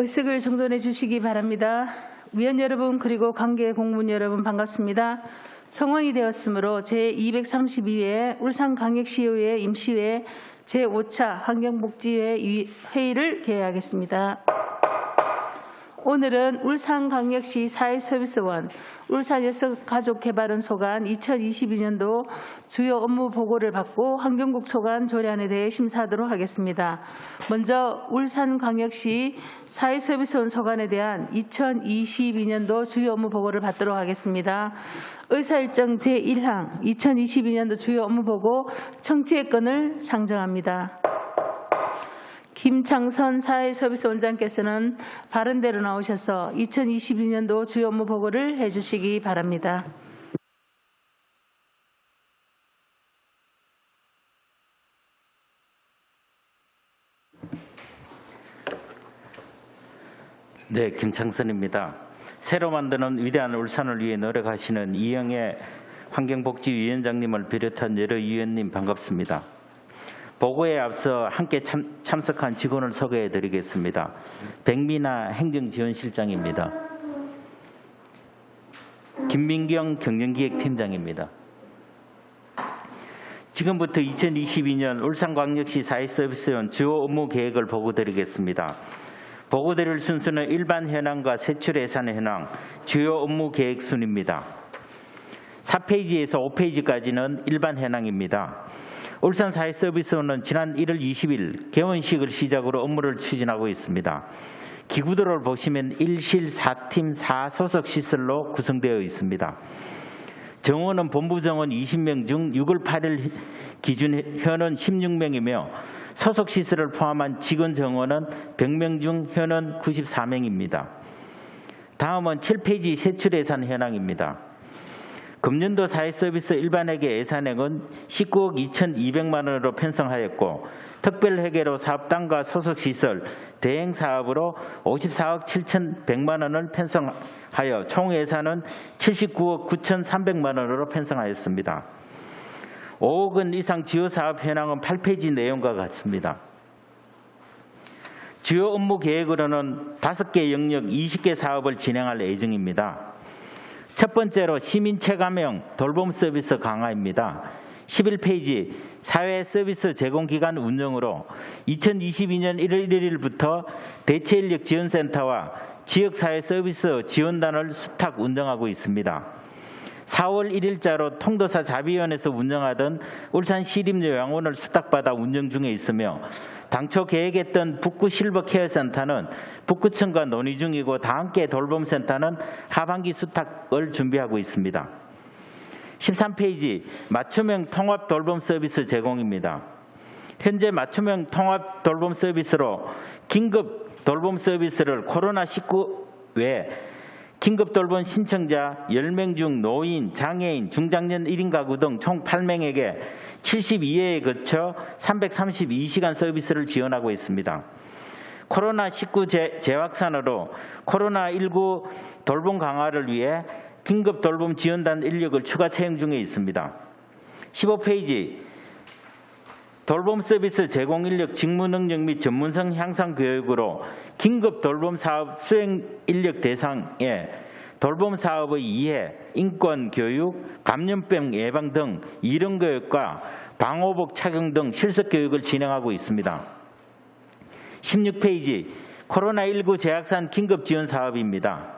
의석을 정돈해 주시기 바랍니다. 위원 여러분 그리고 관계 공무원 여러분 반갑습니다. 성원이 되었으므로 제232회 울산광역시의회 임시회 제5차 환경복지회 회의를 개회하겠습니다. 오늘은 울산광역시 사회서비스원 울산여성가족개발원 소관 2022년도 주요 업무 보고를 받고 환경국 소관 조례안에 대해 심사하도록 하겠습니다. 먼저 울산광역시 사회서비스원 소관에 대한 2022년도 주요 업무 보고를 받도록 하겠습니다. 의사일정 제1항 2022년도 주요 업무 보고 청취의 건을 상정합니다. 김창선 사회서비스원장께서는 바른대로 나오셔서 2022년도 주요 업무 보고를 해주시기 바랍니다. 네, 김창선입니다. 새로 만드는 위대한 울산을 위해 노력하시는 이영애 환경복지위원장님을 비롯한 여러 위원님 반갑습니다. 보고에 앞서 함께 참석한 직원을 소개해드리겠습니다. 백미나 행정지원실장입니다. 김민경 경영기획팀장입니다. 지금부터 2022년 울산광역시 사회서비스원 주요 업무 계획을 보고드리겠습니다. 보고드릴 순서는 일반 현황과 세출 예산 현황, 주요 업무 계획 순입니다. 4페이지에서 5페이지까지는 일반 현황입니다. 울산사회서비스원은 지난 1월 20일 개원식을 시작으로 업무를 추진하고 있습니다. 기구도를 보시면 1실 4팀 4소속 시설로 구성되어 있습니다. 정원은 본부 정원 20명 중 6월 8일 기준 현원 16명이며 소속 시설을 포함한 직원 정원은 100명 중 현원 94명입니다. 다음은 7페이지 세출 예산 현황입니다. 금년도 사회서비스 일반회계 예산액은 19억 2,200만 원으로 편성하였고 특별회계로 사업단과 소속시설, 대행사업으로 54억 7,100만 원을 편성하여 총 예산은 79억 9,300만 원으로 편성하였습니다. 5억 원 이상 주요사업 현황은 8페이지 내용과 같습니다. 주요 업무 계획으로는 5개 영역 20개 사업을 진행할 예정입니다. 첫 번째로 시민 체감형 돌봄 서비스 강화입니다. 11페이지 사회 서비스 제공기관 운영으로 2022년 1월 1일부터 대체인력지원센터와 지역사회 서비스 지원단을 수탁 운영하고 있습니다. 4월 1일자로 통도사 자비원에서 운영하던 울산시립요양원을 수탁받아 운영 중에 있으며 당초 계획했던 북구 실버 케어센터는 북구청과 논의 중이고 다함께 돌봄센터는 하반기 수탁을 준비하고 있습니다. 13페이지 맞춤형 통합 돌봄 서비스 제공입니다. 현재 맞춤형 통합 돌봄 서비스로 긴급 돌봄 서비스를 코로나19 외 긴급 돌봄 신청자 10명 중 노인, 장애인, 중장년 1인 가구 등 총 8명에게 72회에 거쳐 332시간 서비스를 지원하고 있습니다. 코로나19 재확산으로 코로나19 돌봄 강화를 위해 긴급 돌봄 지원단 인력을 추가 채용 중에 있습니다. 15페이지 돌봄 서비스 제공 인력 직무 능력 및 전문성 향상 교육으로 긴급 돌봄 사업 수행 인력 대상에 돌봄 사업의 이해, 인권 교육, 감염병 예방 등 이런 교육과 방호복 착용 등 실습 교육을 진행하고 있습니다. 16페이지 코로나19 재확산 긴급 지원 사업입니다.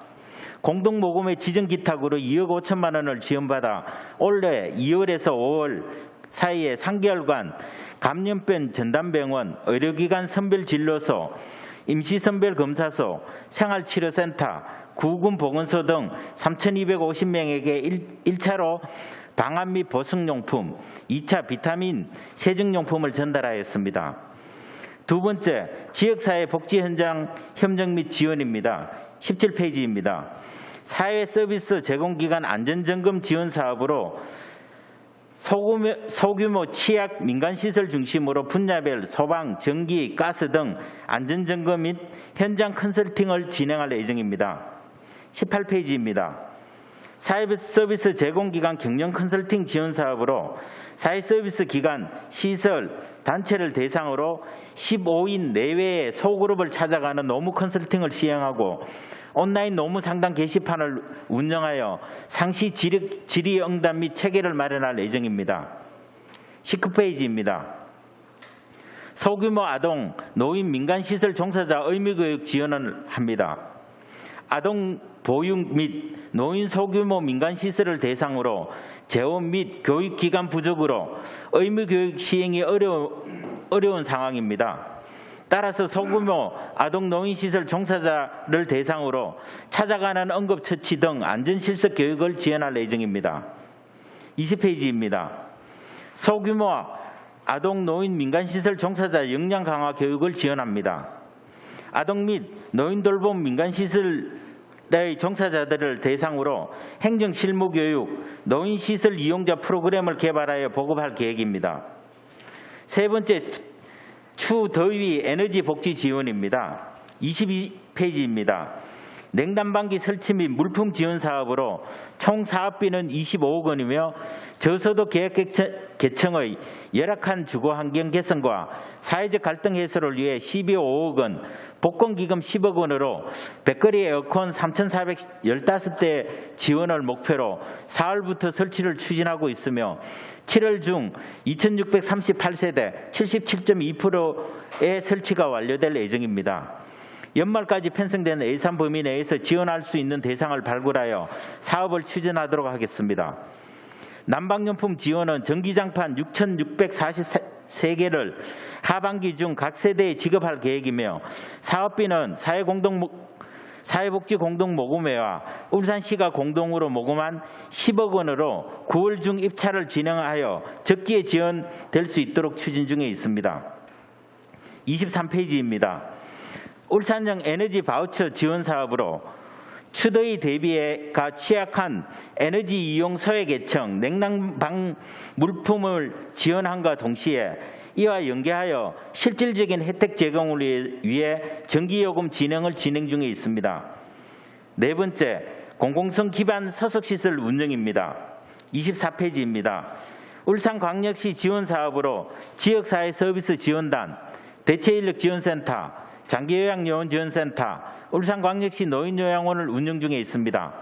공동모금의 지정기탁으로 2억 5천만 원을 지원받아 올해 2월에서 5월 사이에 3개월간 감염병 전담병원, 의료기관 선별진료소, 임시선별검사소, 생활치료센터, 구군보건소 등 3,250명에게 1차로 방한 및 보습용품, 2차 비타민, 세정용품을 전달하였습니다. 두 번째, 지역사회 복지 현장 협력 및 지원입니다. 17페이지입니다. 사회서비스 제공기관 안전점검 지원 사업으로 소규모 취약 민간시설 중심으로 분야별 소방, 전기, 가스 등 안전점검 및 현장 컨설팅을 진행할 예정입니다. 18페이지입니다. 사회서비스 제공기관 경영 컨설팅 지원 사업으로 사회서비스 기관, 시설, 단체를 대상으로 15인 내외의 소그룹을 찾아가는 노무 컨설팅을 시행하고 온라인 노무 상담 게시판을 운영하여 상시 질의응답 및 체계를 마련할 예정입니다. 19페이지입니다. 소규모 아동, 노인 민간시설 종사자 의무교육 지원을 합니다. 아동 보육 및 노인 소규모 민간시설을 대상으로 재원 및 교육기관 부족으로 의무교육 시행이 어려운 상황입니다. 따라서 소규모 아동 노인시설 종사자를 대상으로 찾아가는 응급처치 등 안전실습 교육을 지원할 예정입니다. 20페이지입니다. 소규모 아동 노인 민간시설 종사자 역량 강화 교육을 지원합니다. 아동 및 노인 돌봄 민간시설의 종사자들을 대상으로 행정 실무 교육, 노인시설 이용자 프로그램을 개발하여 보급할 계획입니다. 세 번째, 추더위 에너지 복지 지원입니다. 22페이지입니다. 냉난방기 설치 및 물품 지원 사업으로 총 사업비는 25억 원이며 저소득 계층의 열악한 주거 환경 개선과 사회적 갈등 해소를 위해 12억 원, 복권기금 10억 원으로 백거리 에어컨 3,415대 지원을 목표로 4월부터 설치를 추진하고 있으며 7월 중 2,638세대 77.2%의 설치가 완료될 예정입니다. 연말까지 편성된 예산 범위 내에서 지원할 수 있는 대상을 발굴하여 사업을 추진하도록 하겠습니다. 난방용품 지원은 전기장판 6,643개를 하반기 중 각 세대에 지급할 계획이며 사업비는 사회복지공동모금회와 울산시가 공동으로 모금한 10억 원으로 9월 중 입찰을 진행하여 적기에 지원될 수 있도록 추진 중에 있습니다. 23페이지입니다. 울산형 에너지 바우처 지원 사업으로 추더위 대비가 취약한 에너지 이용 소외계층 냉난방 물품을 지원함과 동시에 이와 연계하여 실질적인 혜택 제공을 위해 전기요금 진행을 진행 중에 있습니다. 네 번째, 공공성 기반 서석시설 운영입니다. 24페이지입니다. 울산광역시 지원 사업으로 지역사회 서비스 지원단, 대체인력지원센터, 장기요양요원지원센터, 울산광역시 노인요양원을 운영 중에 있습니다.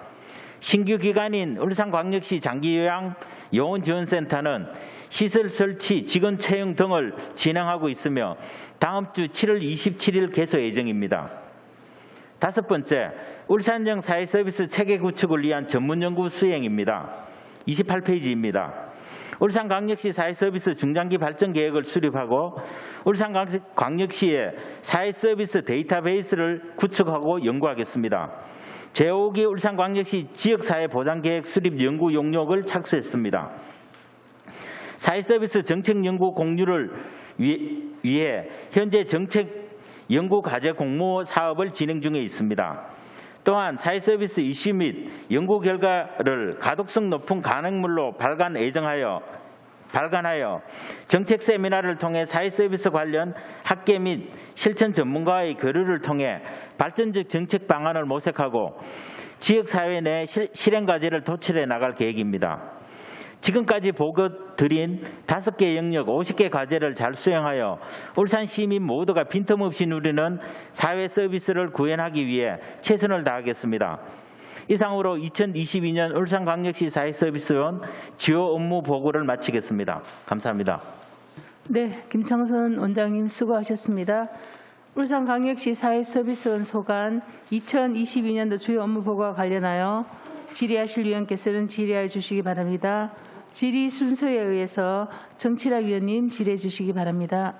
신규 기관인 울산광역시 장기요양요원지원센터는 시설 설치, 직원 채용 등을 진행하고 있으며 다음 주 7월 27일 개소 예정입니다. 다섯 번째, 울산형 사회서비스 체계 구축을 위한 전문연구 수행입니다. 28페이지입니다. 울산광역시 사회서비스 중장기 발전 계획을 수립하고 울산광역시의 사회서비스 데이터베이스를 구축하고 연구하겠습니다. 제5기 울산광역시 지역사회보장계획 수립 연구 용역을 착수했습니다. 사회서비스 정책연구 공유를 위해 현재 정책 연구 과제 공모 사업을 진행 중에 있습니다. 또한 사회서비스 이슈 및 연구 결과를 가독성 높은 간행물로 발간하여 정책 세미나를 통해 사회서비스 관련 학계 및 실천 전문가의 교류를 통해 발전적 정책 방안을 모색하고 지역사회 내 실행 과제를 도출해 나갈 계획입니다. 지금까지 보고 드린 5개 영역 50개 과제를 잘 수행하여 울산 시민 모두가 빈틈없이 누리는 사회 서비스를 구현하기 위해 최선을 다하겠습니다. 이상으로 2022년 울산광역시 사회서비스원 주요 업무 보고를 마치겠습니다. 감사합니다. 네, 김창선 원장님 수고하셨습니다. 울산광역시 사회서비스원 소관 2022년도 주요 업무 보고와 관련하여 질의하실 위원께서는 질의하여 주시기 바랍니다. 질의 순서에 의해서 정치락 위원님 질의해 주시기 바랍니다.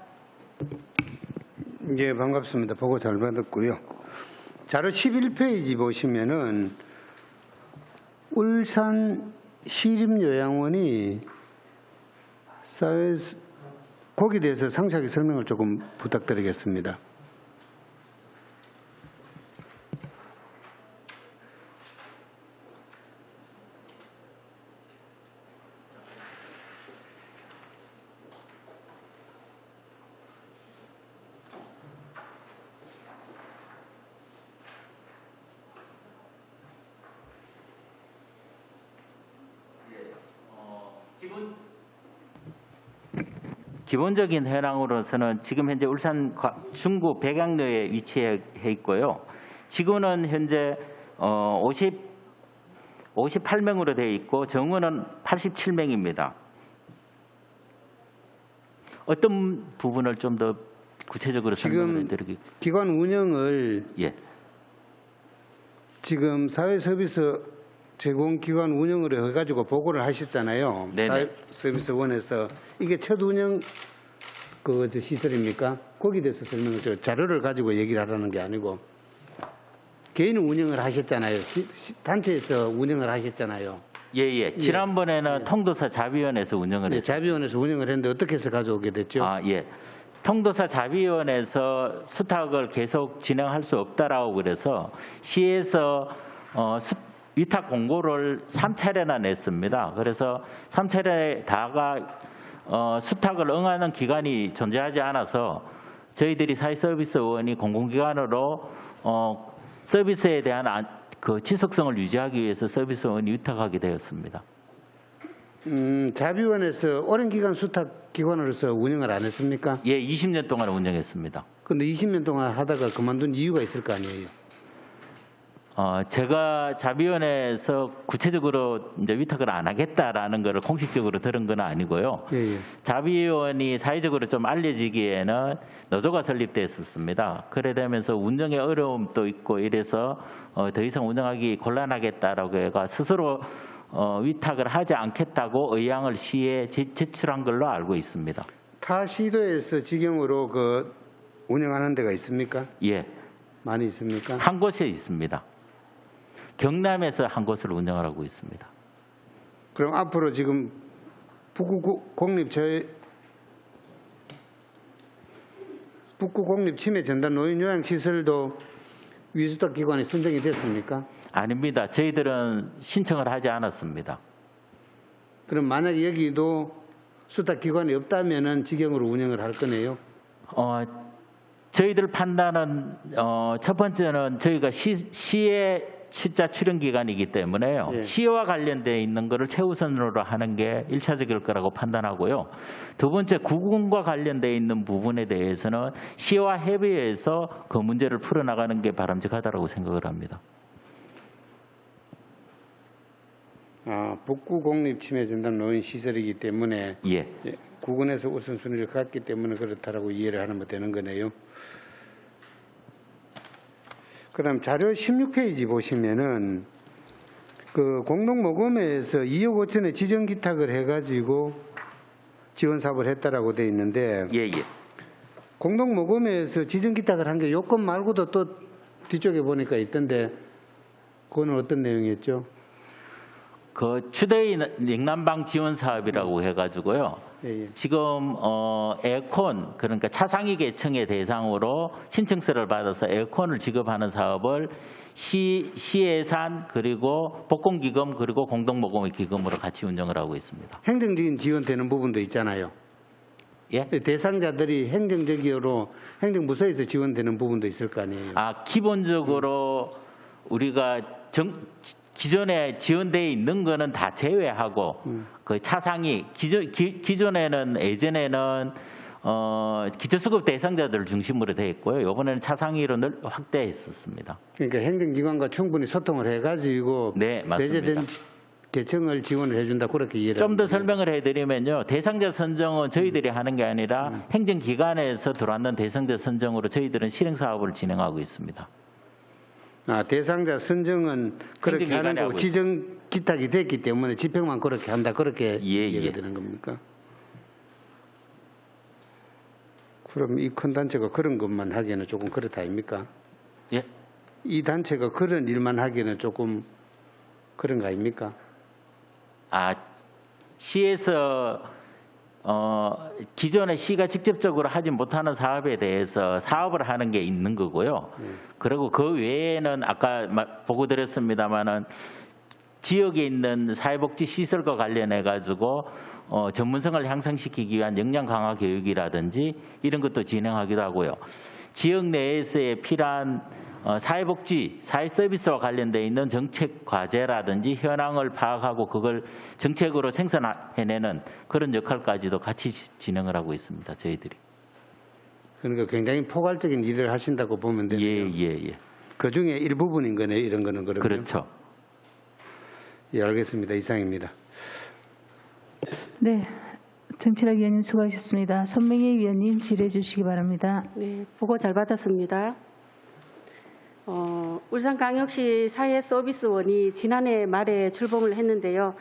예, 반갑습니다. 보고 잘 받았고요. 자료 11페이지 보시면은 울산 시립요양원이 거기에 대해서 상세하게 설명을 조금 부탁드리겠습니다. 기본적인 현황으로서는 지금 현재 울산 중구 백양로에 위치해 있고요. 지구는 현재 58명으로 되어 있고 정원은 87명입니다. 어떤 부분을 좀 더 구체적으로 설명을 지금 해드리겠습니다. 기관 운영을 예. 지금 사회서비스 제공기관 운영으로 해가지고 보고를 하셨잖아요. 네네. 사회서비스원에서 이게 첫 운영 시설입니까? 거기에 대해서 설명을 좀 자료를 가지고 얘기를 하라는 게 아니고 개인 운영을 하셨잖아요. 단체에서 운영을 하셨잖아요. 예. 지난번에는 통도사 자비원에서 운영을 네, 했습니다. 자비원에서 운영을 했는데 어떻게 해서 가져오게 됐죠? 예. 통도사 자비원에서 수탁을 계속 진행할 수 없다라고 그래서 시에서 위탁 공고를 3차례나 냈습니다. 그래서 3차례 다가 수탁을 응하는 기관이 존재하지 않아서 저희들이 사회서비스원이 공공기관으로 서비스에 대한 그 지속성을 유지하기 위해서 서비스원이 위탁하게 되었습니다. 자비원에서 오랜 기간 수탁 기관으로서 운영을 안 했습니까? 예, 20년 동안 운영했습니다. 그런데 20년 동안 하다가 그만둔 이유가 있을 거 아니에요? 제가 자비원에서 구체적으로 이제 위탁을 안 하겠다라는 것을 공식적으로 들은 건 아니고요. 예. 자비원이 사회적으로 좀 알려지기에는 노조가 설립됐었습니다. 그래 되면서 운영에 어려움도 있고 이래서 더 이상 운영하기 곤란하겠다라고 해가 스스로 위탁을 하지 않겠다고 의향을 시에 제출한 걸로 알고 있습니다. 타 시도에서 직영으로 운영하는 데가 있습니까? 예, 많이 있습니까? 한 곳에 있습니다. 경남에서 한 곳을 운영을 하고 있습니다. 그럼 앞으로 지금 북구 공립 치매 전담 노인 요양 시설도 위수탁 기관이 선정이 됐습니까? 아닙니다. 저희들은 신청을 하지 않았습니다. 그럼 만약에 여기도 수탁 기관이 없다면은 직영으로 운영을 할 거네요. 저희들 판단은 첫 번째는 저희가 시의 출자 출연 기관이기 때문에요. 예. 시와 관련되어 있는 것을 최우선으로 하는 게 1차적일 거라고 판단하고요. 두 번째 구군과 관련되어 있는 부분에 대해서는 시와 협의해서 그 문제를 풀어나가는 게 바람직하다고 생각을 합니다. 북구 공립 치매 전담 노인 시설이기 때문에 예. 구군에서 우선순위를 갖기 때문에 그렇다라고 이해를 하면 되는 거네요. 그다음 자료 16페이지 보시면은 그 공동모금회에서 2억 5천에 지정 기탁을 해가지고 지원 사업을 했다라고 돼 있는데 예. 공동모금회에서 지정 기탁을 한 게 요건 말고도 또 뒤쪽에 보니까 있던데 그거는 어떤 내용이었죠? 그 추대의 냉난방 지원 사업이라고 해가지고요. 예. 지금 에어컨 그러니까 차상위 계층의 대상으로 신청서를 받아서 에어컨을 지급하는 사업을 시 예산 그리고 복공기금 그리고 공동모금의 기금으로 같이 운영을 하고 있습니다. 행정적인 지원되는 부분도 있잖아요. 예? 대상자들이 행정적으로 행정부서에서 지원되는 부분도 있을 거 아니에요. 기본적으로 우리가 기존에 지원되어 있는 거는 다 제외하고 그 차상위 기존에는 예전에는 기초수급 대상자들을 중심으로 되어 있고요. 이번에는 차상위로 확대했었습니다. 그러니까 행정기관과 충분히 소통을 해가지고 네, 맞습니다. 배제된 계층을 지원을 해준다 그렇게 이해를. 좀 더 합니다. 설명을 해드리면요. 대상자 선정은 저희들이 하는 게 아니라 행정기관에서 들어왔는 대상자 선정으로 저희들은 실행 사업을 진행하고 있습니다. 대상자 선정은 그렇게 행정기관이 하는 거고 하고 지정 기탁이 됐기 때문에 집행만 그렇게 한다 그렇게 이해가 되는 겁니까? 그럼 이 큰 단체가 그런 것만 하기에는 조금 그렇다 아닙니까? 예? 이 단체가 그런 일만 하기에는 조금 그런 거 아닙니까? 시에서 기존에 시가 직접적으로 하지 못하는 사업에 대해서 사업을 하는 게 있는 거고요. 그리고 그 외에는 아까 보고 드렸습니다마는 지역에 있는 사회복지 시설과 관련해 가지고 전문성을 향상시키기 위한 역량 강화 교육이라든지 이런 것도 진행하기도 하고요. 지역 내에서의 필요한 사회복지, 사회서비스와 관련돼 있는 정책 과제라든지 현황을 파악하고 그걸 정책으로 생산해내는 그런 역할까지도 같이 진행을 하고 있습니다. 저희들이. 그러니까 굉장히 포괄적인 일을 하신다고 보면 되네요. 예. 그 중에 일부분인 거네요. 이런 거는 그러면. 그렇죠. 예, 알겠습니다. 이상입니다. 네, 정치락 위원님 수고하셨습니다. 손명희 위원님 질의해 주시기 바랍니다. 네, 보고 잘 받았습니다. 울산광역시 사회서비스원이 지난해 말에 출범을 했는데요.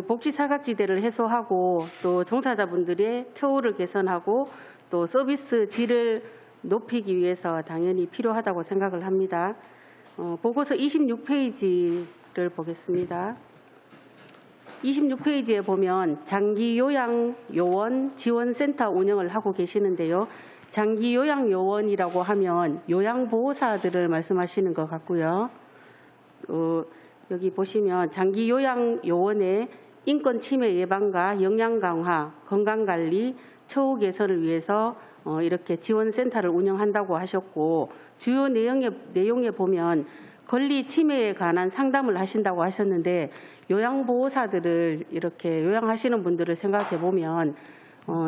복지 사각지대를 해소하고 또 종사자분들의 처우를 개선하고 또 서비스 질을 높이기 위해서 당연히 필요하다고 생각을 합니다. 보고서 26페이지를 보겠습니다. 26페이지에 보면 장기요양요원 지원센터 운영을 하고 계시는데요. 장기요양요원이라고 하면 요양보호사들을 말씀하시는 것 같고요. 여기 보시면 장기요양요원의 인권 침해 예방과 영양 강화, 건강관리, 처우 개선을 위해서 이렇게 지원센터를 운영한다고 하셨고 주요 내용에 보면 권리 침해에 관한 상담을 하신다고 하셨는데 요양보호사들을 이렇게 요양하시는 분들을 생각해 보면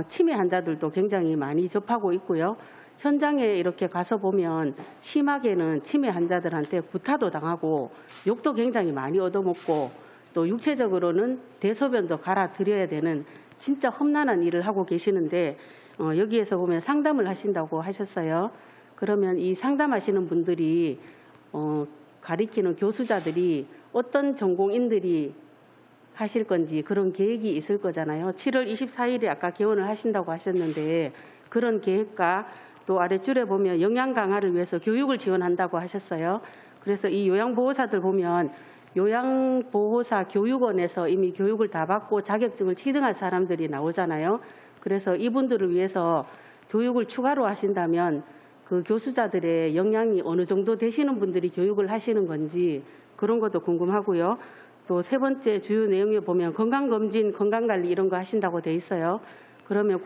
치매 환자들도 굉장히 많이 접하고 있고요. 현장에 이렇게 가서 보면 심하게는 치매 환자들한테 구타도 당하고 욕도 굉장히 많이 얻어먹고 또 육체적으로는 대소변도 갈아드려야 되는 진짜 험난한 일을 하고 계시는데 여기에서 보면 상담을 하신다고 하셨어요. 그러면 이 상담하시는 분들이 가리키는 교수자들이 어떤 전공인들이 하실 건지 그런 계획이 있을 거잖아요. 7월 24일에 아까 개원을 하신다고 하셨는데 그런 계획과 또 아래줄에 보면 영양 강화를 위해서 교육을 지원한다고 하셨어요. 그래서 이 요양보호사들 보면 요양보호사 교육원에서 이미 교육을 다 받고 자격증을 취득할 사람들이 나오잖아요. 그래서 이분들을 위해서 교육을 추가로 하신다면 그 교수자들의 역량이 어느 정도 되시는 분들이 교육을 하시는 건지 그런 것도 궁금하고요. 또 세 번째 주요 내용에 보면 건강검진, 건강관리 이런 거 하신다고 돼 있어요. 그러면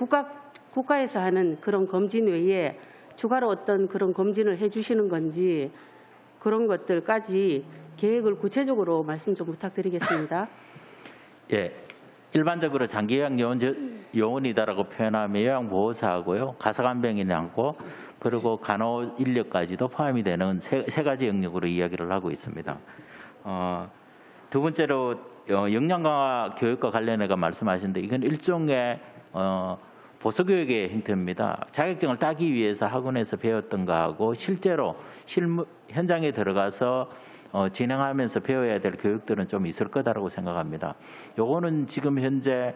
국가에서 하는 그런 검진 외에 추가로 어떤 그런 검진을 해주시는 건지 그런 것들까지 계획을 구체적으로 말씀 좀 부탁드리겠습니다. 예, 일반적으로 장기요양요원이다라고 표현하면 요양보호사하고요, 가사간병인하고 그리고 간호 인력까지도 포함이 되는 세 가지 영역으로 이야기를 하고 있습니다. 두 번째로 역량 강화 교육과 관련해서 말씀하셨는데 이건 일종의 보수교육의 형태입니다. 자격증을 따기 위해서 학원에서 배웠던 거하고 실제로 현장에 들어가서 진행하면서 배워야 될 교육들은 좀 있을 거다라고 생각합니다. 요거는 지금 현재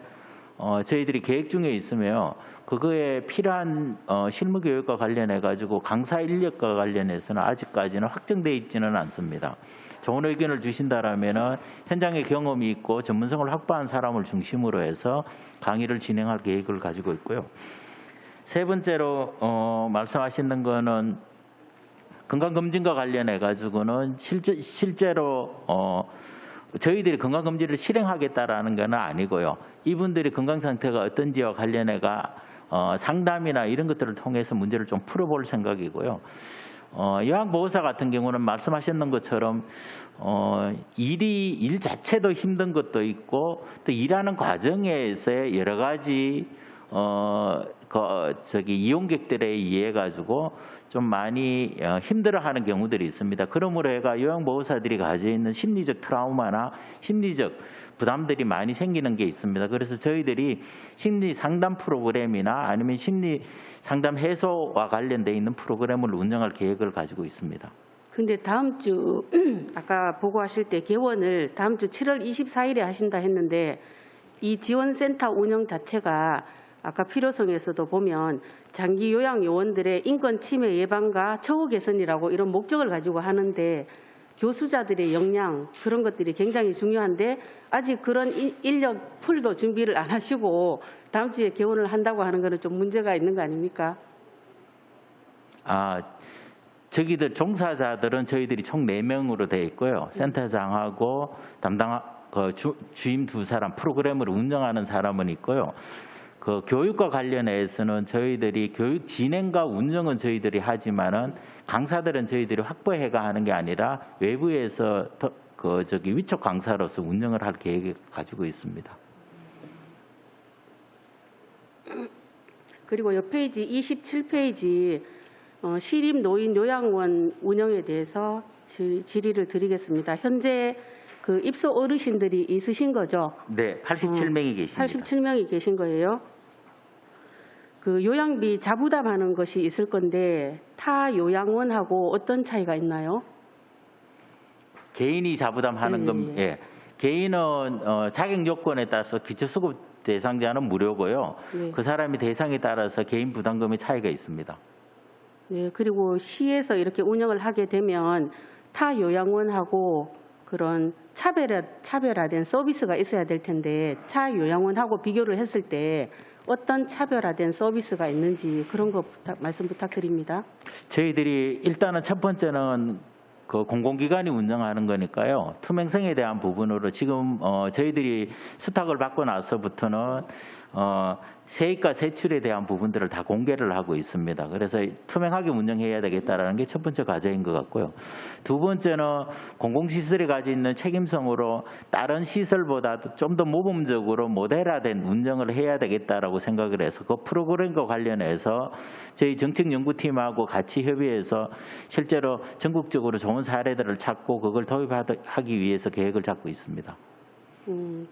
저희들이 계획 중에 있으며 그거에 필요한 실무 교육과 관련해 가지고 강사 인력과 관련해서는 아직까지는 확정돼 있지는 않습니다. 좋은 의견을 주신다라면은 현장에 경험이 있고 전문성을 확보한 사람을 중심으로 해서 강의를 진행할 계획을 가지고 있고요. 세 번째로 말씀하시는 거는 건강검진과 관련해 가지고는 실제로 저희들이 건강검진을 실행하겠다라는 건 아니고요. 이분들이 건강 상태가 어떤지와 관련해가 상담이나 이런 것들을 통해서 문제를 좀 풀어볼 생각이고요. 요양보호사 같은 경우는 말씀하셨는 것처럼 일 자체도 힘든 것도 있고 또 일하는 과정에서 여러 가지 이용객들에 의해 가지고 좀 많이 힘들어하는 경우들이 있습니다. 그러므로 해가 요양보호사들이 가지고 있는 심리적 트라우마나 심리적 부담들이 많이 생기는 게 있습니다. 그래서 저희들이 심리 상담 프로그램이나 아니면 심리 상담 해소와 관련돼 있는 프로그램을 운영할 계획을 가지고 있습니다. 근데 다음 주 아까 보고하실 때 개원을 다음 주 7월 24일에 하신다 했는데 이 지원센터 운영 자체가 아까 필요성에서도 보면 장기 요양 요원들의 인권 침해 예방과 처우 개선이라고 이런 목적을 가지고 하는데 교수자들의 역량 그런 것들이 굉장히 중요한데 아직 그런 인력 풀도 준비를 안 하시고 다음 주에 개원을 한다고 하는 거는 좀 문제가 있는 거 아닙니까? 저기들 종사자들은 저희들이 총 4명으로 되어 있고요. 센터장하고 담당 주임 2사람 프로그램을 운영하는 사람은 있고요. 그 교육과 관련해서는 저희들이 교육 진행과 운영은 저희들이 하지만은 강사들은 저희들이 확보해가 하는 게 아니라 외부에서 위촉 강사로서 운영을 할 계획을 가지고 있습니다. 그리고 옆 페이지 27페이지 시립 노인 요양원 운영에 대해서 질의를 드리겠습니다. 현재 그 입소 어르신들이 있으신 거죠? 네, 87명이 계십니다. 87명이 계신 거예요. 그 요양비 자부담하는 것이 있을 건데 타 요양원하고 어떤 차이가 있나요? 개인이 자부담하는 건 예. 개인은 자격 요건에 따라서 기초수급 대상자는 무료고요. 네. 그 사람이 대상에 따라서 개인 부담금의 차이가 있습니다. 네, 그리고 시에서 이렇게 운영을 하게 되면 타 요양원하고 그런 차별화된 서비스가 있어야 될 텐데 타 요양원하고 비교를 했을 때 어떤 차별화된 서비스가 있는지 그런 거 말씀 부탁드립니다. 저희들이 일단은 첫 번째는 그 공공기관이 운영하는 거니까요. 투명성에 대한 부분으로 지금 저희들이 수탁을 받고 나서부터는 세입과 세출에 대한 부분들을 다 공개를 하고 있습니다. 그래서 투명하게 운영해야 되겠다라는 게 첫 번째 과제인 것 같고요. 두 번째는 공공시설이 가지고 있는 책임성으로 다른 시설보다도 좀 더 모범적으로 모델화된 운영을 해야 되겠다라고 생각을 해서 그 프로그램과 관련해서 저희 정책연구팀하고 같이 협의해서 실제로 전국적으로 좋은 사례들을 찾고 그걸 도입하기 위해서 계획을 잡고 있습니다.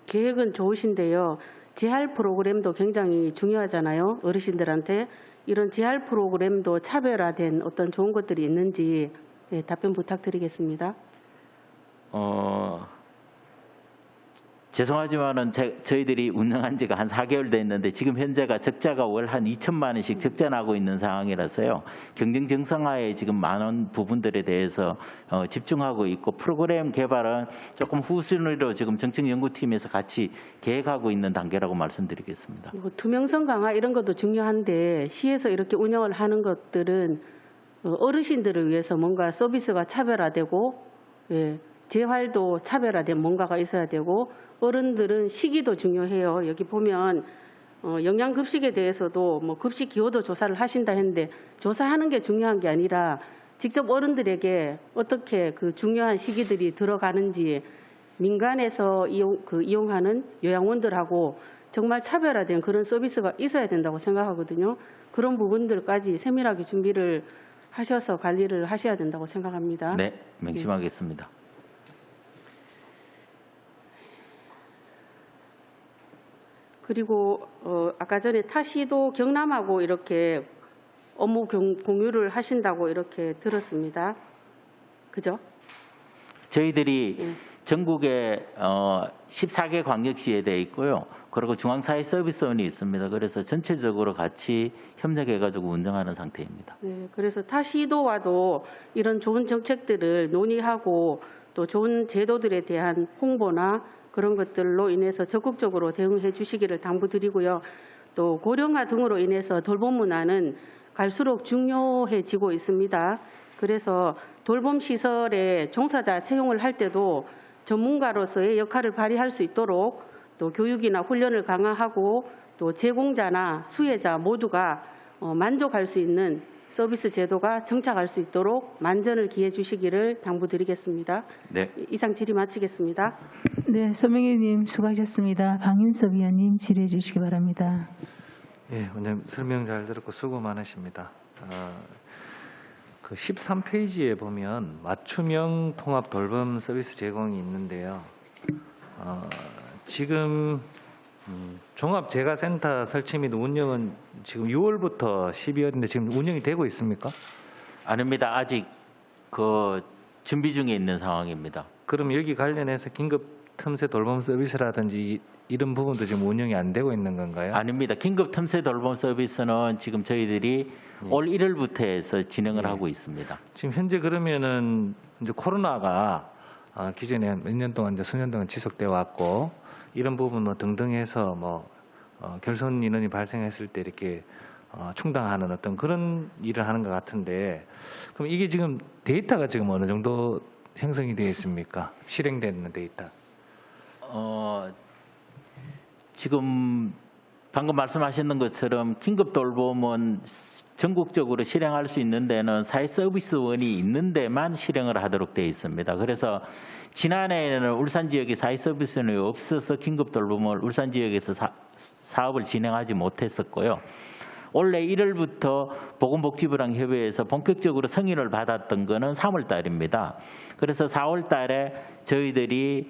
계획은 좋으신데요. 재활 프로그램도 굉장히 중요하잖아요. 어르신들한테 이런 재활 프로그램도 차별화된 어떤 좋은 것들이 있는지 답변 부탁드리겠습니다. 죄송하지만은 저희들이 운영한 지가 한 4개월 됐는데 지금 현재가 적자가 월 한 2천만 원씩 적자나고 있는 상황이라서요. 경쟁 정상화에 지금 많은 부분들에 대해서 집중하고 있고 프로그램 개발은 조금 후순위로 지금 정책연구팀에서 같이 계획하고 있는 단계라고 말씀드리겠습니다. 그리고 투명성 강화 이런 것도 중요한데 시에서 이렇게 운영을 하는 것들은 어르신들을 위해서 뭔가 서비스가 차별화되고 재활도 차별화된 뭔가가 있어야 되고 어른들은 식이도 중요해요. 여기 보면 영양급식에 대해서도 뭐 급식 기호도 조사를 하신다 했는데 조사하는 게 중요한 게 아니라 직접 어른들에게 어떻게 그 중요한 식이들이 들어가는지 민간에서 이용하는 요양원들하고 정말 차별화된 그런 서비스가 있어야 된다고 생각하거든요. 그런 부분들까지 세밀하게 준비를 하셔서 관리를 하셔야 된다고 생각합니다. 네, 명심하겠습니다. 그리고 아까 전에 타시도 경남하고 이렇게 업무 공유를 하신다고 이렇게 들었습니다. 그죠? 저희들이 전국에 14개 광역시에 되어 있고요. 그리고 중앙사회서비스원이 있습니다. 그래서 전체적으로 같이 협력해가지고 운영하는 상태입니다. 네, 그래서 타 시도와도 이런 좋은 정책들을 논의하고 또 좋은 제도들에 대한 홍보나 그런 것들로 인해서 적극적으로 대응해 주시기를 당부드리고요. 또 고령화 등으로 인해서 돌봄 문화는 갈수록 중요해지고 있습니다. 그래서 돌봄 시설에 종사자 채용을 할 때도 전문가로서의 역할을 발휘할 수 있도록 또 교육이나 훈련을 강화하고 또 제공자나 수혜자 모두가 만족할 수 있는 서비스 제도가 정착할 수 있도록 만전을 기해 주시기를 당부드리겠습니다. 네. 이상 질의 마치겠습니다. 네, 손명희 의원님 수고하셨습니다. 방인섭 위원님 질의해 주시기 바랍니다. 예, 원장님 설명 잘 들었고 수고 많으십니다. 그 13페이지에 보면 맞춤형 통합 돌봄 서비스 제공이 있는데요. 지금 종합재가센터 설치 및 운영은 지금 6월부터 12월인데 지금 운영이 되고 있습니까? 아닙니다. 아직 그 준비 중에 있는 상황입니다. 그럼 여기 관련해서 긴급 틈새 돌봄 서비스라든지 이런 부분도 지금 운영이 안 되고 있는 건가요? 아닙니다. 긴급 틈새 돌봄 서비스는 지금 저희들이 올 1월부터 해서 진행을 하고 있습니다. 지금 현재 그러면은 이제 코로나가 기존에 몇 년 동안 이제 수년 동안 지속돼 왔고 이런 부분 뭐 등등 해서 뭐 결손 인원이 발생했을 때 이렇게 충당하는 어떤 그런 일을 하는 것 같은데 그럼 이게 지금 데이터가 지금 어느 정도 형성이 되어 있습니까? 실행되는 데이터. 지금 방금 말씀하셨는 것처럼 긴급 돌봄은 전국적으로 실행할 수 있는 데는 사회서비스원이 있는 데만 실행을 하도록 되어 있습니다. 그래서 지난해에는 울산 지역에 사회서비스원이 없어서 긴급 돌봄을 울산 지역에서 사업을 진행하지 못했었고요. 올해 1월부터 보건복지부랑 협의해서 본격적으로 승인을 받았던 거는 3월 달입니다. 그래서 4월 달에 저희들이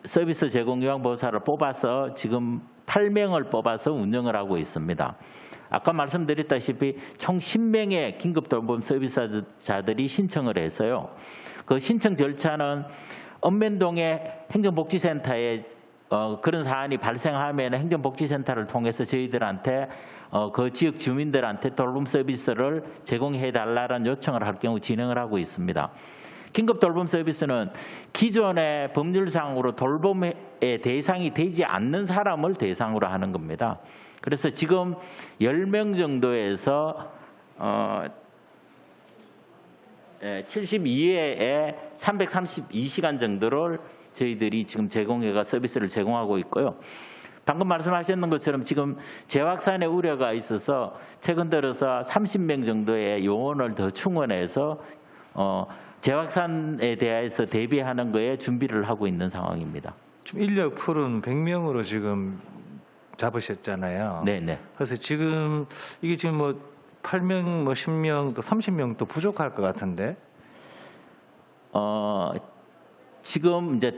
서비스 제공 요양보호사를 뽑아서 지금 8명을 뽑아서 운영을 하고 있습니다. 아까 말씀드렸다시피 총 10명의 긴급돌봄 서비스자들이 신청을 해서요. 그 신청 절차는 읍면동의 행정복지센터에 그런 사안이 발생하면 행정복지센터를 통해서 저희들한테 그 지역 주민들한테 돌봄 서비스를 제공해달라는 요청을 할 경우 진행을 하고 있습니다. 긴급 돌봄 서비스는 기존의 법률상으로 돌봄의 대상이 되지 않는 사람을 대상으로 하는 겁니다. 그래서 지금 10명 정도에서 72회에 332시간 정도를 저희들이 지금 제공해가 서비스를 제공하고 있고요. 방금 말씀하셨는 것처럼 지금 재확산의 우려가 있어서 최근 들어서 30명 정도의 요원을 더 충원해서 재확산에 대해서 대비하는 거에 준비를 하고 있는 상황입니다. 지금 인력 풀은 100명으로 지금 잡으셨잖아요. 네네. 그래서 지금 이게 지금 뭐 8명, 뭐 10명, 또 30명 또 부족할 것 같은데. 지금 이제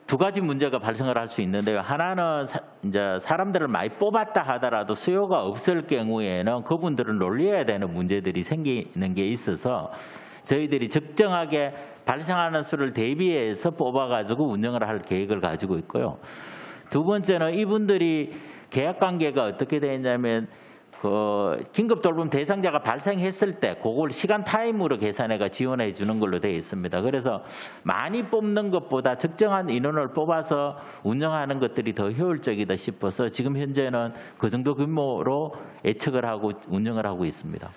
두 가지 문제가 발생을 할 수 있는데요. 하나는 이제 사람들을 많이 뽑았다 하더라도 수요가 없을 경우에는 그분들을 놀려야 되는 문제들이 생기는 게 있어서 저희들이 적정하게 발생하는 수를 대비해서 뽑아가지고 운영을 할 계획을 가지고 있고요. 두 번째는 이분들이 계약 관계가 어떻게 되어 있냐면 그 긴급 돌봄 대상자가 발생했을 때 그걸 시간 타임으로 계산해가 지원해 주는 걸로 되어 있습니다. 그래서 많이 뽑는 것보다 적정한 인원을 뽑아서 운영하는 것들이 더 효율적이다 싶어서 지금 현재는 그 정도 규모로 예측을 하고 운영을 하고 있습니다.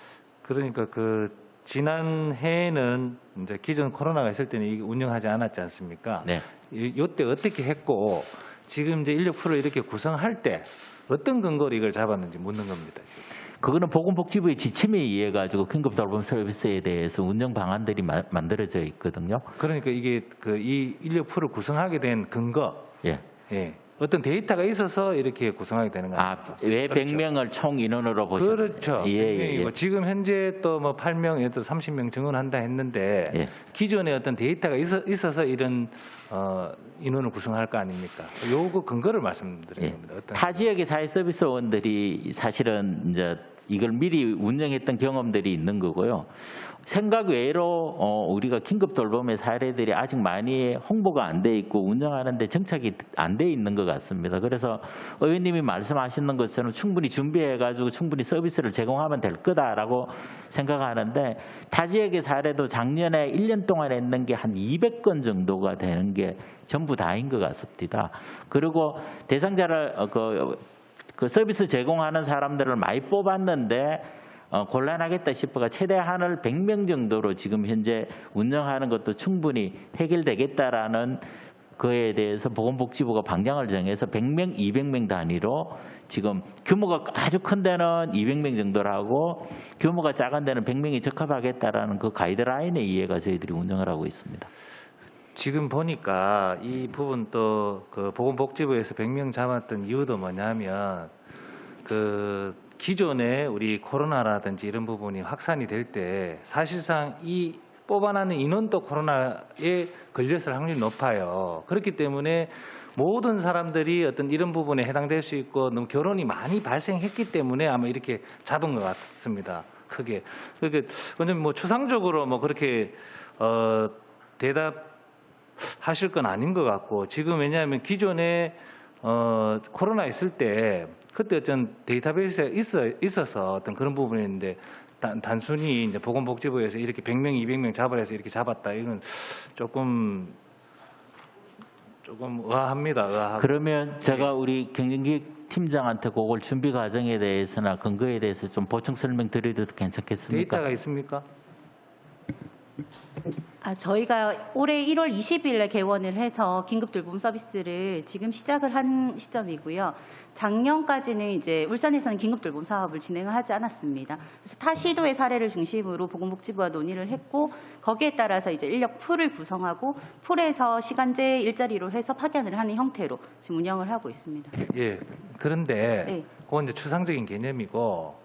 그러니까 그 지난 해에는 이제 기존 코로나가 있을 때는 이게 운영하지 않았지 않습니까? 네. 이때 어떻게 했고 지금 이제 인력 풀을 이렇게 구성할 때 어떤 근거로 이걸 잡았는지 묻는 겁니다. 지금. 그거는 보건복지부의 지침에 의해 가지고 긴급 돌봄 서비스에 대해서 운영 방안들이 만들어져 있거든요. 그러니까 이게 그 이 인력 풀을 구성하게 된 근거, 예. 예, 어떤 데이터가 있어서 이렇게 구성하게 되는 거죠. 왜 100명을 총 인원으로 보셨나요? 그렇죠. 예. 지금 현재 또 뭐 8명, 예를 들어 30명 증원한다 했는데 예. 기존에 어떤 데이터가 있어서 이런 인원을 구성할 거 아닙니까? 요거 근거를 말씀드리는 예. 겁니다. 어떤 타 지역의 사회서비스원들이 사실은 이제 이걸 미리 운영했던 경험들이 있는 거고요. 생각 외로 우리가 긴급 돌봄의 사례들이 아직 많이 홍보가 안 돼 있고 운영하는데 정착이 안 돼 있는 것 같습니다. 그래서 의원님이 말씀하시는 것처럼 충분히 준비해가지고 충분히 서비스를 제공하면 될 거다라고 생각하는데 타 지역의 사례도 작년에 1년 동안 했는 게 한 200건 정도가 되는 게 전부 다인 것 같습니다. 그리고 대상자를 그 서비스 제공하는 사람들을 많이 뽑았는데 곤란하겠다 싶어가 최대한을 100명 정도로 지금 현재 운영하는 것도 충분히 해결되겠다라는 그에 대해서 보건복지부가 방향을 정해서 100명, 200명 단위로 지금 규모가 아주 큰 데는 200명 정도라고 규모가 작은 데는 100명이 적합하겠다라는 그 가이드라인에 의해가 저희들이 운영을 하고 있습니다. 지금 보니까 이 부분 또 그 보건복지부에서 100명 잡았던 이유도 뭐냐면 그 기존에 우리 코로나라든지 이런 부분이 확산이 될 때 사실상 이 뽑아나는 인원도 코로나에 걸렸을 확률이 높아요. 그렇기 때문에 모든 사람들이 어떤 이런 부분에 해당될 수 있고 너무 결혼이 많이 발생했기 때문에 아마 이렇게 잡은 것 같습니다. 크게. 그러니까 완전 뭐 추상적으로 뭐 그렇게 대답하실 건 아닌 것 같고 지금 왜냐하면 기존에 코로나 있을 때 그때 어떤 데이터베이스에 있어서 어떤 그런 부분이 있는데 단순히 이제 보건복지부에서 이렇게 100명, 200명 잡아서 이렇게 잡았다 이건 조금 의아합니다. 의아하고. 그러면 제가 우리 경영기획 팀장한테 그걸 준비 과정에 대해서나 근거에 대해서 좀 보충 설명 드려도 괜찮겠습니까? 데이터가 있습니까? 저희가 올해 1월 20일에 개원을 해서 긴급 돌봄 서비스를 지금 시작을 한 시점이고요. 작년까지는 이제 울산에서는 긴급 돌봄 사업을 진행을 하지 않았습니다. 그래서 타 시도의 사례를 중심으로 보건복지부와 논의를 했고 거기에 따라서 이제 인력 풀을 구성하고 풀에서 시간제 일자리로 해서 파견을 하는 형태로 지금 운영을 하고 있습니다. 예. 그런데 네. 그건 이제 추상적인 개념이고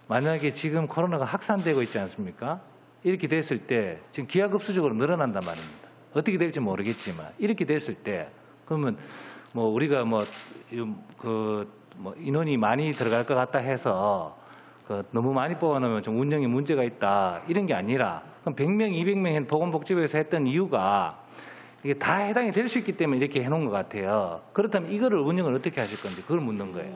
만약에 지금 코로나가 확산되고 있지 않습니까? 이렇게 됐을 때 지금 기하급수적으로 늘어난단 말입니다. 어떻게 될지 모르겠지만 이렇게 됐을 때 그러면 뭐 우리가 인원이 많이 들어갈 것 같다 해서 너무 많이 뽑아놓으면 좀 운영에 문제가 있다 이런 게 아니라 그럼 100명, 200명 보건복지부에서 했던 이유가 이게 다 해당이 될 수 있기 때문에 이렇게 해놓은 것 같아요. 그렇다면 이거를 운영을 어떻게 하실 건지 그걸 묻는 거예요.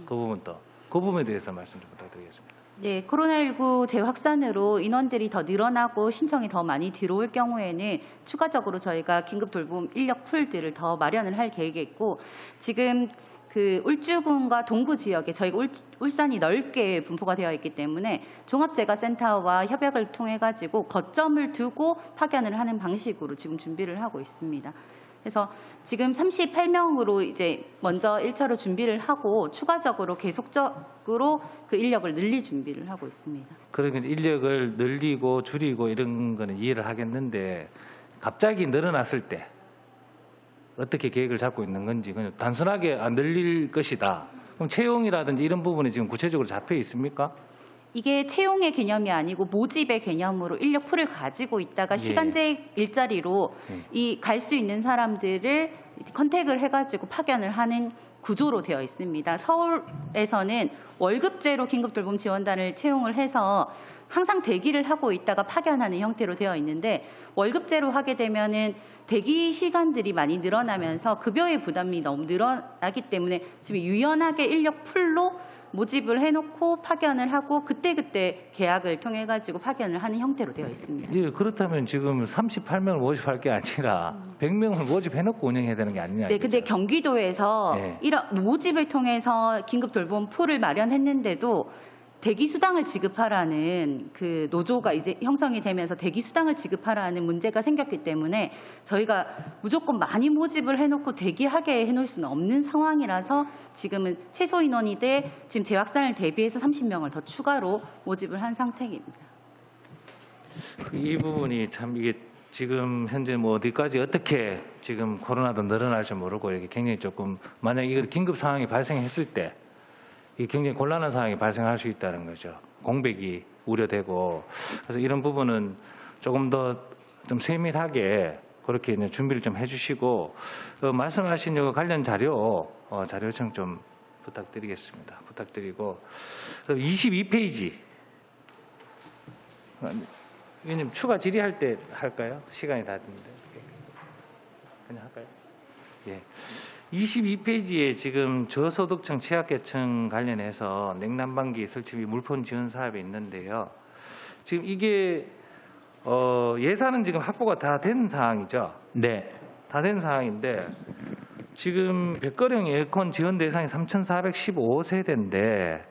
그 부분에 대해서 말씀 좀 부탁드리겠습니다. 네, 코로나19 재확산으로 인원들이 더 늘어나고 신청이 더 많이 들어올 경우에는 추가적으로 저희가 긴급 돌봄 인력 풀들을 더 마련을 할 계획이 있고 지금 그 울주군과 동구 지역에 저희가 울산이 넓게 분포가 되어 있기 때문에 종합재가센터와 협약을 통해 가지고 거점을 두고 파견을 하는 방식으로 지금 준비를 하고 있습니다. 그래서 지금 38명으로 이제 먼저 1차로 준비를 하고 추가적으로 계속적으로 그 인력을 늘릴 준비를 하고 있습니다. 그러니까 인력을 늘리고 줄이고 이런 거는 이해를 하겠는데 갑자기 늘어났을 때 어떻게 계획을 잡고 있는 건지 그냥 단순하게 늘릴 것이다. 그럼 채용이라든지 이런 부분이 지금 구체적으로 잡혀 있습니까? 이게 채용의 개념이 아니고 모집의 개념으로 인력 풀을 가지고 있다가 시간제 일자리로 이 갈 수 있는 사람들을 컨택을 해가지고 파견을 하는 구조로 되어 있습니다. 서울에서는 월급제로 긴급돌봄 지원단을 채용을 해서 항상 대기를 하고 있다가 파견하는 형태로 되어 있는데 월급제로 하게 되면은 대기 시간들이 많이 늘어나면서 급여의 부담이 너무 늘어나기 때문에 지금 유연하게 인력 풀로 모집을 해놓고 파견을 하고 그때그때 계약을 통해 가지고 파견을 하는 형태로 되어 있습니다. 예, 그렇다면 지금 38명을 모집할 게 아니라 100명을 모집해놓고 운영해야 되는 게 아니냐. 네, 근데 이거죠. 경기도에서 네. 이런 모집을 통해서 긴급 돌봄 풀을 마련했는데도 대기 수당을 지급하라는 그 노조가 이제 형성이 되면서 대기 수당을 지급하라는 문제가 생겼기 때문에 저희가 무조건 많이 모집을 해놓고 대기하게 해놓을 수는 없는 상황이라서 지금은 최소 인원이 돼 지금 재확산을 대비해서 30명을 더 추가로 모집을 한 상태입니다. 이 부분이 참 이게 지금 현재 뭐 어디까지 어떻게 지금 코로나도 늘어날지 모르고 이렇게 굉장히 조금 만약 이거 긴급 상황이 발생했을 때 이 굉장히 곤란한 상황이 발생할 수 있다는 거죠. 공백이 우려되고 그래서 이런 부분은 조금 더 좀 세밀하게 그렇게 이제 준비를 좀 해주시고 말씀하신 요 관련 자료 자료 요청 좀 부탁드리겠습니다. 부탁드리고 22페이지 위원님 추가 질의할 때 할까요? 시간이 다 됐는데 그냥 할까요? 예. 22페이지에 지금 저소득층 취약계층 관련해서 냉난방기 설치비 물폰 지원 사업이 있는데요. 지금 이게 예산은 지금 확보가 다 된 상황이죠? 네. 다 된 상황인데 지금 벽걸용 에어컨 지원 대상이 3,415세대인데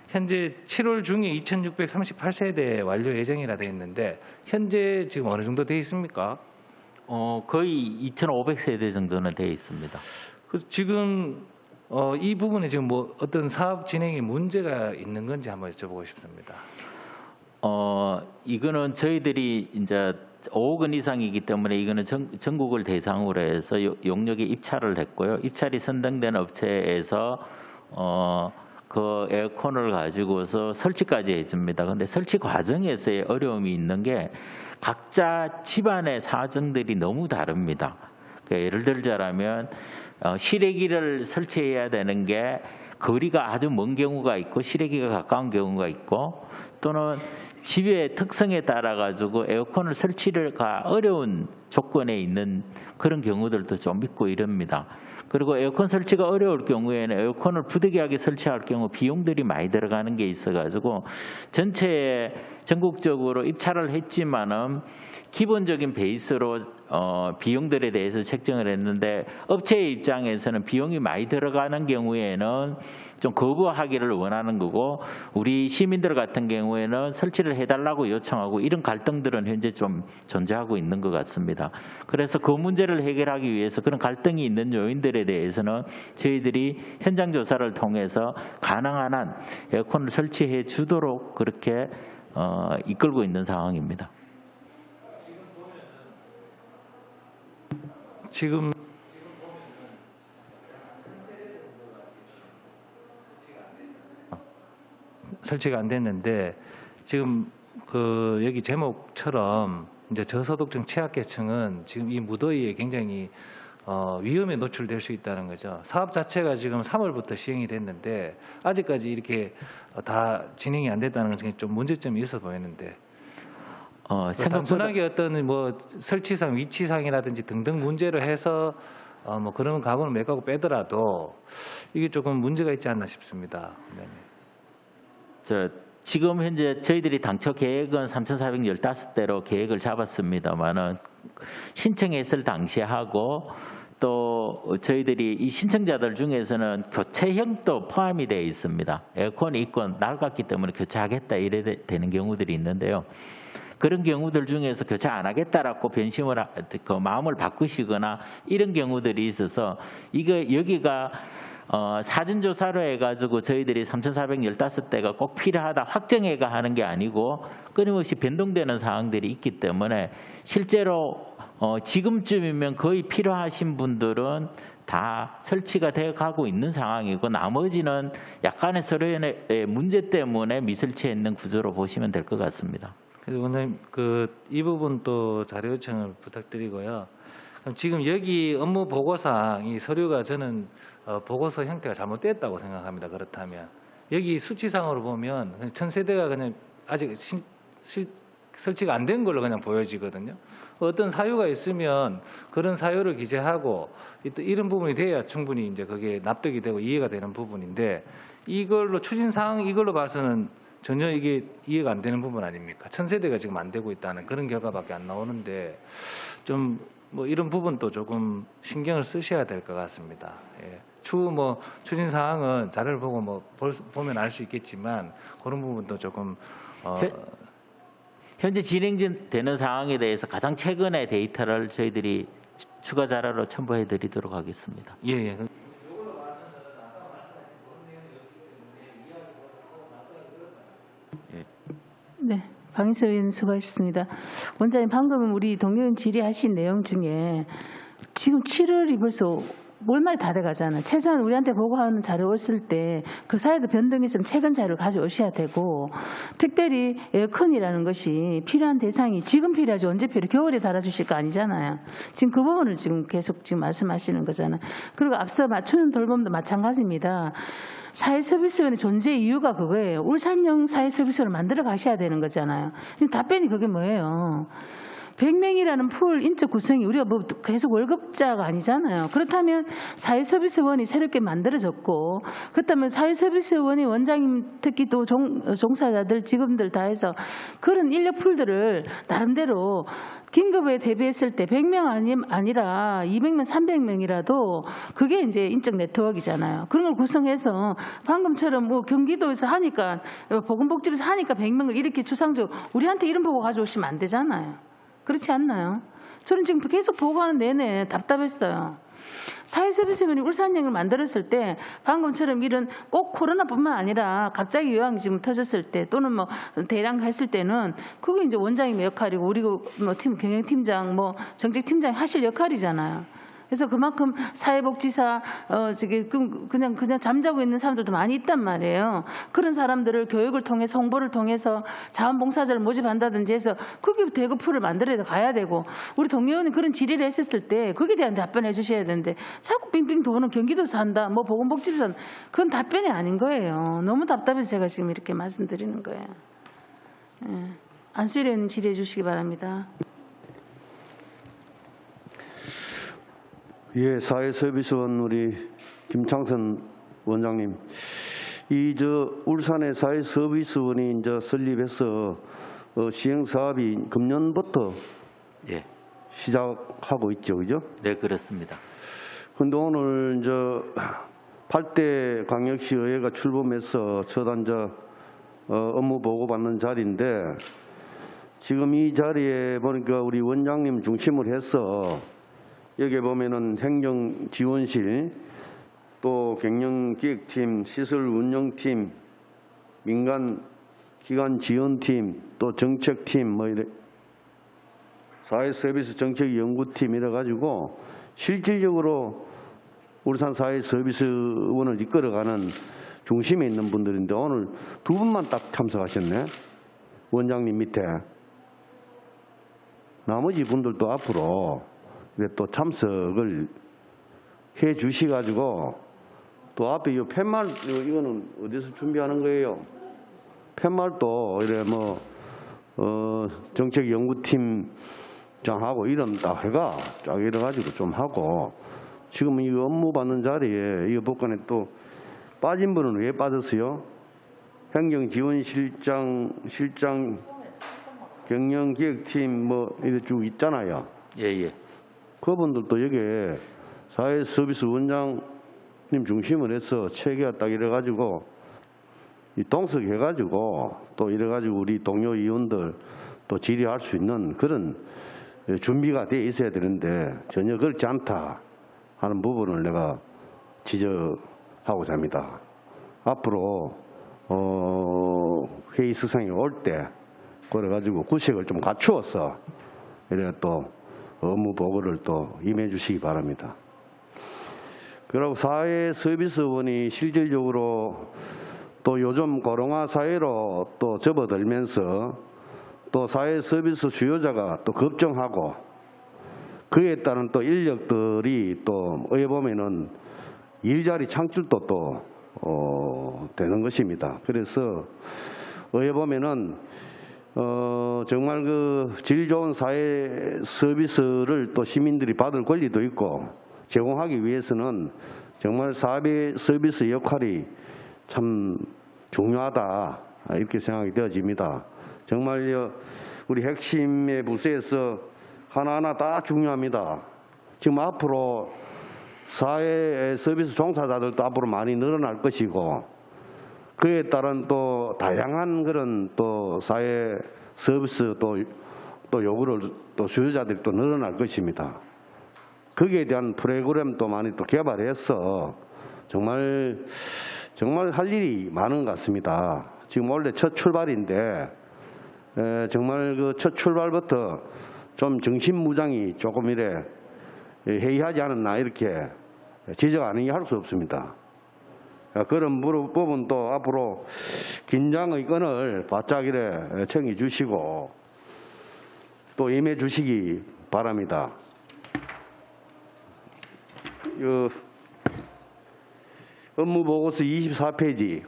현재 7월 중에 2,638세대 완료 예정이라 되어 있는데 현재 지금 어느 정도 되어 있습니까? 거의 2,500세대 정도는 되어 있습니다. 그래서 지금 이 부분에 지금 뭐 어떤 사업 진행에 문제가 있는 건지 한번 여쭤보고 싶습니다. 이거는 저희들이 이제 5억 원 이상이기 때문에 이거는 전국을 대상으로 해서 용역에 입찰을 했고요. 입찰이 선정된 업체에서 그 에어컨을 가지고서 설치까지 해줍니다. 그런데 설치 과정에서의 어려움이 있는 게 각자 집안의 사정들이 너무 다릅니다. 그러니까 예를 들자면 실외기를 설치해야 되는 게 거리가 아주 먼 경우가 있고 실외기가 가까운 경우가 있고 또는 집의 특성에 따라 가지고 에어컨을 설치가 어려운 조건에 있는 그런 경우들도 좀 있고 이럽니다. 그리고 에어컨 설치가 어려울 경우에는 에어컨을 부득이하게 설치할 경우 비용들이 많이 들어가는 게 있어가지고 전체에 전국적으로 입찰을 했지만은 기본적인 베이스로 비용들에 대해서 책정을 했는데 업체의 입장에서는 비용이 많이 들어가는 경우에는 좀 거부하기를 원하는 거고 우리 시민들 같은 경우에는 설치를 해달라고 요청하고 이런 갈등들은 현재 좀 존재하고 있는 것 같습니다. 그래서 그 문제를 해결하기 위해서 그런 갈등이 있는 요인들에 대해서는 저희들이 현장 조사를 통해서 가능한 한 에어컨을 설치해 주도록 그렇게 이끌고 있는 상황입니다. 지금 설치가 안 됐는데 지금 그 여기 제목처럼 이제 저소득층 취약계층은 지금 이 무더위에 굉장히 위험에 노출될 수 있다는 거죠. 사업 자체가 지금 3월부터 시행이 됐는데 아직까지 이렇게 다 진행이 안 됐다는 것은 좀 문제점이 있어 보이는데. 단순하게 어떤 뭐 설치상, 위치상이라든지 등등 문제로 해서 뭐 그런 가구는 몇 가구 빼더라도 이게 조금 문제가 있지 않나 싶습니다. 네네. 지금 현재 저희들이 당초 계획은 3,415대로 계획을 잡았습니다만은 신청했을 당시에 하고 또 저희들이 이 신청자들 중에서는 교체형도 포함이 되어 있습니다. 에어컨이 있고 낡았기 때문에 교체하겠다 이래 되는 경우들이 있는데요. 그런 경우들 중에서 교체 안 하겠다라고 변심을 그 마음을 바꾸시거나 이런 경우들이 있어서 여기가 사전 조사로 해가지고 저희들이 3,415대가 꼭 필요하다 확정해가 하는 게 아니고 끊임없이 변동되는 사항들이 있기 때문에 실제로 지금쯤이면 거의 필요하신 분들은 다 설치가 되어 가고 있는 상황이고 나머지는 약간의 서류의 문제 때문에 미설치해 있는 구조로 보시면 될 것 같습니다. 그래서 원장님 이 부분 또 자료 요청을 부탁드리고요. 그럼 지금 여기 업무 보고상 이 서류가 저는 보고서 형태가 잘못됐다고 생각합니다. 그렇다면 여기 수치상으로 보면 1,000세대가 그냥 아직 설치가 안 된 걸로 그냥 보여지거든요. 어떤 사유가 있으면 그런 사유를 기재하고 이런 부분이 돼야 충분히 이제 그게 납득이 되고 이해가 되는 부분인데 이걸로 추진사항 이걸로 봐서는 전혀 이게 이해가 안 되는 부분 아닙니까? 1,000세대가 지금 안 되고 있다는 그런 결과밖에 안 나오는데 좀 뭐 이런 부분도 조금 신경을 쓰셔야 될 것 같습니다. 예. 추후 뭐 추진 사항은 자료를 보고 뭐 보면 알 수 있겠지만 그런 부분도 조금 현재 진행되는 상황에 대해서 가장 최근의 데이터를 저희들이 추가 자료로 첨부해 드리도록 하겠습니다. 예. 네, 방희석 의원 수고하셨습니다. 원장님 방금 우리 동료원 질의하신 내용 중에 지금 7월이 벌써 월말이 다 돼가잖아요. 최소한 우리한테 보고하는 자료 왔을 때 그 사이에도 변동이 있으면 최근 자료를 가져오셔야 되고 특별히 에어컨이라는 것이 필요한 대상이 지금 필요하지 언제 필요해? 겨울에 달아주실 거 아니잖아요. 지금 그 부분을 지금 계속 지금 말씀하시는 거잖아요. 그리고 앞서 맞추는 돌봄도 마찬가지입니다. 사회서비스원의 존재 이유가 그거예요. 울산형 사회서비스원을 만들어 가셔야 되는 거잖아요. 답변이 그게 뭐예요? 100명이라는 풀 인적 구성이 우리가 뭐 계속 월급자가 아니잖아요. 그렇다면 사회서비스원이 새롭게 만들어졌고 그렇다면 사회서비스원이 원장님 특히 또 종사자들 직원들 다 해서 그런 인력 풀들을 나름대로 긴급에 대비했을 때 100명 아니라 200명, 300명이라도 그게 이제 인적 네트워크잖아요. 그런 걸 구성해서 방금처럼 뭐 경기도에서 하니까 보건복지부에서 하니까 100명을 이렇게 추상적으로 우리한테 이런 보고 가져오시면 안 되잖아요. 그렇지 않나요? 저는 지금 계속 보고하는 내내 답답했어요. 사회서비스원이 울산형을 만들었을 때 방금처럼 이런 꼭 코로나뿐만 아니라 갑자기 요양이 지금 터졌을 때 또는 뭐 대량 했을 때는 그거 이제 원장님의 역할이고 우리 뭐 팀 경영팀장 뭐 정책팀장이 하실 역할이잖아요. 그래서 그만큼 사회복지사 그냥 잠자고 있는 사람들도 많이 있단 말이에요. 그런 사람들을 교육을 통해서 홍보를 통해서 자원봉사자를 모집한다든지 해서 그게 대급풀을 만들어야 가야 되고 우리 동료원이 그런 질의를 했었을 때 거기에 대한 답변해 주셔야 되는데 자꾸 빙빙 도는 경기도에서 한다 뭐 보건복지부에서 한다. 그건 답변이 아닌 거예요. 너무 답답해서 제가 지금 이렇게 말씀드리는 거예요. 예. 안수일 의원님 질의해 주시기 바랍니다. 예, 사회서비스원 우리 김창선 원장님, 울산의 사회서비스원이 이제 설립해서 시행 사업이 금년부터 시작하고 있죠, 그죠? 네, 그렇습니다. 근데 오늘 8대 광역시 의회가 출범해서 첫 앉아 업무 보고 받는 자리인데 지금 이 자리에 보니까 우리 원장님 중심을 해서 여기에 보면은 행정지원실 또 경영기획팀, 시설운영팀, 민간기관지원팀, 또 정책팀 뭐 이래 사회서비스 정책연구팀 이래 가지고 실질적으로 울산 사회서비스원을 이끌어가는 중심에 있는 분들인데 오늘 두 분만 딱 참석하셨네. 원장님 밑에. 나머지 분들도 앞으로 또 참석을 해 주시가지고 또 앞에 이 팻말 이거는 어디서 준비하는 거예요? 팻말도 이래 정책연구팀장하고 이런 딱 해가 쫙 이래가지고 좀 하고 지금 이 업무 받는 자리에 이 복권에 또 빠진 분은 왜 빠졌어요? 행정지원실장, 경영기획팀 뭐 이래 쭉 있잖아요. 예. 그분들도 여기에 사회서비스 원장님 중심을 해서 체계가 딱 이래가지고 이 동석해가지고 또 이래가지고 우리 동료 의원들 또 질의할 수 있는 그런 준비가 돼 있어야 되는데 전혀 그렇지 않다 하는 부분을 내가 지적하고자 합니다. 앞으로 회의 수상이 올 때 그래가지고 구색을 좀 갖추어서 이래 또 업무 보고를 또 임해 주시기 바랍니다. 그리고 사회서비스원이 실질적으로 또 요즘 코로나 사회로 또 접어들면서 또 사회서비스 수요자가 또 급증하고 그에 따른 또 인력들이 또 어떻게 보면은 일자리 창출도 또 되는 것입니다. 그래서 어떻게 보면은 정말 그 질 좋은 사회 서비스를 또 시민들이 받을 권리도 있고 제공하기 위해서는 정말 사회 서비스 역할이 참 중요하다 이렇게 생각이 되어집니다. 정말 우리 핵심의 부서에서 하나하나 다 중요합니다. 지금 앞으로 사회 서비스 종사자들도 앞으로 많이 늘어날 것이고 그에 따른 또 다양한 그런 또 사회 서비스 또 요구를 또 수요자들이 또 늘어날 것입니다. 거기에 대한 프로그램도 많이 또 개발해서 정말 할 일이 많은 것 같습니다. 지금 원래 첫 출발인데 정말 그 첫 출발부터 좀 정신무장이 조금 이래 해이하지 않았나 이렇게 지적 아니게 할 수 없습니다. 그런 부분도 앞으로 긴장의 끈을 바짝 이래 챙겨 주시고 또 임해 주시기 바랍니다. 업무 보고서 24페이지.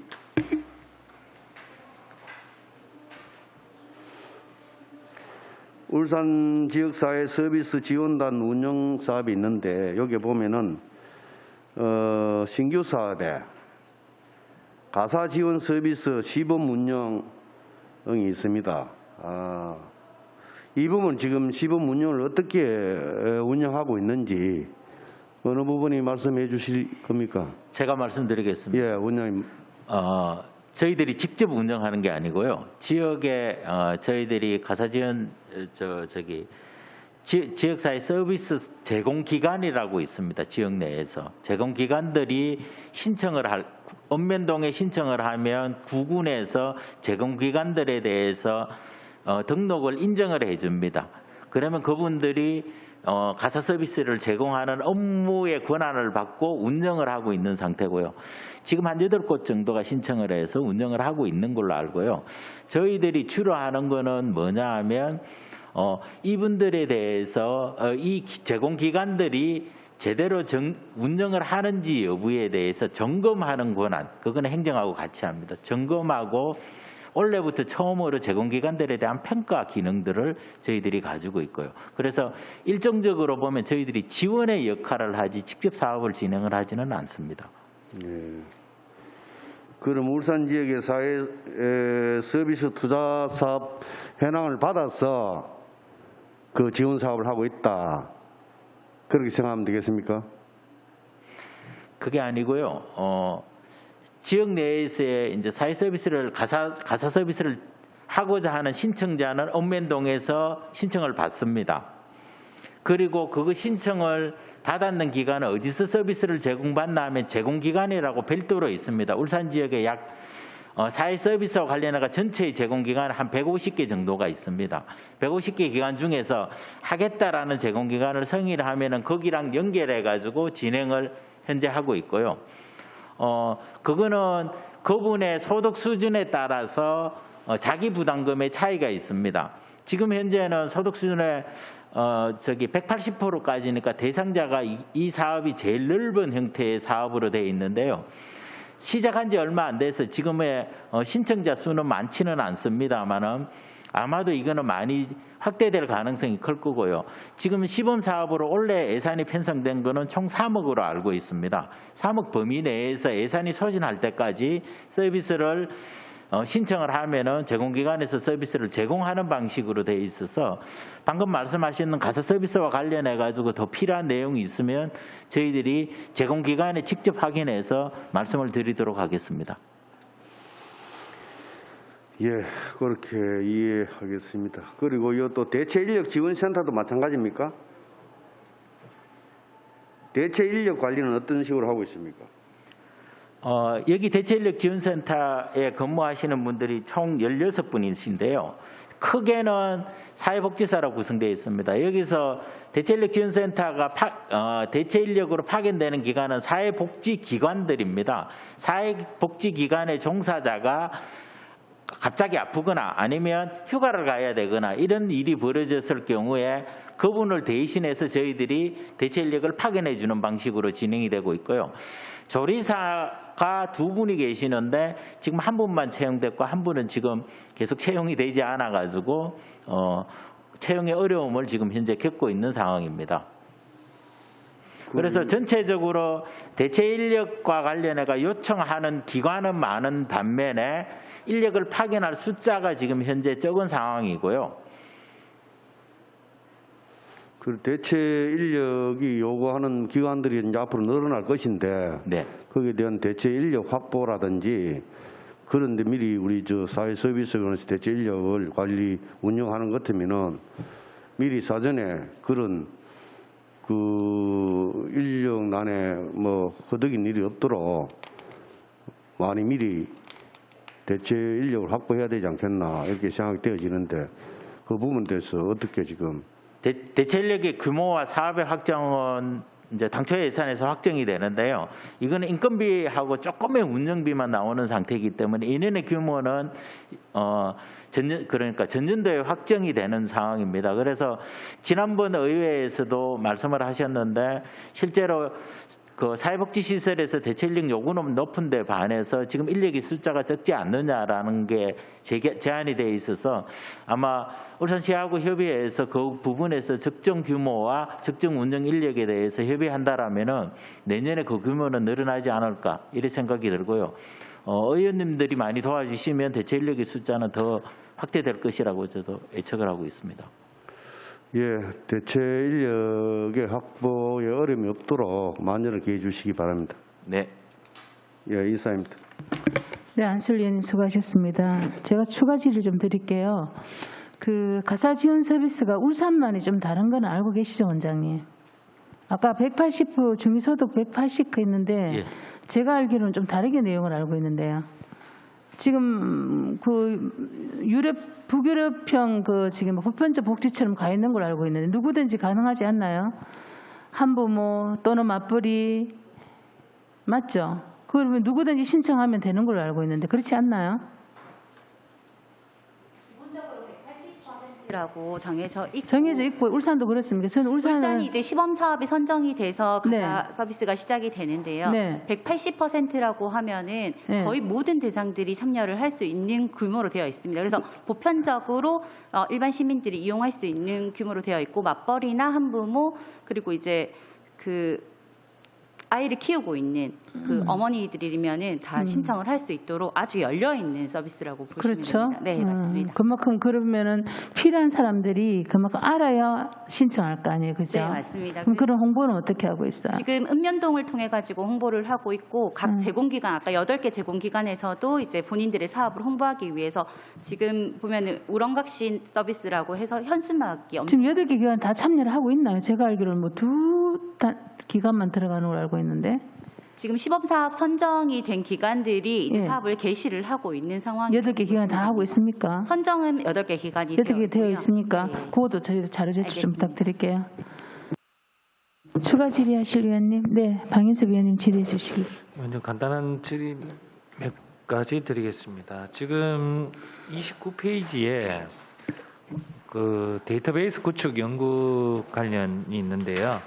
울산 지역사회 서비스 지원단 운영 사업이 있는데 여기 보면은 신규 사업에 가사 지원 서비스 시범 운영이 있습니다. 이 부분 지금 시범 운영을 어떻게 운영하고 있는지 어느 부분이 말씀해 주실 겁니까? 제가 말씀드리겠습니다. 예, 원장님. 저희들이 직접 운영하는 게 아니고요. 지역에 저희들이 가사지원 지역사회 서비스 제공기관이라고 있습니다. 지역 내에서 제공기관들이 읍면동에 신청을 하면 구군에서 제공기관들에 대해서 등록을 인정을 해줍니다. 그러면 그분들이 가사 서비스를 제공하는 업무의 권한을 받고 운영을 하고 있는 상태고요. 지금 한 8곳 정도가 신청을 해서 운영을 하고 있는 걸로 알고요. 저희들이 주로 하는 거는 뭐냐 하면 이분들에 대해서 이 제공기관들이 제대로 운영을 하는지 여부에 대해서 점검하는 권한, 그거는 행정하고 같이 합니다. 점검하고 올해부터 처음으로 제공기관들에 대한 평가 기능들을 저희들이 가지고 있고요. 그래서 일정적으로 보면 저희들이 지원의 역할을 하지 직접 사업을 진행을 하지는 않습니다. 네. 그럼 울산 지역의 사회 서비스 투자 사업 현황을 받아서 그 지원 사업을 하고 있다. 그렇게 생각하면 되겠습니까? 그게 아니고요. 지역 내에서의 이제 사회 서비스를 가사 서비스를 하고자 하는 신청자는 읍면동에서 신청을 받습니다. 그리고 그 신청을 받았는 기관은 어디서 서비스를 제공받나 하면 제공기관이라고 별도로 있습니다. 울산 지역에 약 사회 서비스와 관련해서 전체의 제공기관은 한 150개 정도가 있습니다. 150개 기관 중에서 하겠다라는 제공기관을 성의를 하면은 거기랑 연결해가지고 진행을 현재 하고 있고요. 그거는 그분의 소득 수준에 따라서 자기 부담금의 차이가 있습니다. 지금 현재는 소득 수준의 180%까지니까 대상자가 이 사업이 제일 넓은 형태의 사업으로 되어 있는데요. 시작한 지 얼마 안 돼서 지금의 신청자 수는 많지는 않습니다만은 아마도 이거는 많이 확대될 가능성이 클 거고요. 지금 시범 사업으로 올해 예산이 편성된 거는 총 3억으로 알고 있습니다. 3억 범위 내에서 예산이 소진할 때까지 서비스를 신청을 하면은 제공기관에서 서비스를 제공하는 방식으로 되어 있어서 방금 말씀하신 가사 서비스와 관련해 가지고 더 필요한 내용이 있으면 저희들이 제공기관에 직접 확인해서 말씀을 드리도록 하겠습니다. 예, 그렇게 이해하겠습니다. 그리고 이 또 대체인력지원센터도 마찬가지입니까? 대체인력 관리는 어떤 식으로 하고 있습니까? 여기 대체인력지원센터에 근무하시는 분들이 총 16분이신데요. 크게는 사회복지사로 구성되어 있습니다. 여기서 대체인력지원센터가 대체인력으로 파견되는 기관은 사회복지기관들입니다. 사회복지기관의 종사자가 갑자기 아프거나 아니면 휴가를 가야 되거나 이런 일이 벌어졌을 경우에 그분을 대신해서 저희들이 대체인력을 파견해 주는 방식으로 진행이 되고 있고요. 조리사가 2분이 계시는데 지금 한 분만 채용됐고 한 분은 지금 계속 채용이 되지 않아 가지고 채용의 어려움을 지금 현재 겪고 있는 상황입니다. 그래서 전체적으로 대체 인력과 관련해가 요청하는 기관은 많은 반면에 인력을 파견할 숫자가 지금 현재 적은 상황이고요. 그 대체 인력이 요구하는 기관들이 이제 앞으로 늘어날 것인데 네. 거기에 대한 대체 인력 확보라든지 그런데 미리 우리 사회 서비스관에서 대체 인력을 관리 운영하는 것 같으면은 미리 사전에 그런 그 인력난에 허덕인 일이 없도록 많이 미리 대체 인력을 확보해야 되지 않겠나 이렇게 생각이 되어지는데 그 부분에 대해서 어떻게 지금 대체 인력의 규모와 사업의 확정은 이제 당초 예산에서 확정이 되는데요. 이거는 인건비하고 조금의 운영비만 나오는 상태이기 때문에 이년의 규모는 그러니까 전년도에 확정이 되는 상황입니다. 그래서 지난번 의회에서도 말씀을 하셨는데 실제로 그 사회복지시설에서 대체 인력 요구는 높은데 반해서 지금 인력의 숫자가 적지 않느냐라는 게 제안이 돼 있어서 아마 울산시하고 협의해서 그 부분에서 적정 규모와 적정 운영 인력에 대해서 협의한다라면은 내년에 그 규모는 늘어나지 않을까 이런 생각이 들고요. 의원님들이 많이 도와주시면 대체 인력의 숫자는 더 확대될 것이라고 저도 예측을 하고 있습니다. 예, 대체 인력의 확보에 어려움이 없도록 만전을 기해 주시기 바랍니다. 네. 예, 이사입니다. 네, 안슬린 수고하셨습니다. 제가 추가 질의 좀 드릴게요. 그 가사 지원 서비스가 울산만이 좀 다른 건 알고 계시죠, 원장님? 아까 180% 중위소득 180 했는데 예. 제가 알기로는 좀 다르게 내용을 알고 있는데요. 지금 그 북유럽형 그 지금 보편적 복지처럼 가 있는 걸 알고 있는데 누구든지 가능하지 않나요? 한부모 또는 맞벌이 맞죠? 그러면 누구든지 신청하면 되는 걸로 알고 있는데 그렇지 않나요? 라고 정해져 있고 정해져 있고 울산도 그렇습니까? 저는 울산이 이제 시범 사업이 선정이 돼서 네. 가사 서비스가 시작이 되는데요. 네. 180%라고 하면은 네. 거의 모든 대상들이 참여를 할 수 있는 규모로 되어 있습니다. 그래서 보편적으로 일반 시민들이 이용할 수 있는 규모로 되어 있고 맞벌이나 한부모 그리고 이제 그 아이를 키우고 있는 그 어머니들이면은 다 신청을 할 수 있도록 아주 열려 있는 서비스라고 보시면 그렇죠. 됩니다. 네, 맞습니다. 그만큼 그러면은 필요한 사람들이 그만큼 알아야 신청할 거 아니에요, 그죠? 네, 맞습니다. 그럼 그런 홍보는 어떻게 하고 있어요? 지금 읍면동을 통해 가지고 홍보를 하고 있고 각 제공기관 아까 8개 제공기관에서도 이제 본인들의 사업을 홍보하기 위해서 지금 보면은 우렁각신 서비스라고 해서 현수막이 지금 8개 기관 다 참여를 하고 있나요? 제가 알기로는 뭐 두 기관만 들어가는 걸 알고 있는데 지금 시범사업 선정이 된 기관들이 이제 예. 사업을 개시를 하고 있는 상황입니다. 8개 기관 다 하고 있습니까? 선정은 8개 기관이 8개 되어 있고요. 있으니까 네. 그것도 저희도 자료 제출 좀 알겠습니다. 부탁드릴게요. 추가 질의하실 위원님, 네, 방인섭 위원님 질의해 주시기. 먼저 간단한 질의 몇 가지 드리겠습니다. 지금 29페이지에 그 데이터베이스 구축 연구 관련이 있는데요.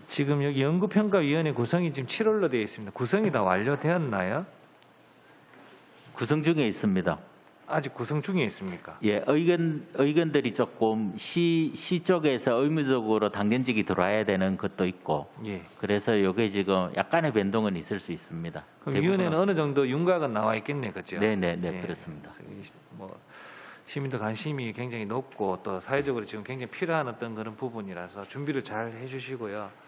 지금 여기 연구평가위원회 구성이 지금 7월로 되어 있습니다. 구성이 다 완료되었나요? 구성 중에 있습니다. 아직 구성 중에 있습니까? 예, 의견들이 조금 시 쪽에서 의무적으로 당견직이 들어와야 되는 것도 있고, 예. 그래서 이게 지금 약간의 변동은 있을 수 있습니다. 그럼 위원회는 어느 정도 윤곽은 나와 있겠네, 그렇죠? 네, 예. 그렇습니다. 그래서 뭐 시민들 관심이 굉장히 높고 또 사회적으로 지금 굉장히 필요한 어떤 그런 부분이라서 준비를 잘 해주시고요.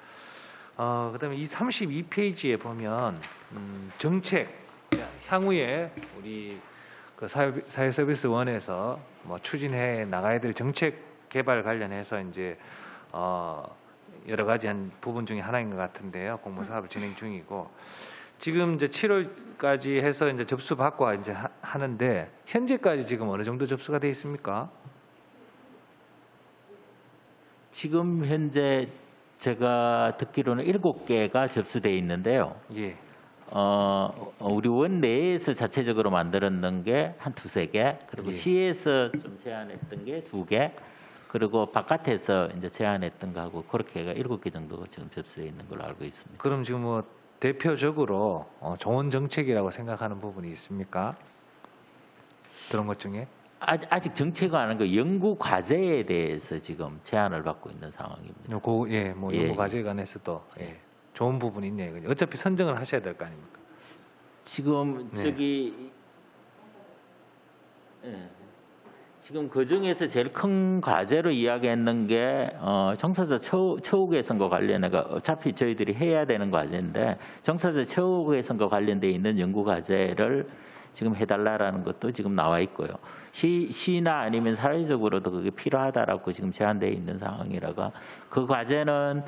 그다음에 이 32페이지에 보면 정책 향후에 우리 그 사회서비스원에서 뭐 추진해 나가야 될 정책 개발 관련해서 이제 여러 가지 한 부분 중에 하나인 것 같은데요. 공모 사업을 진행 중이고 지금 이제 7월까지 해서 이제 접수 받고 이제 하는데 현재까지 지금 어느 정도 접수가 돼 있습니까? 지금 현재 제가 듣기로는 7개가 접수돼 있는데요. 예. 우리 원 내에서 자체적으로 만들었는 게 한 2-3개, 그리고 예. 시에서 좀 제안했던 게 2개, 그리고 바깥에서 이제 제안했던 거하고 그렇게 해가 7개 정도가 지금 접수돼 있는 걸로 알고 있습니다. 그럼 지금 뭐 대표적으로 좋은 정책이라고 생각하는 부분이 있습니까? 그런 것 중에? 아직 정체가 아닌 거 연구 과제에 대해서 지금 제안을 받고 있는 상황입니다. 뭐 예. 연구 과제에 관해서도 좋은 부분이 있네요. 어차피 선정을 하셔야 될 거 아닙니까? 지금 네. 저기 지금 그 중에서 제일 큰 과제로 이야기했는 게 정사자 처우 개선과 관련해가 어차피 저희들이 해야 되는 과제인데 정사자 처우 개선과 관련돼 있는 연구 과제를 지금 해달라라는 것도 지금 나와 있고요. 시나 아니면 사회적으로도 그게 필요하다라고 지금 제안되어 있는 상황이라가 그 과제는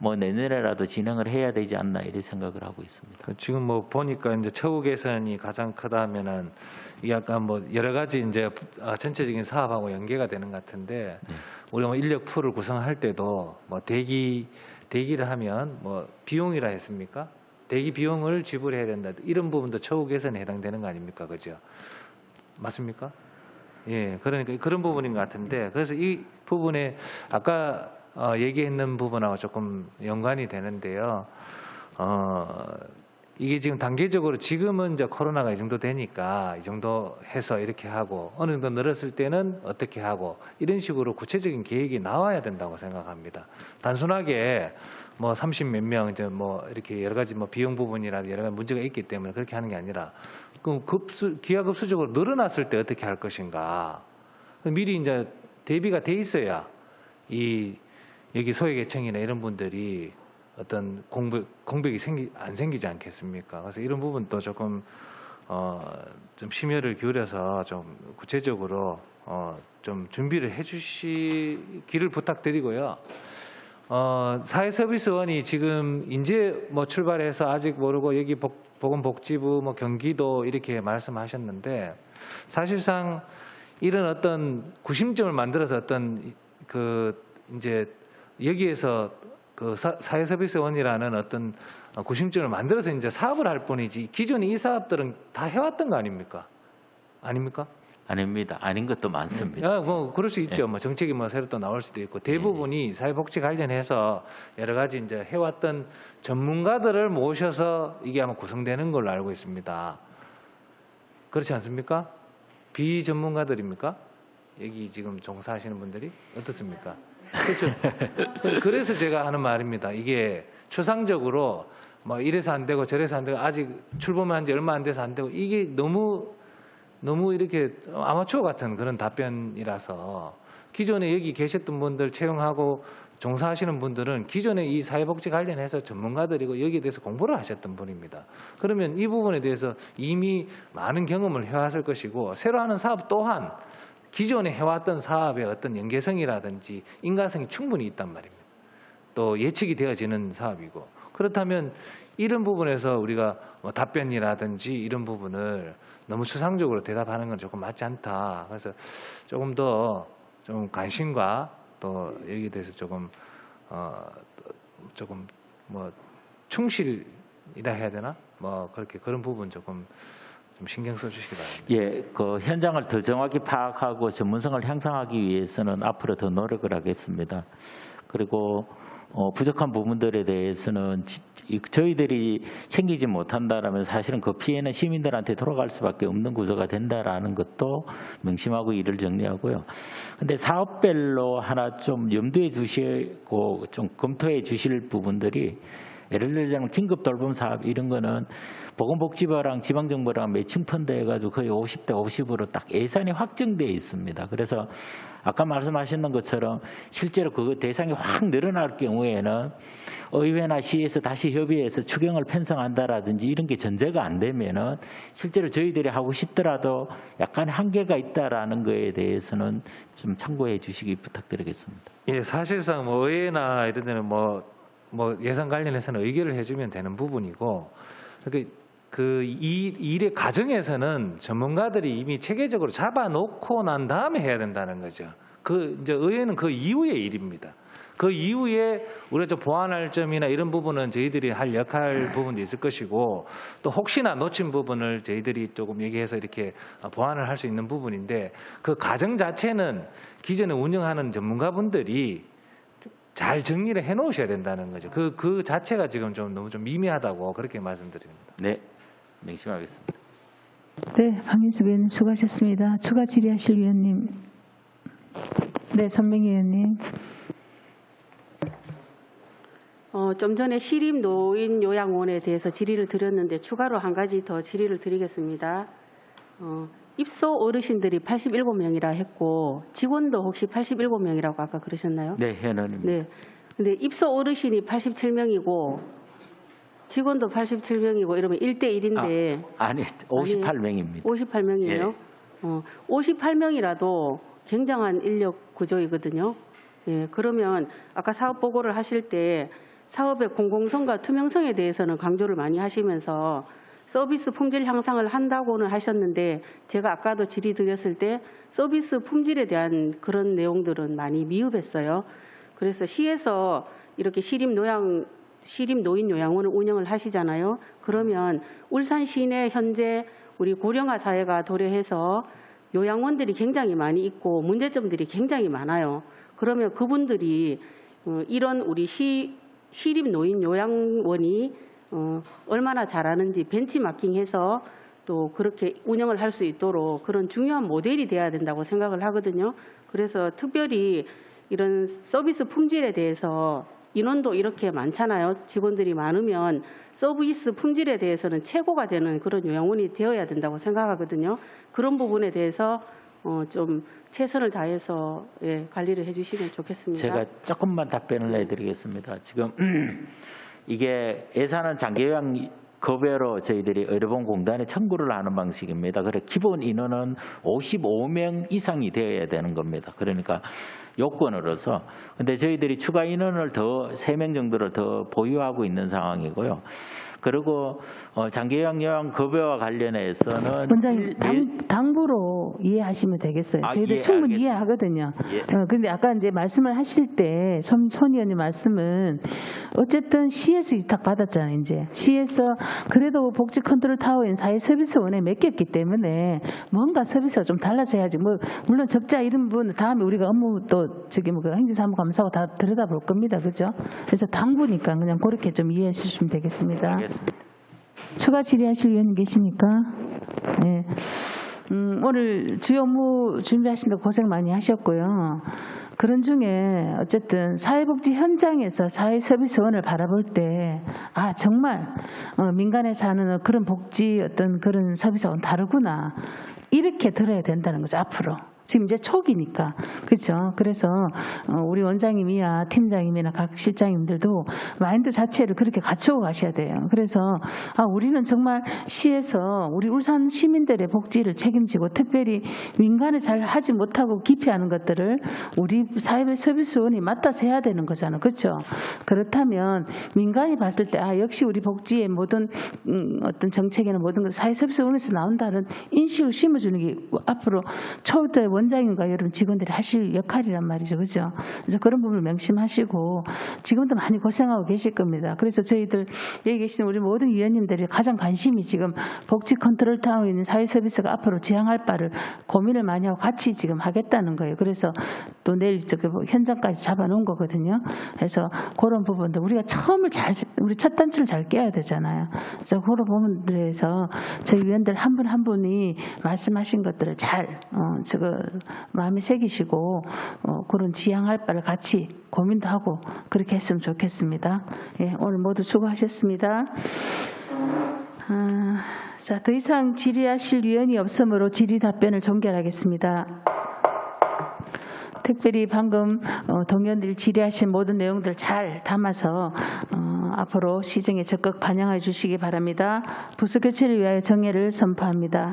뭐 내년에라도 진행을 해야 되지 않나 이런 생각을 하고 있습니다. 지금 뭐 보니까 이제 처우 개선이 가장 크다면은 이 약간 뭐 여러 가지 이제 전체적인 사업하고 연계가 되는 것 같은데 우리가 뭐 인력 풀을 구성할 때도 뭐 대기를 하면 뭐 비용이라 했습니까? 대기 비용을 지불해야 된다. 이런 부분도 처우 개선에 해당되는 거 아닙니까? 그죠? 맞습니까? 예, 그러니까 그런 부분인 것 같은데 그래서 이 부분에 아까 얘기했는 부분하고 조금 연관이 되는데요. 이게 지금 단계적으로 지금은 이제 코로나가 이 정도 되니까 이 정도 해서 이렇게 하고 어느 정도 늘었을 때는 어떻게 하고 이런 식으로 구체적인 계획이 나와야 된다고 생각합니다. 단순하게 뭐 30몇 명 이제 뭐 이렇게 여러 가지 뭐 비용 부분이라든지 여러 가지 문제가 있기 때문에 그렇게 하는 게 아니라 그럼 기하급수적으로 늘어났을 때 어떻게 할 것인가 미리 이제 대비가 돼 있어야 여기 소외계층이나 이런 분들이 어떤 공백이 안 생기지 않겠습니까? 그래서 이런 부분도 조금 좀 심혈을 기울여서 좀 구체적으로 좀 준비를 해주시기를 부탁드리고요. 사회서비스원이 지금 이제 뭐 출발해서 아직 모르고 여기 보건복지부 뭐 경기도 이렇게 말씀하셨는데 사실상 이런 어떤 구심점을 만들어서 어떤 이제 여기에서 사회서비스원이라는 어떤 구심점을 만들어서 이제 사업을 할 뿐이지 기존에 이 사업들은 다 해왔던 거 아닙니까? 아닙니까? 아닙니다. 아닌 것도 많습니다. 뭐 그럴 수 있죠. 뭐 정책이 뭐 새로 또 나올 수도 있고 대부분이 사회복지 관련해서 여러 가지 이제 해왔던 전문가들을 모셔서 이게 아마 구성되는 걸로 알고 있습니다. 그렇지 않습니까? 비전문가들입니까? 여기 지금 종사하시는 분들이 어떻습니까? 그렇죠. 그래서 제가 하는 말입니다. 이게 추상적으로 뭐 이래서 안 되고 저래서 안 되고 아직 출범한 지 얼마 안 돼서 안 되고 이게 너무 이렇게 아마추어 같은 그런 답변이라서 기존에 여기 계셨던 분들 채용하고 종사하시는 분들은 기존에 이 사회복지 관련해서 전문가들이고 여기에 대해서 공부를 하셨던 분입니다. 그러면 이 부분에 대해서 이미 많은 경험을 해왔을 것이고 새로 하는 사업 또한 기존에 해왔던 사업의 어떤 연계성이라든지 인가성이 충분히 있단 말입니다. 또 예측이 되어지는 사업이고 그렇다면 이런 부분에서 우리가 뭐 답변이라든지 이런 부분을 너무 추상적으로 대답하는 건 조금 맞지 않다. 그래서 조금 더 좀 관심과 또 여기에 대해서 조금 뭐 충실이라 해야 되나? 뭐 그렇게 그런 부분 조금 좀 신경 써주시기 바랍니다. 예, 그 현장을 더 정확히 파악하고 전문성을 향상하기 위해서는 앞으로 더 노력을 하겠습니다. 그리고 부족한 부분들에 대해서는 저희들이 챙기지 못한다라면 사실은 그 피해는 시민들한테 돌아갈 수밖에 없는 구조가 된다라는 것도 명심하고 일을 정리하고요. 근데 사업별로 하나 좀 염두에 두시고 좀 검토해 주실 부분들이 예를 들자면 긴급 돌봄 사업 이런 거는 보건복지부랑 지방정부랑 매칭 펀드 해가지고 거의 50대 50으로 딱 예산이 확정되어 있습니다. 그래서 아까 말씀하셨는 것처럼 실제로 그 대상이 확 늘어날 경우에는 의회나 시에서 다시 협의해서 추경을 편성한다라든지 이런 게 전제가 안 되면은 실제로 저희들이 하고 싶더라도 약간의 한계가 있다라는 거에 대해서는 좀 참고해 주시기 부탁드리겠습니다. 예, 사실상 뭐 의회나 이런 데는 뭐 예산 관련해서는 의결을 해주면 되는 부분이고 그 일의 과정에서는 전문가들이 이미 체계적으로 잡아놓고 난 다음에 해야 된다는 거죠. 이제 의회는 그 이후의 일입니다. 그 이후에 우리가 좀 보완할 점이나 이런 부분은 저희들이 할 역할 부분도 있을 것이고 또 혹시나 놓친 부분을 저희들이 조금 얘기해서 이렇게 보완을 할 수 있는 부분인데 그 과정 자체는 기존에 운영하는 전문가분들이 잘 정리를 해놓으셔야 된다는 거죠. 그 자체가 지금 좀 너무 좀 미미하다고 그렇게 말씀드립니다. 네, 명심하겠습니다. 네, 박민수 의원님 수고하셨습니다. 추가 질의하실 위원님. 네, 전명희 의원님. 좀 전에 시립노인요양원에 대해서 질의를 드렸는데 추가로 한 가지 더 질의를 드리겠습니다. 입소 어르신들이 87명이라 했고 직원도 혹시 87명이라고 아까 그러셨나요? 네, 현원입니다. 네. 근데 입소 어르신이 87명이고 직원도 87명이고 이러면 1대1인데 아니, 58명입니다. 58명이에요? 58명이라도 굉장한 인력 구조이거든요. 예, 그러면 아까 사업 보고를 하실 때 사업의 공공성과 투명성에 대해서는 강조를 많이 하시면서 서비스 품질 향상을 한다고는 하셨는데 제가 아까도 질의 드렸을 때 서비스 품질에 대한 그런 내용들은 많이 미흡했어요. 그래서 시에서 이렇게 시립노인요양원을 운영을 하시잖아요. 그러면 울산 시내 현재 우리 고령화 사회가 도래해서 요양원들이 굉장히 많이 있고 문제점들이 굉장히 많아요. 그러면 그분들이 이런 우리 시립노인요양원이 얼마나 잘하는지 벤치마킹해서 또 그렇게 운영을 할 수 있도록 그런 중요한 모델이 돼야 된다고 생각을 하거든요. 그래서 특별히 이런 서비스 품질에 대해서 인원도 이렇게 많잖아요. 직원들이 많으면 서비스 품질에 대해서는 최고가 되는 그런 요양원이 되어야 된다고 생각하거든요. 그런 부분에 대해서 좀 최선을 다해서 관리를 해주시면 좋겠습니다. 제가 조금만 답변을 해드리겠습니다. 지금 이게 예산은 장기요양 급여로 저희들이 의료보험공단에 청구를 하는 방식입니다. 그래 기본 인원은 55명 이상이 되어야 되는 겁니다. 그러니까 요건으로서. 근데 저희들이 추가 인원을 더 3명 정도를 더 보유하고 있는 상황이고요. 그리고 장기요양 급여와 관련해서는 원장님 당부로 이해하시면 되겠어요. 저희들 충분히 이해하거든요. 그런데 아까 이제 말씀을 하실 때 손 의원님 말씀은 어쨌든 시에서 위탁 받았잖아요. 이제 시에서 그래도 복지 컨트롤 타워인 사회서비스원에 맡겼기 때문에 뭔가 서비스가 좀 달라져야지. 뭐 물론 적자 이런 부분 다음에 우리가 업무 또 행정사무감사하고 다 들여다볼 겁니다. 그죠? 그래서 당부니까 그냥 그렇게 좀 이해해 주시면 되겠습니다. 알겠습니다. 추가 질의하실 위원 계십니까? 네. 오늘 주요 업무 준비하시는데 고생 많이 하셨고요. 그런 중에 어쨌든 사회복지 현장에서 사회서비스원을 바라볼 때 정말 민간에서 하는 그런 복지 어떤 그런 서비스원 다르구나 이렇게 들어야 된다는 거죠. 앞으로. 지금 이제 초기니까. 그렇죠. 그래서 우리 원장님이야 팀장님이나 각 실장님들도 마인드 자체를 그렇게 갖추고 가셔야 돼요. 그래서 우리는 정말 시에서 우리 울산 시민들의 복지를 책임지고 특별히 민간에 잘 하지 못하고 기피하는 것들을 우리 사회서비스원이 맡아서 해야 되는 거잖아요. 그렇죠. 그렇다면 민간이 봤을 때 역시 우리 복지의 모든 어떤 정책이나 모든 것 사회서비스원에서 나온다는 인식을 심어주는 게 앞으로 초대 원장님과 여러분 직원들이 하실 역할이란 말이죠. 그죠? 그래서 그런 부분을 명심하시고 지금도 많이 고생하고 계실 겁니다. 그래서 저희들 여기 계시는 우리 모든 위원님들이 가장 관심이 지금 복지 컨트롤 타운에 있는 사회서비스가 앞으로 지향할 바를 고민을 많이 하고 같이 지금 하겠다는 거예요. 그래서 또 내일 현장까지 잡아놓은 거거든요. 그래서 그런 부분도 우리가 우리 첫 단추를 잘 깨야 되잖아요. 그래서 그런 부분들에서 저희 위원들 한 분 한 분이 말씀하신 것들을 잘 마음에 새기시고 그런 지향할 바를 같이 고민도 하고 그렇게 했으면 좋겠습니다. 예, 오늘 모두 수고하셨습니다. 자, 더 이상 질의하실 위원이 없으므로 질의 답변을 종결하겠습니다. 특별히 방금 동의원들이 질의하신 모든 내용들 잘 담아서 앞으로 시정에 적극 반영해 주시기 바랍니다. 부서 교체를 위하여 정회를 선포합니다.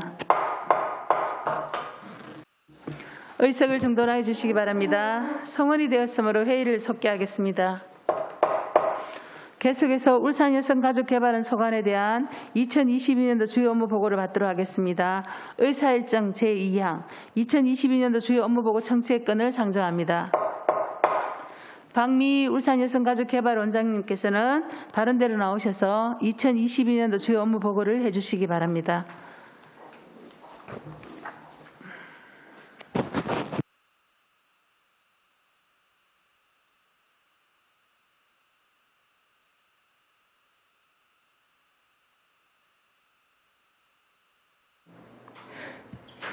의석을 정돈하여 주시기 바랍니다. 성원이 되었으므로 회의를 속개하겠습니다. 계속해서 울산여성가족개발원 소관에 대한 2022년도 주요 업무 보고를 받도록 하겠습니다. 의사일정 제2항 2022년도 주요 업무 보고 청취건을 상정합니다. 박미 울산여성가족개발원장님께서는 바른 대로 나오셔서 2022년도 주요 업무 보고를 해주시기 바랍니다.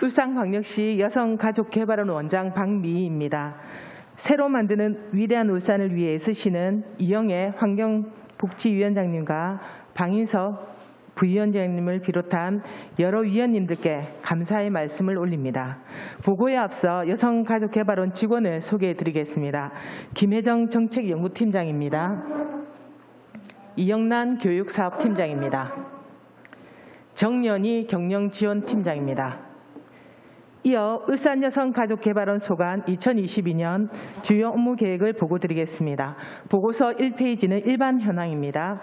울산광역시 여성가족개발원 원장 박미희입니다. 새로 만드는 위대한 울산을 위해 애쓰시는 이영애 환경복지위원장님과 방인석 부위원장님을 비롯한 여러 위원님들께 감사의 말씀을 올립니다. 보고에 앞서 여성가족개발원 직원을 소개해드리겠습니다. 김혜정 정책연구팀장입니다. 이영란 교육사업팀장입니다. 정연희 경영지원팀장입니다. 이어 울산여성가족개발원 소관 2022년 주요 업무 계획을 보고드리겠습니다. 보고서 1페이지는 일반 현황입니다.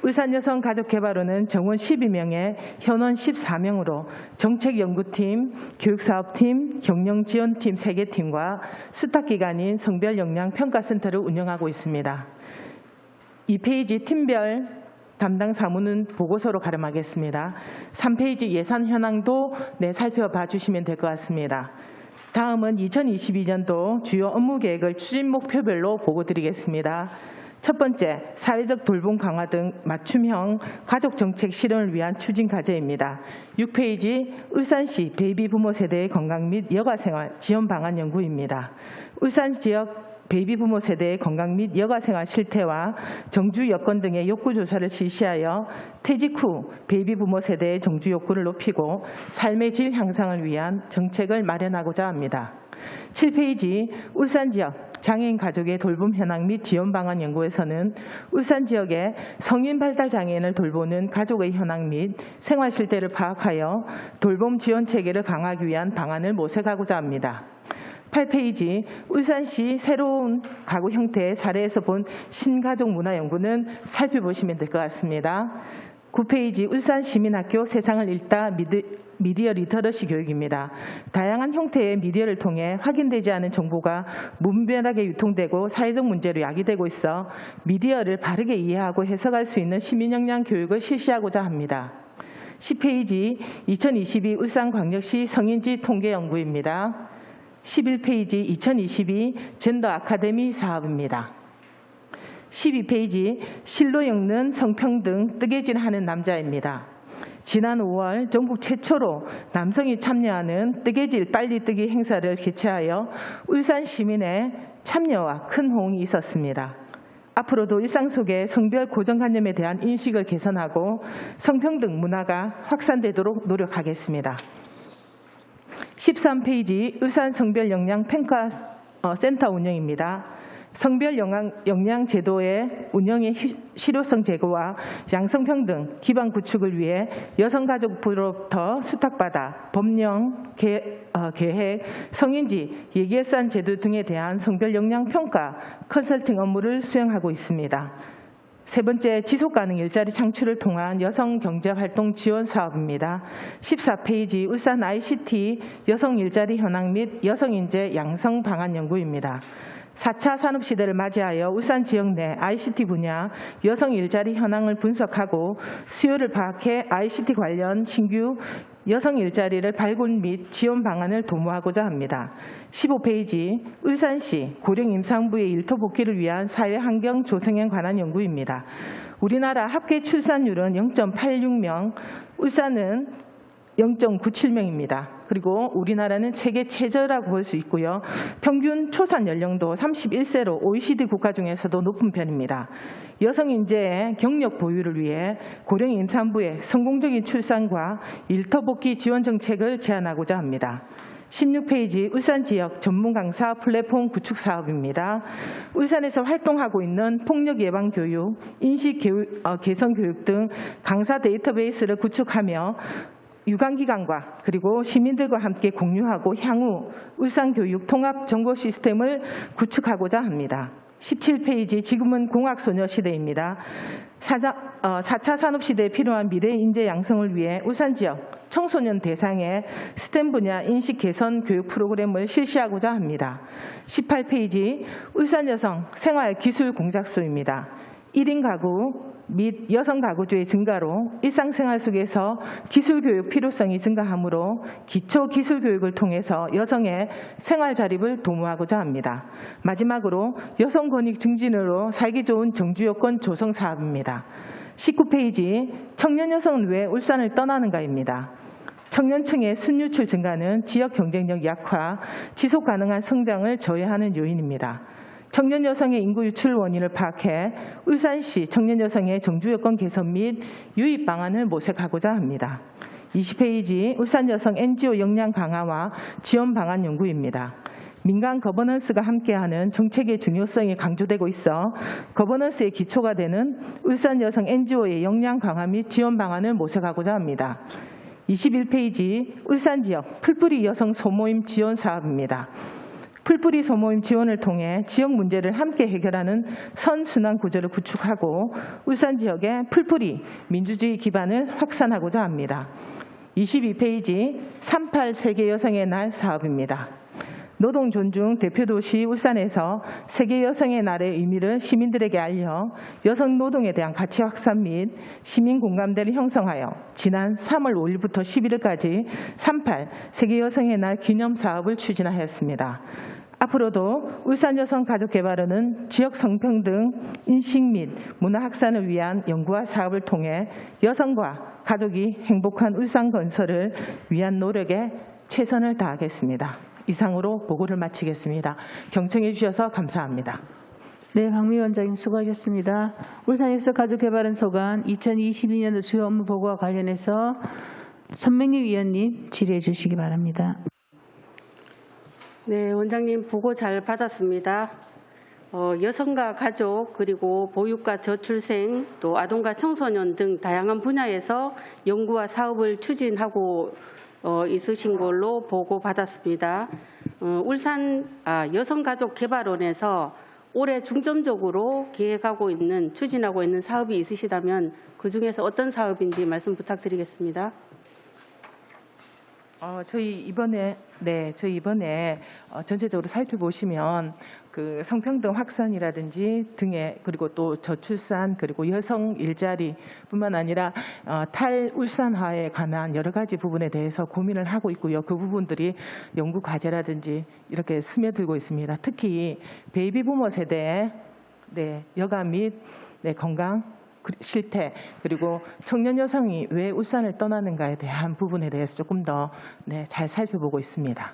울산여성가족개발원은 정원 12명에 현원 14명으로 정책연구팀, 교육사업팀, 경영지원팀 3개 팀과 수탁기관인 성별역량평가센터를 운영하고 있습니다. 2페이지 팀별 담당 사무는 보고서로 가름하겠습니다. 3페이지 예산 현황도 살펴봐 주시면 될 것 같습니다. 다음은 2022년도 주요 업무 계획을 추진 목표별로 보고 드리겠습니다. 첫 번째, 사회적 돌봄 강화 등 맞춤형 가족정책 실현을 위한 추진 과제입니다. 6페이지, 울산시 베이비 부모 세대의 건강 및 여가생활 지원 방안 연구입니다. 울산 지역 베이비 부모 세대의 건강 및 여가생활 실태와 정주 여건 등의 욕구 조사를 실시하여 퇴직 후 베이비 부모 세대의 정주 욕구를 높이고 삶의 질 향상을 위한 정책을 마련하고자 합니다. 7페이지, 울산 지역 장애인 가족의 돌봄 현황 및 지원 방안 연구에서는 울산 지역의 성인 발달 장애인을 돌보는 가족의 현황 및 생활 실태를 파악하여 돌봄 지원 체계를 강화하기 위한 방안을 모색하고자 합니다. 8페이지, 울산시 새로운 가구 형태의 사례에서 본 신가족 문화 연구는 살펴보시면 될 것 같습니다. 9페이지, 울산시민학교 세상을 읽다 미디어 리터러시 교육입니다. 다양한 형태의 미디어를 통해 확인되지 않은 정보가 무분별하게 유통되고 사회적 문제로 야기되고 있어 미디어를 바르게 이해하고 해석할 수 있는 시민역량 교육을 실시하고자 합니다. 10페이지, 2022 울산광역시 성인지 통계 연구입니다. 11페이지 2022 젠더 아카데미 사업입니다. 12페이지 실로 엮는 성평등 뜨개질하는 남자입니다. 지난 5월 전국 최초로 남성이 참여하는 뜨개질 빨리뜨기 행사를 개최하여 울산 시민의 참여와 큰 호응이 있었습니다. 앞으로도 일상 속의 성별 고정관념에 대한 인식을 개선하고 성평등 문화가 확산되도록 노력하겠습니다. 13페이지 울산 성별 역량 평가 센터 운영입니다. 성별 역량 제도의 운영의 실효성 제고와 양성평등 기반 구축을 위해 여성가족부로부터 수탁받아 법령, 계획, 성인지, 예결산 제도 등에 대한 성별 역량 평가 컨설팅 업무를 수행하고 있습니다. 세 번째, 지속가능 일자리 창출을 통한 여성경제활동 지원 사업입니다. 14페이지 울산 ICT 여성 일자리 현황 및 여성인재 양성 방안 연구입니다. 4차 산업시대를 맞이하여 울산 지역 내 ICT 분야 여성 일자리 현황을 분석하고 수요를 파악해 ICT 관련 신규 여성 일자리를 발굴 및 지원 방안을 도모하고자 합니다. 15페이지 울산시 고령 임산부의 일터 복귀를 위한 사회 환경 조성에 관한 연구입니다. 우리나라 합계 출산율은 0.86명, 울산은 0.97명입니다. 그리고 우리나라는 세계 최저라고 볼 수 있고요. 평균 초산 연령도 31세로 OECD 국가 중에서도 높은 편입니다. 여성 인재의 경력 보유를 위해 고령 임산부의 성공적인 출산과 일터 복귀 지원 정책을 제안하고자 합니다. 16페이지 울산 지역 전문 강사 플랫폼 구축 사업입니다. 울산에서 활동하고 있는 폭력 예방 교육, 인식 개선 교육 등 강사 데이터베이스를 구축하며 유관기관과 그리고 시민들과 함께 공유하고 향후 울산교육 통합 정보 시스템을 구축하고자 합니다. 17페이지 지금은 공학소녀 시대입니다. 4차 산업시대에 필요한 미래 인재 양성을 위해 울산 지역 청소년 대상의 스템 분야 인식 개선 교육 프로그램을 실시하고자 합니다. 18페이지 울산 여성 생활기술 공작소입니다. 1인 가구 및 여성 가구주의 증가로 일상생활 속에서 기술교육 필요성이 증가하므로 기초기술교육을 통해서 여성의 생활 자립을 도모하고자 합니다. 마지막으로 여성 권익 증진으로 살기 좋은 정주여건 조성 사업입니다. 19페이지 청년 여성은 왜 울산을 떠나는가입니다. 청년층의 순유출 증가는 지역 경쟁력 약화, 지속 가능한 성장을 저해하는 요인입니다. 청년 여성의 인구 유출 원인을 파악해 울산시 청년 여성의 정주 여건 개선 및 유입 방안을 모색하고자 합니다. 20페이지 울산 여성 NGO 역량 강화와 지원 방안 연구입니다. 민간 거버넌스가 함께하는 정책의 중요성이 강조되고 있어 거버넌스의 기초가 되는 울산 여성 NGO의 역량 강화 및 지원 방안을 모색하고자 합니다. 21페이지 울산 지역 풀뿌리 여성 소모임 지원 사업입니다. 풀뿌리 소모임 지원을 통해 지역 문제를 함께 해결하는 선순환 구조를 구축하고 울산 지역의 풀뿌리 민주주의 기반을 확산하고자 합니다. 22페이지 38 세계 여성의 날 사업입니다. 노동 존중 대표도시 울산에서 세계 여성의 날의 의미를 시민들에게 알려 여성 노동에 대한 가치 확산 및 시민 공감대를 형성하여 지난 3월 5일부터 11일까지 38 세계 여성의 날 기념 사업을 추진하였습니다. 앞으로도 울산 여성 가족 개발원은 지역 성평등 인식 및 문화 확산을 위한 연구와 사업을 통해 여성과 가족이 행복한 울산 건설을 위한 노력에 최선을 다하겠습니다. 이상으로 보고를 마치겠습니다. 경청해 주셔서 감사합니다. 네, 박미 원장님 수고하셨습니다. 울산에서 가족개발원 소관 2022년도 주요 업무 보고와 관련해서 선명리 위원님 질의해 주시기 바랍니다. 네, 원장님 보고 잘 받았습니다. 여성과 가족 그리고 보육과 저출생 또 아동과 청소년 등 다양한 분야에서 연구와 사업을 추진하고 있으신 걸로 보고 받았습니다. 울산 여성가족개발원에서 올해 중점적으로 계획하고 있는 추진하고 있는 사업이 있으시다면 그중에서 어떤 사업인지 말씀 부탁드리겠습니다. 저희 이번에 전체적으로 살펴보시면 그 성평등 확산이라든지 등의 그리고 또 저출산 그리고 여성 일자리뿐만 아니라 탈울산화에 관한 여러 가지 부분에 대해서 고민을 하고 있고요. 그 부분들이 연구 과제라든지 이렇게 스며들고 있습니다. 특히 베이비부머 세대의 여가 및 건강 실태 그리고 청년 여성이 왜 울산을 떠나는가에 대한 부분에 대해서 조금 더 잘 살펴보고 있습니다.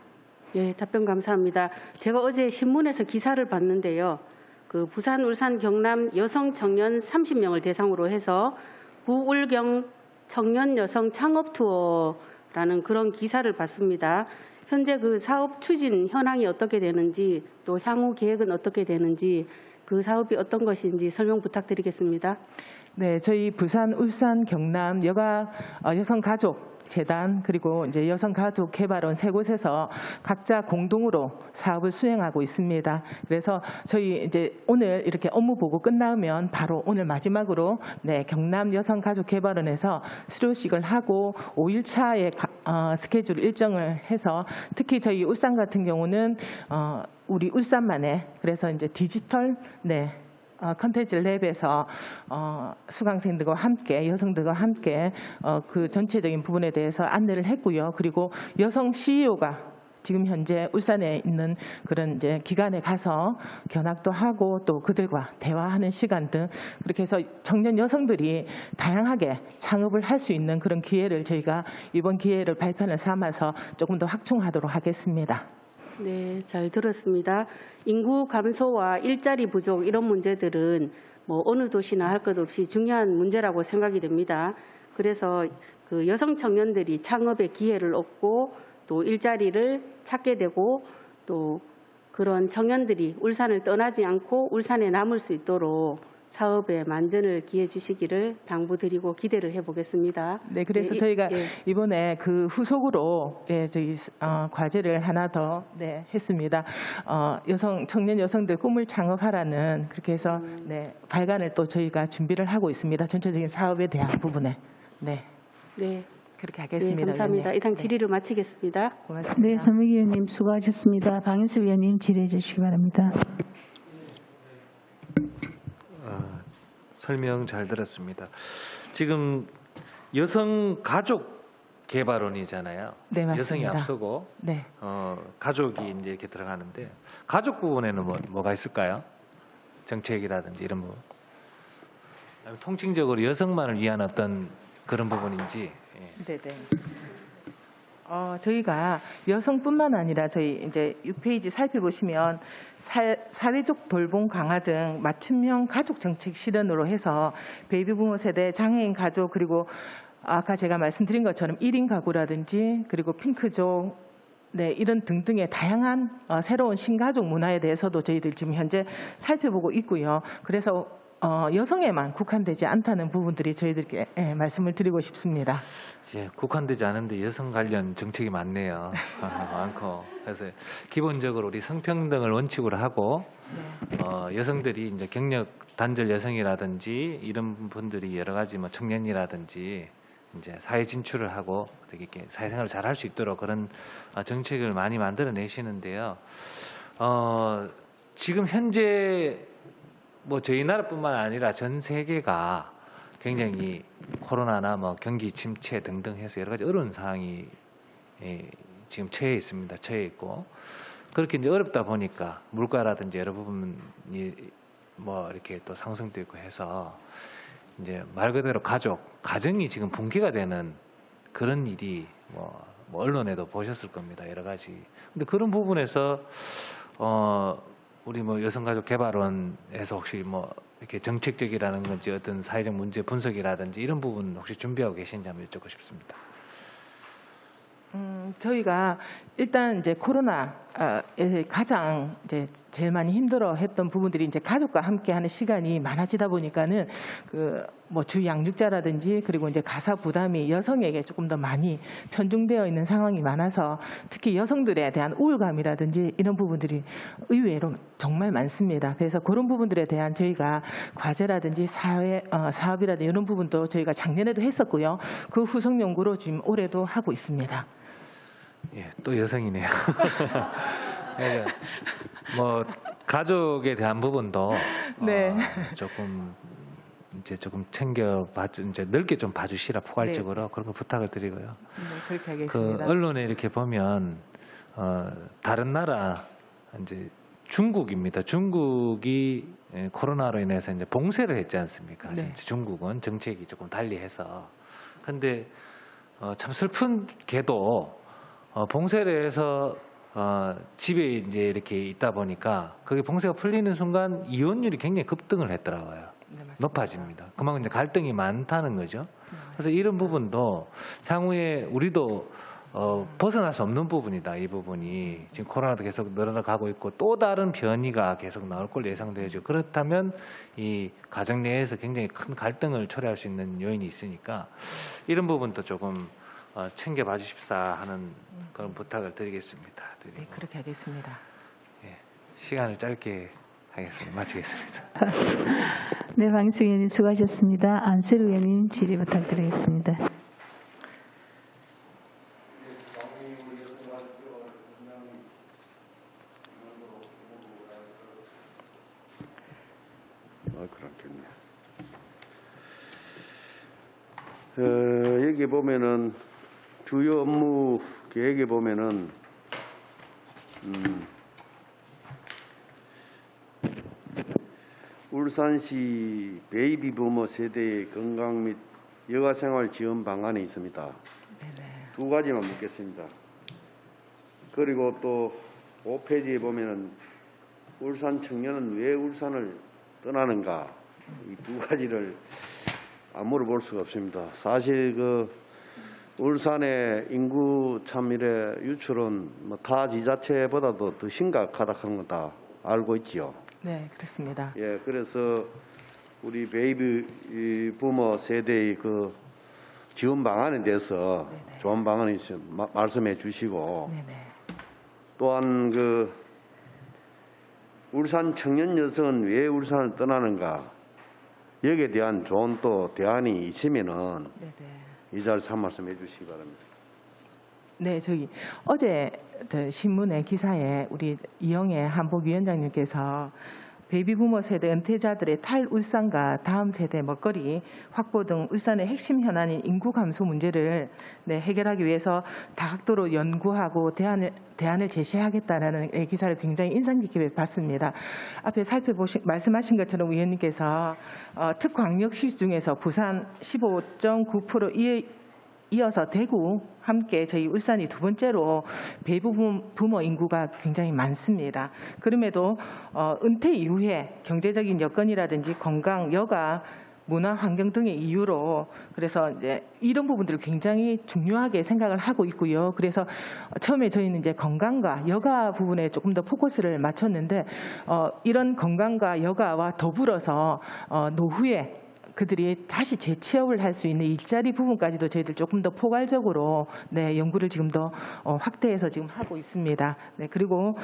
예, 답변 감사합니다. 제가 어제 신문에서 기사를 봤는데요. 그 부산, 울산, 경남 여성 청년 30명을 대상으로 해서 부울경 청년 여성 창업 투어라는 그런 기사를 봤습니다. 현재 그 사업 추진 현황이 어떻게 되는지 또 향후 계획은 어떻게 되는지 그 사업이 어떤 것인지 설명 부탁드리겠습니다. 네, 저희 부산, 울산, 경남 여성가족 재단 그리고 이제 여성가족개발원 세 곳에서 각자 공동으로 사업을 수행하고 있습니다. 그래서 저희 이제 오늘 이렇게 업무 보고 끝나면 바로 오늘 마지막으로 경남 여성가족개발원에서 수료식을 하고 5일차의 스케줄 일정을 해서 특히 저희 울산 같은 경우는 우리 울산만의 그래서 이제 디지털 컨텐츠 랩에서 수강생들과 함께 여성들과 함께 그 전체적인 부분에 대해서 안내를 했고요. 그리고 여성 CEO가 지금 현재 울산에 있는 그런 이제 기관에 가서 견학도 하고 또 그들과 대화하는 시간 등 그렇게 해서 청년 여성들이 다양하게 창업을 할 수 있는 그런 기회를 저희가 이번 기회를 발판을 삼아서 조금 더 확충하도록 하겠습니다. 네, 잘 들었습니다. 인구 감소와 일자리 부족 이런 문제들은 뭐 어느 도시나 할 것 없이 중요한 문제라고 생각이 됩니다. 그래서 그 여성 청년들이 창업의 기회를 얻고 또 일자리를 찾게 되고 또 그런 청년들이 울산을 떠나지 않고 울산에 남을 수 있도록 사업에 만전을 기해 주시기를 당부드리고 기대를 해보겠습니다. 네, 그래서 네, 저희가 예. 이번에 그 후속으로 저희 과제를 하나 더 했습니다. 청년 여성들 꿈을 창업하라는 그렇게 해서 발간을 또 저희가 준비를 하고 있습니다. 전체적인 사업에 대한 부분에 네. 그렇게 하겠습니다. 감사합니다. 이상 질의를 마치겠습니다. 고맙습니다. 네, 서명기 의원님 수고하셨습니다. 방인수 위원님 질의해 주시기 바랍니다. 설명 잘 들었습니다. 지금 여성가족개발원이잖아요. 네, 맞습니다. 여성이 앞서고 네. 가족이 이제 이렇게 들어가는데 가족 부분에는 뭐가 있을까요? 정책이라든지 이런 부분. 통칭적으로 여성만을 위한 어떤 그런 부분인지. 네네. 저희가 여성뿐만 아니라 저희 이제 6페이지 살펴보시면 사회적 돌봄 강화 등 맞춤형 가족 정책 실현으로 해서 베이비 부모 세대, 장애인 가족 그리고 아까 제가 말씀드린 것처럼 1인 가구라든지 그리고 핑크족 이런 등등의 다양한 새로운 신가족 문화에 대해서도 저희들 지금 현재 살펴보고 있고요. 그래서 여성에만 국한되지 않다는 부분들이 저희들께 말씀을 드리고 싶습니다. 예, 국한되지 않은데 여성 관련 정책이 많네요. 많고. 그래서 기본적으로 우리 성평등을 원칙으로 하고 여성들이 이제 경력 단절 여성이라든지 이런 분들이 여러 가지 뭐 청년이라든지 이제 사회 진출을 하고 이렇게 사회생활을 잘 할 수 있도록 그런 정책을 많이 만들어내시는데요. 지금 현재 뭐 저희 나라뿐만 아니라 전 세계가 굉장히 코로나나 뭐 경기 침체 등등 해서 여러 가지 어려운 상황이 지금 처해 있고 그렇게 이제 어렵다 보니까 물가라든지 여러 부분이 뭐 이렇게 또 상승도 있고 해서 이제 말 그대로 가정이 지금 붕괴가 되는 그런 일이 뭐 언론에도 보셨을 겁니다. 여러 가지. 근데 그런 부분에서 우리 뭐 여성가족개발원에서 혹시 뭐 이렇게 정책적이라는 건지 어떤 사회적 문제 분석이라든지 이런 부분 혹시 준비하고 계신지 한번 여쭙고 싶습니다. 저희가 일단 이제 코로나에 가장 이제 제일 많이 힘들어했던 부분들이 이제 가족과 함께하는 시간이 많아지다 보니까는 그 뭐 주 양육자라든지 그리고 이제 가사 부담이 여성에게 조금 더 많이 편중되어 있는 상황이 많아서 특히 여성들에 대한 우울감이라든지 이런 부분들이 의외로 정말 많습니다. 그래서 그런 부분들에 대한 저희가 과제라든지 사업이라든지 이런 부분도 저희가 작년에도 했었고요. 그 후속 연구로 지금 올해도 하고 있습니다. 예, 또 여성이네요. 그러니까 뭐 가족에 대한 부분도 조금 이제 넓게 좀 봐주시라 포괄적으로 그런 거 부탁을 드리고요. 그렇게 하겠습니다. 그 언론에 이렇게 보면 다른 나라 이제 중국입니다. 중국이 코로나로 인해서 이제 봉쇄를 했지 않습니까? 네. 중국은 정책이 조금 달리해서. 근데 참 슬픈 게도 봉쇄를 해서 집에 이제 이렇게 있다 보니까 그게 봉쇄가 풀리는 순간 이혼율이 굉장히 급등을 했더라고요. 네, 맞습니다. 높아집니다. 그만큼 이제 갈등이 많다는 거죠. 그래서 이런 부분도 향후에 우리도 벗어날 수 없는 부분이다. 이 부분이 지금 코로나도 계속 늘어나가고 있고 또 다른 변이가 계속 나올 걸 예상되죠. 그렇다면 이 가정 내에서 굉장히 큰 갈등을 초래할 수 있는 요인이 있으니까 이런 부분도 조금 챙겨봐 주십사 하는 그런 부탁을 드리겠습니다. 네, 그렇게 하겠습니다. 예, 시간을 짧게 하겠습니다. 마치겠습니다. 네, 방수 의원님 수고하셨습니다. 안철 의원님 질의 부탁드리겠습니다. 그렇겠네. 여기 보면은 주요 업무 계획에 보면은 울산시 베이비 부모 세대의 건강 및 여가 생활 지원 방안이 있습니다. 두 가지만 묻겠습니다. 그리고 또 5페이지에 보면은 울산 청년은 왜 울산을 떠나는가, 이 두 가지를 안 물어볼 수가 없습니다. 사실 그 울산의 인구 참밀의 유출은 뭐 타 지자체보다도 더 심각하다는 건 다 알고 있지요. 네, 그렇습니다. 예, 그래서 우리 베이비 부모 세대의 그 지원 방안에 대해서 좋은 방안이 있으면 말씀해 주시고, 네네. 또한 그 울산 청년 여성은 왜 울산을 떠나는가, 여기에 대한 좋은 또 대안이 있으면은 네네. 이 자리에서 한 말씀 해주시기 바랍니다. 네, 저기 어제 신문에 기사에 우리 이영애 한복위원장님께서 베이비 부모 세대 은퇴자들의 탈울산과 다음 세대 먹거리 확보 등 울산의 핵심 현안인 인구 감소 문제를 해결하기 위해서 다각도로 연구하고 대안을 제시하겠다라는 기사를 굉장히 인상 깊게 봤습니다. 앞에 말씀하신 것처럼 위원님께서 특광역시 중에서 부산 15.9% 이어서 대구 함께 저희 울산이 두 번째로 베이비 부모 인구가 굉장히 많습니다. 그럼에도 은퇴 이후에 경제적인 여건이라든지 건강, 여가, 문화, 환경 등의 이유로 그래서 이제 이런 부분들을 굉장히 중요하게 생각을 하고 있고요. 그래서 처음에 저희는 이제 건강과 여가 부분에 조금 더 포커스를 맞췄는데 이런 건강과 여가와 더불어서 노후에 그들이 다시 재취업을 할 수 있는 일자리 부분까지도 저희들 조금 더 포괄적으로 연구를 지금 더 확대해서 지금 하고 있습니다. 그리고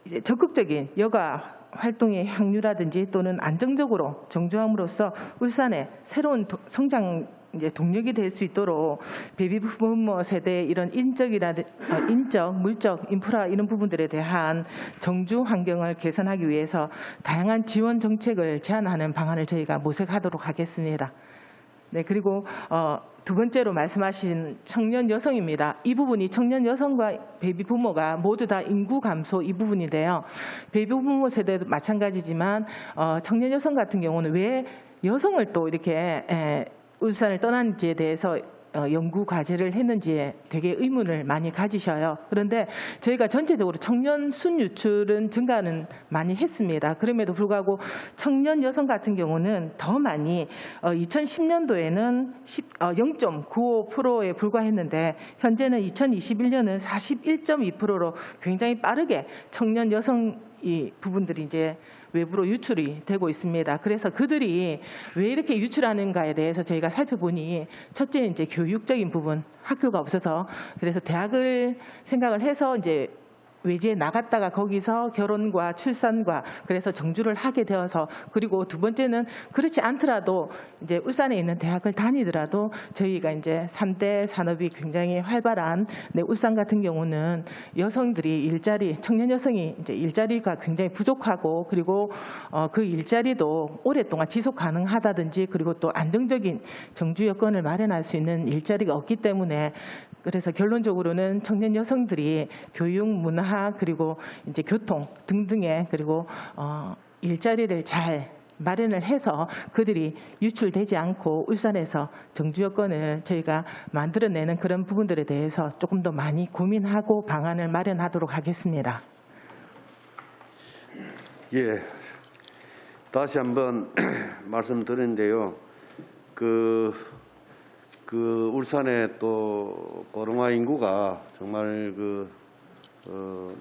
이제 적극적인 여가 활동의 향유라든지 또는 안정적으로 정주함으로써 울산의 새로운 성장 동력이 될 수 있도록 베이비 부모 세대의 이런 인적, 물적, 인프라 이런 부분들에 대한 정주 환경을 개선하기 위해서 다양한 지원 정책을 제안하는 방안을 저희가 모색하도록 하겠습니다. 네, 그리고 두 번째로 말씀하신 청년 여성입니다. 이 부분이 청년 여성과 베이비 부모가 모두 다 인구 감소 이 부분인데요. 베이비 부모 세대도 마찬가지지만 청년 여성 같은 경우는 왜 여성을 또 이렇게 울산을 떠난지에 대해서 연구 과제를 했는지에 되게 의문을 많이 가지셔요. 그런데 저희가 전체적으로 청년 순 유출은 증가는 많이 했습니다. 그럼에도 불구하고 청년 여성 같은 경우는 더 많이 2010년도에는 0.95%에 불과했는데 현재는 2021년은 41.2%로 굉장히 빠르게 청년 여성 이 부분들이 이제 외부로 유출이 되고 있습니다. 그래서 그들이 왜 이렇게 유출하는가에 대해서 저희가 살펴보니 첫째 이제 교육적인 부분, 학교가 없어서 그래서 대학을 생각을 해서 이제 외지에 나갔다가 거기서 결혼과 출산과 그래서 정주를 하게 되어서 그리고 두 번째는 그렇지 않더라도 이제 울산에 있는 대학을 다니더라도 저희가 이제 3대 산업이 굉장히 활발한 울산 같은 경우는 여성들이 청년 여성이 이제 일자리가 굉장히 부족하고 그리고 그 일자리도 오랫동안 지속 가능하다든지 그리고 또 안정적인 정주 여건을 마련할 수 있는 일자리가 없기 때문에 그래서 결론적으로는 청년 여성들이 교육, 문화 그리고 이제 교통 등등의 그리고 일자리를 잘 마련을 해서 그들이 유출되지 않고 울산에서 정주 여건을 저희가 만들어내는 그런 부분들에 대해서 조금 더 많이 고민하고 방안을 마련하도록 하겠습니다. 예, 다시 한번 말씀드리는데요. 그 울산의 또 고령화 인구가 정말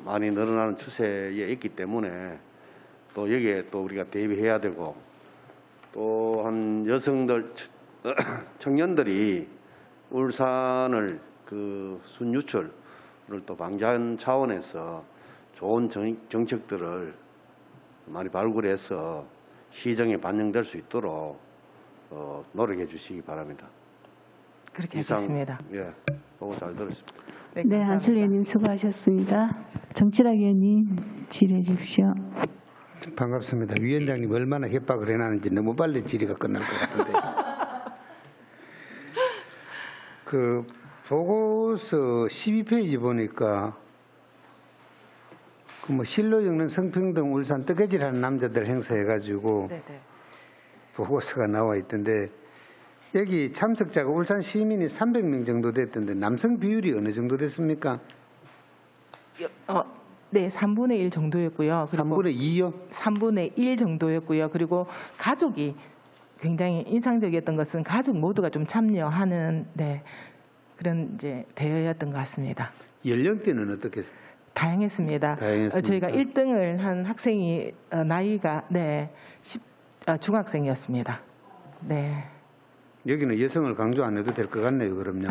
많이 늘어나는 추세에 있기 때문에 또 여기에 또 우리가 대비해야 되고, 또한 여성들, 청년들이 울산을 순유출을 또 방지하는 차원에서 좋은 정책들을 많이 발굴해서 시정에 반영될 수 있도록 노력해 주시기 바랍니다. 그렇게 이상, 하겠습니다. 예, 보고 잘 들었습니다. 네, 감사합니다. 안철수 의원님 수고하셨습니다. 정치락 의원님 질의해 주십시오. 반갑습니다. 위원장님 얼마나 협박을 해놨는지 너무 빨리 질의가 끝날 것 같은데. 그 보고서 12페이지 보니까 그 실로 읽는 성평등 울산 뜨개질하는 남자들 행사해가지고 네네. 보고서가 나와 있던데, 여기 참석자가 울산 시민이 300명 정도 됐던데 남성 비율이 어느 정도 됐습니까? 네, 3분의 1 정도였고요. 그리고 3분의 2요? 3분의 1 정도였고요. 그리고 가족이 굉장히 인상적이었던 것은 가족 모두가 좀 참여하는 그런 이제 대회였던 것 같습니다. 연령대는 어떻게? 다양했습니다. 다양했습니까? 저희가 1등을 한 학생이 나이가 중학생이었습니다. 네. 여기는 여성을 강조 안 해도 될 것 같네요. 그럼요.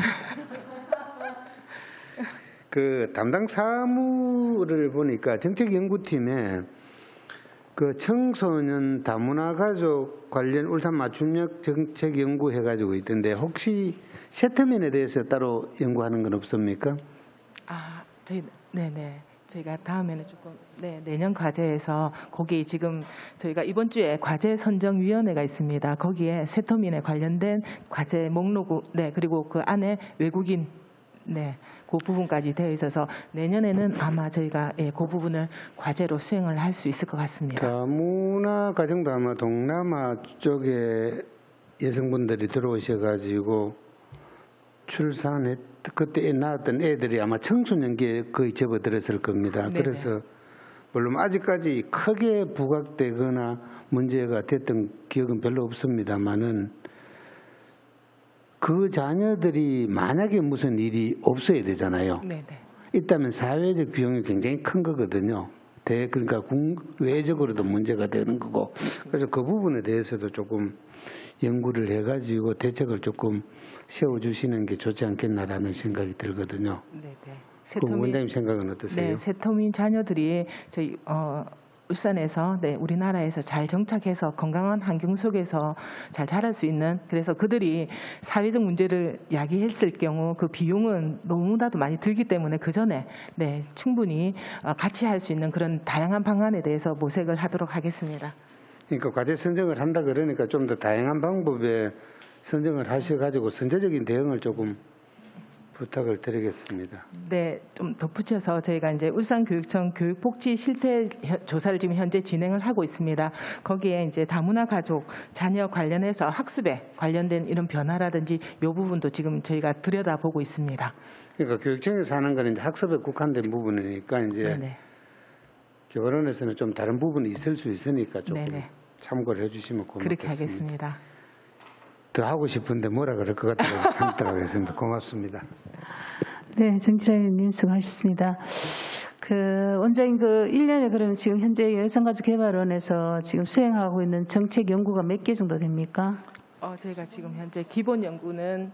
그 담당 사무를 보니까 정책연구팀에 그 청소년 다문화 가족 관련 울산 맞춤형 정책 연구해가지고 있던데, 혹시 세터민에 대해서 따로 연구하는 건 없습니까? 네네. 저희가 다음에는 조금 내년 과제에서 거기 지금 저희가 이번 주에 과제 선정위원회가 있습니다. 거기에 세터민에 관련된 과제 목록 그리고 그 안에 외국인 그 부분까지 되어 있어서 내년에는 아마 저희가 그 부분을 과제로 수행을 할 수 있을 것 같습니다. 다문화 가정도 아마 동남아 쪽에 여성분들이 들어오셔가지고 출산했 그때 낳았던 애들이 아마 청소년기에 거의 접어들었을 겁니다. 네네. 그래서 물론 아직까지 크게 부각되거나 문제가 됐던 기억은 별로 없습니다만은, 그 자녀들이 만약에 무슨 일이 없어야 되잖아요. 네네. 있다면 사회적 비용이 굉장히 큰 거거든요. 그러니까 외적으로도 문제가 되는 거고, 그래서 그 부분에 대해서도 조금 연구를 해가지고 대책을 조금 세워주시는 게 좋지 않겠나라는 생각이 들거든요. 네네. 그럼 원장님 생각은 어떠세요? 네, 세터민 자녀들이 저희 울산에서 우리나라에서 잘 정착해서 건강한 환경 속에서 잘 자랄 수 있는, 그래서 그들이 사회적 문제를 야기했을 경우 그 비용은 너무나도 많이 들기 때문에 그 전에 충분히 같이 할 수 있는 그런 다양한 방안에 대해서 모색을 하도록 하겠습니다. 그러니까 과제 선정을 한다 그러니까 좀 더 다양한 방법에 선정을 하셔가지고 선제적인 대응을 조금 부탁을 드리겠습니다. 네, 좀 덧붙여서 저희가 이제 울산교육청 교육복지 실태 조사를 지금 현재 진행을 하고 있습니다. 거기에 이제 다문화 가족 자녀 관련해서 학습에 관련된 이런 변화라든지 이 부분도 지금 저희가 들여다보고 있습니다. 그러니까 교육청에서 하는 거는 이제 학습에 국한된 부분이니까 이제 네네. 교원에서는 좀 다른 부분이 있을 수 있으니까 조금 네네. 참고를 해주시면 고맙겠습니다. 그렇게 하겠습니다. 더 하고 싶은데 뭐라 그럴 것 같다고 생각하고 있습니다. 고맙습니다. 네, 정치락 의원님 수고하셨습니다. 원장님 1년에 그럼 지금 현재 여성가족개발원에서 지금 수행하고 있는 정책 연구가 몇 개 정도 됩니까? 저희가 지금 현재 기본 연구는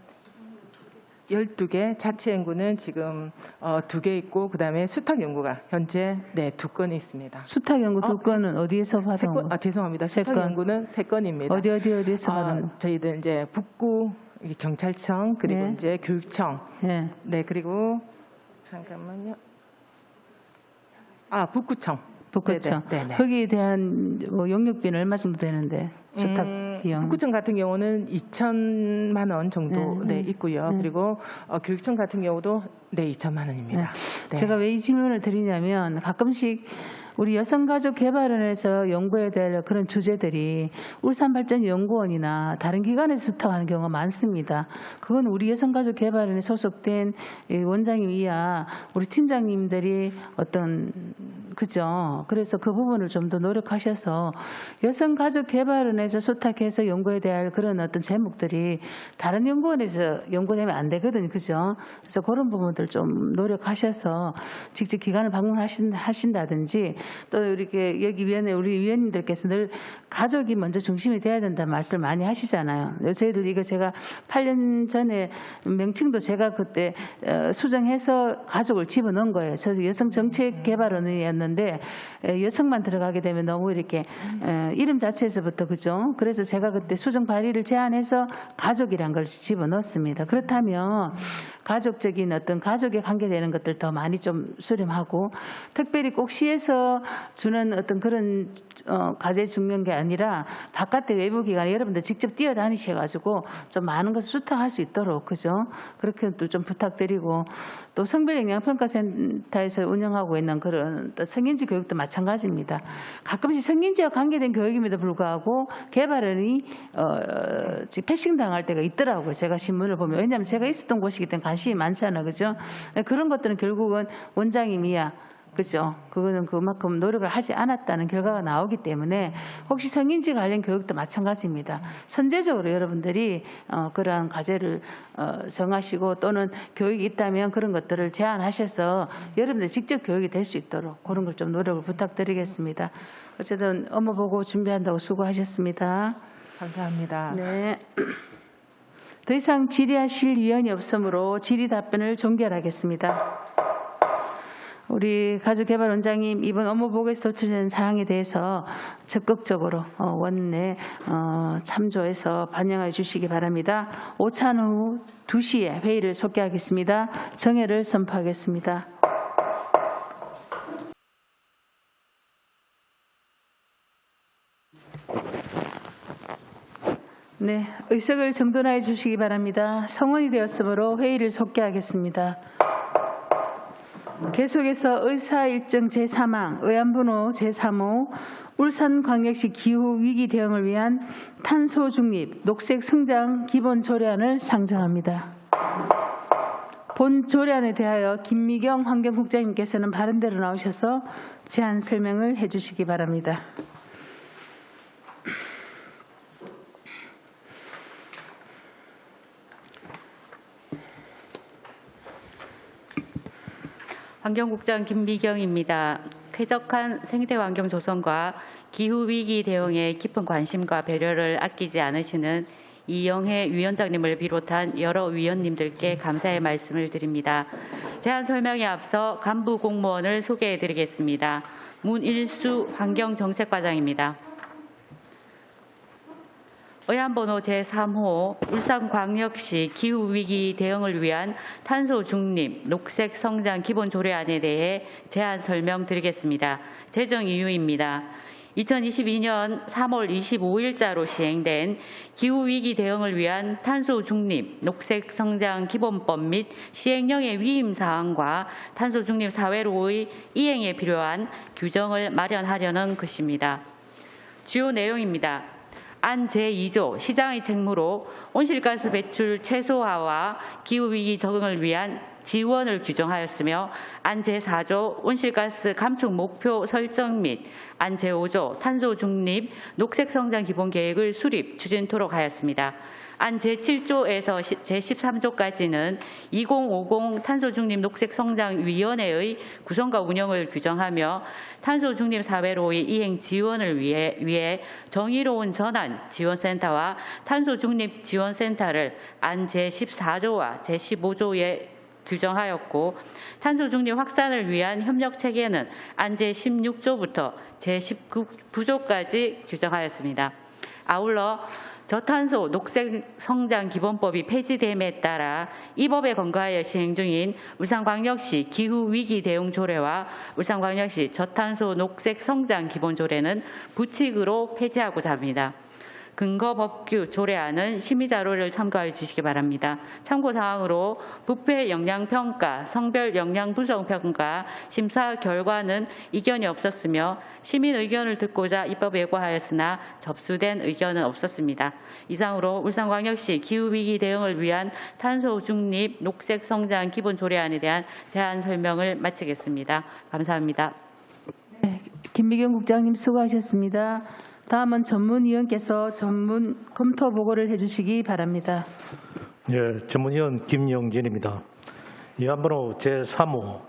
12개, 자체 연구는 지금 2개 있고, 그다음에 수탁 연구가 현재 2건이 있습니다. 수탁 연구 2건은 어디에서 받은 거? 죄송합니다. 수탁 건. 연구는 3건입니다. 어디에서 받은 거? 저희들 이제 북구 경찰청, 그리고 네. 이제 교육청, 네. 그리고 잠깐만요. 북구청. 북구청. 네네. 거기에 대한 영역비는 얼마 정도 되는데 수탁 비용? 북구청 같은 경우는 2천만 원 정도 있고요. 그리고 교육청 같은 경우도 2천만 원입니다. 네. 제가 왜 이 질문을 드리냐면 가끔씩 우리 여성가족개발원에서 연구해야 될 그런 주제들이 울산발전연구원이나 다른 기관에서 수탁하는 경우가 많습니다. 그건 우리 여성가족개발원에 소속된 원장님 이하 우리 팀장님들이 그죠? 그래서 그 부분을 좀 더 노력하셔서 여성가족개발원에서 수탁해서 연구해야 될 그런 어떤 제목들이 다른 연구원에서 연구되면 안 되거든요. 그죠? 그래서 그런 부분들 좀 노력하셔서 직접 기관을 방문하신다든지 또 이렇게 여기 위원회 우리 위원님들께서 늘 가족이 먼저 중심이 돼야 된다는 말씀을 많이 하시잖아요. 저희들 이거 제가 8년 전에 명칭도 제가 그때 수정해서 가족을 집어넣은 거예요. 저 여성정책개발원이었는데 여성만 들어가게 되면 너무 이렇게 이름 자체에서부터 그죠? 그래서 제가 그때 수정 발의를 제안해서 가족이란 걸 집어넣었습니다. 그렇다면 가족적인 어떤 가족에 관계되는 것들 더 많이 좀 수렴하고 특별히 꼭 시에서 주는 어떤 그런 과제 중요한 게 아니라 바깥에 외부 기관에 여러분들 직접 뛰어다니셔가지고 좀 많은 것을 수탁할 수 있도록 그죠? 그렇게 또 좀 부탁드리고 또 성별영향평가센터에서 운영하고 있는 그런 또 성인지 교육도 마찬가지입니다. 가끔씩 성인지와 관계된 교육임에도 불구하고 개발원이 패싱 당할 때가 있더라고요. 제가 신문을 보면 왜냐하면 제가 있었던 곳이기 때문에 관심이 많잖아요, 그죠? 그런 것들은 결국은 원장님이야. 그죠? 그거는 그만큼 노력을 하지 않았다는 결과가 나오기 때문에 혹시 성인지 관련 교육도 마찬가지입니다. 선제적으로 여러분들이 그러한 과제를 정하시고 또는 교육이 있다면 그런 것들을 제안하셔서 여러분들 직접 교육이 될 수 있도록 그런 걸 좀 노력을 부탁드리겠습니다. 어쨌든 업무 보고 준비한다고 수고하셨습니다. 감사합니다. 네. 더 이상 질의하실 위원이 없으므로 질의 답변을 종결하겠습니다. 우리 가족개발원장님 이번 업무보고에서 도출된 사항에 대해서 적극적으로 원내 참조해서 반영해 주시기 바랍니다. 오찬 후 2시에 회의를 속개하겠습니다. 정회를 선포하겠습니다. 네, 의석을 정돈해 주시기 바랍니다. 성원이 되었으므로 회의를 속개하겠습니다. 계속해서 의사일정 제3항, 의안번호 제3호, 울산광역시 기후위기 대응을 위한 탄소 중립, 녹색 성장 기본 조례안을 상정합니다. 본 조례안에 대하여 김미경 환경국장님께서는 바른대로 나오셔서 제안 설명을 해주시기 바랍니다. 환경국장 김미경입니다. 쾌적한 생태환경 조성과 기후위기 대응에 깊은 관심과 배려를 아끼지 않으시는 이영혜 위원장님을 비롯한 여러 위원님들께 감사의 말씀을 드립니다. 제안 설명에 앞서 간부 공무원을 소개해드리겠습니다. 문일수 환경정책과장입니다. 의안번호 제3호 울산광역시 기후위기 대응을 위한 탄소 중립, 녹색 성장 기본 조례안에 대해 제안 설명드리겠습니다. 제정 이유입니다. 2022년 3월 25일자로 시행된 기후위기 대응을 위한 탄소 중립, 녹색 성장 기본법 및 시행령의 위임 사항과 탄소 중립 사회로의 이행에 필요한 규정을 마련하려는 것입니다. 주요 내용입니다. 안 제2조 시장의 책무로 온실가스 배출 최소화와 기후위기 적응을 위한 지원을 규정하였으며 안 제4조 온실가스 감축 목표 설정 및 안 제5조 탄소 중립 녹색 성장 기본 계획을 수립 추진토록 하였습니다. 안 제7조에서 제13조까지는 2050 탄소 중립 녹색 성장 위원회의 구성과 운영을 규정하며 탄소 중립 사회로의 이행 지원을 위해 정의로운 전환 지원센터와 탄소 중립 지원센터를 안 제14조와 제15조에 규정하였고 탄소 중립 확산을 위한 협력 체계는 안 제16조부터 제19조까지 규정하였습니다. 아울러 저탄소 녹색 성장 기본법이 폐지됨에 따라 이 법에 근거하여 시행 중인 울산광역시 기후위기 대응 조례와 울산광역시 저탄소 녹색 성장 기본 조례는 부칙으로 폐지하고자 합니다. 근거 법규 조례안은 심의 자료를 참고해 주시기 바랍니다. 참고 사항으로 부패 역량 평가, 성별 역량 부정 평가 심사 결과는 이견이 없었으며 시민 의견을 듣고자 입법 예고하였으나 접수된 의견은 없었습니다. 이상으로 울산광역시 기후위기 대응을 위한 탄소 중립 녹색 성장 기본 조례안에 대한 제안 설명을 마치겠습니다. 감사합니다. 네, 김미경 국장님 수고하셨습니다. 다음은 전문위원께서 전문 검토 보고를 해주시기 바랍니다. 예, 전문위원 김영진입니다. 예안번호 제3호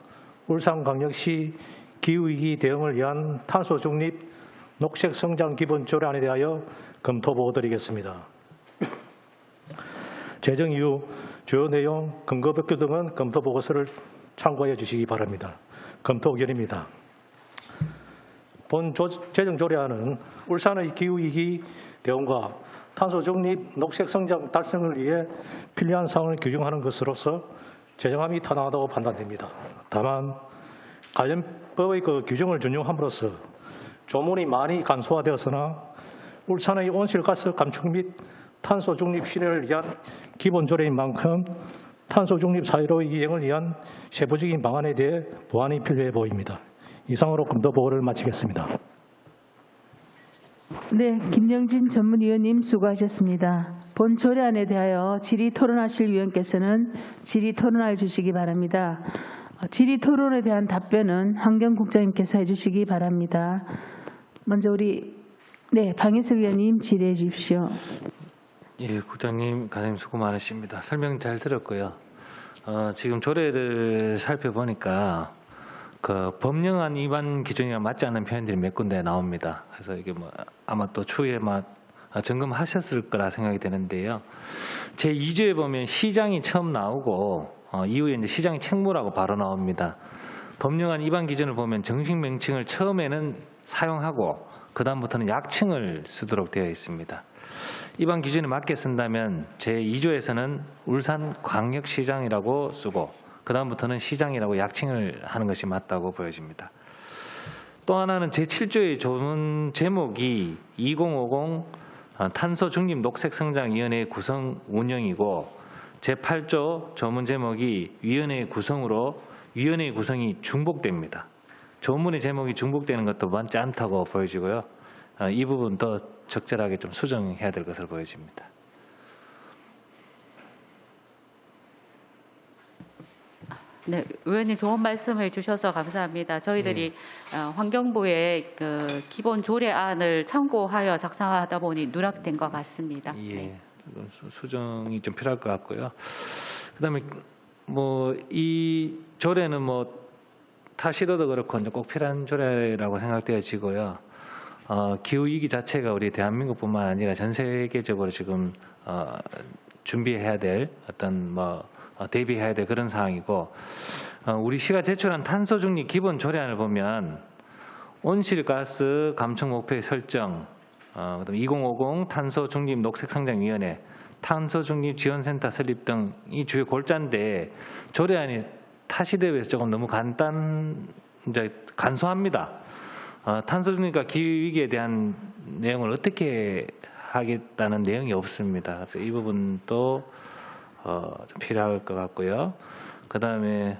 울산광역시 기후위기 대응을 위한 탄소 중립 녹색 성장 기본 조례안에 대하여 검토 보고 드리겠습니다. 제정 이후 주요 내용, 근거 법규 등은 검토 보고서를 참고해 주시기 바랍니다. 검토 의견입니다. 본 제정 조례안은 울산의 기후위기 대응과 탄소 중립 녹색 성장 달성을 위해 필요한 사항을 규정하는 것으로서 제정함이 타당하다고 판단됩니다. 다만 관련 법의 규정을 준용함으로써 조문이 많이 간소화되었으나 울산의 온실가스 감축 및 탄소 중립 실현을 위한 기본 조례인 만큼 탄소 중립 사회로의 이행을 위한 세부적인 방안에 대해 보완이 필요해 보입니다. 이상으로 검토 보고를 마치겠습니다. 네, 김영진 전문위원님 수고하셨습니다. 본 조례안에 대하여 질의 토론하실 위원께서는 질의 토론해 주시기 바랍니다. 질의 토론에 대한 답변은 환경국장님께서 해주시기 바랍니다. 먼저 우리 방희석 위원님 질의해 주십시오. 예, 국장님, 과장님 수고 많으십니다. 설명 잘 들었고요. 지금 조례를 살펴보니까 그 법령안 위반 기준이랑 맞지 않는 표현들이 몇 군데 나옵니다. 그래서 이게 뭐 아마 또 추후에 점검하셨을 거라 생각이 되는데요. 제 2조에 보면 시장이 처음 나오고 이후에 이제 시장이 책무라고 바로 나옵니다. 법령안 위반 기준을 보면 정식 명칭을 처음에는 사용하고 그 다음부터는 약칭을 쓰도록 되어 있습니다. 위반 기준에 맞게 쓴다면 제 2조에서는 울산광역시장이라고 쓰고 그 다음부터는 시장이라고 약칭을 하는 것이 맞다고 보여집니다. 또 하나는 제 7조의 조문 제목이 2050 탄소중립 녹색성장위원회 구성 운영이고 제 8조 조문 제목이 위원회 구성으로 위원회 구성이 중복됩니다. 조문의 제목이 중복되는 것도 맞지 않다고 보여지고요. 이 부분 더 적절하게 좀 수정해야 될 것으로 보여집니다. 네, 의원님 좋은 말씀을 주셔서 감사합니다. 저희들이 환경부의 그 기본 조례안을 참고하여 작성하다 보니 누락된 것 같습니다. 예, 수정이 좀 필요할 것 같고요. 그다음에 뭐 이 조례는 뭐 타시도도 그렇고 이제 꼭 필요한 조례라고 생각되어지고요. 기후 위기 자체가 우리 대한민국뿐만 아니라 전 세계적으로 지금 준비해야 될 어떤 대비해야 될 그런 상황이고, 우리 시가 제출한 탄소 중립 기본 조례안을 보면 온실가스 감축 목표의 설정, 그다음 2050 탄소 중립 녹색 성장위원회, 탄소 중립 지원센터 설립 등이 주요 골자인데 조례안이 타시도에 비해서 조금 너무 간소합니다. 탄소 중립과 기후 위기에 대한 내용을 어떻게 하겠다는 내용이 없습니다. 그래서 이 부분도 좀 필요할 것 같고요. 그다음에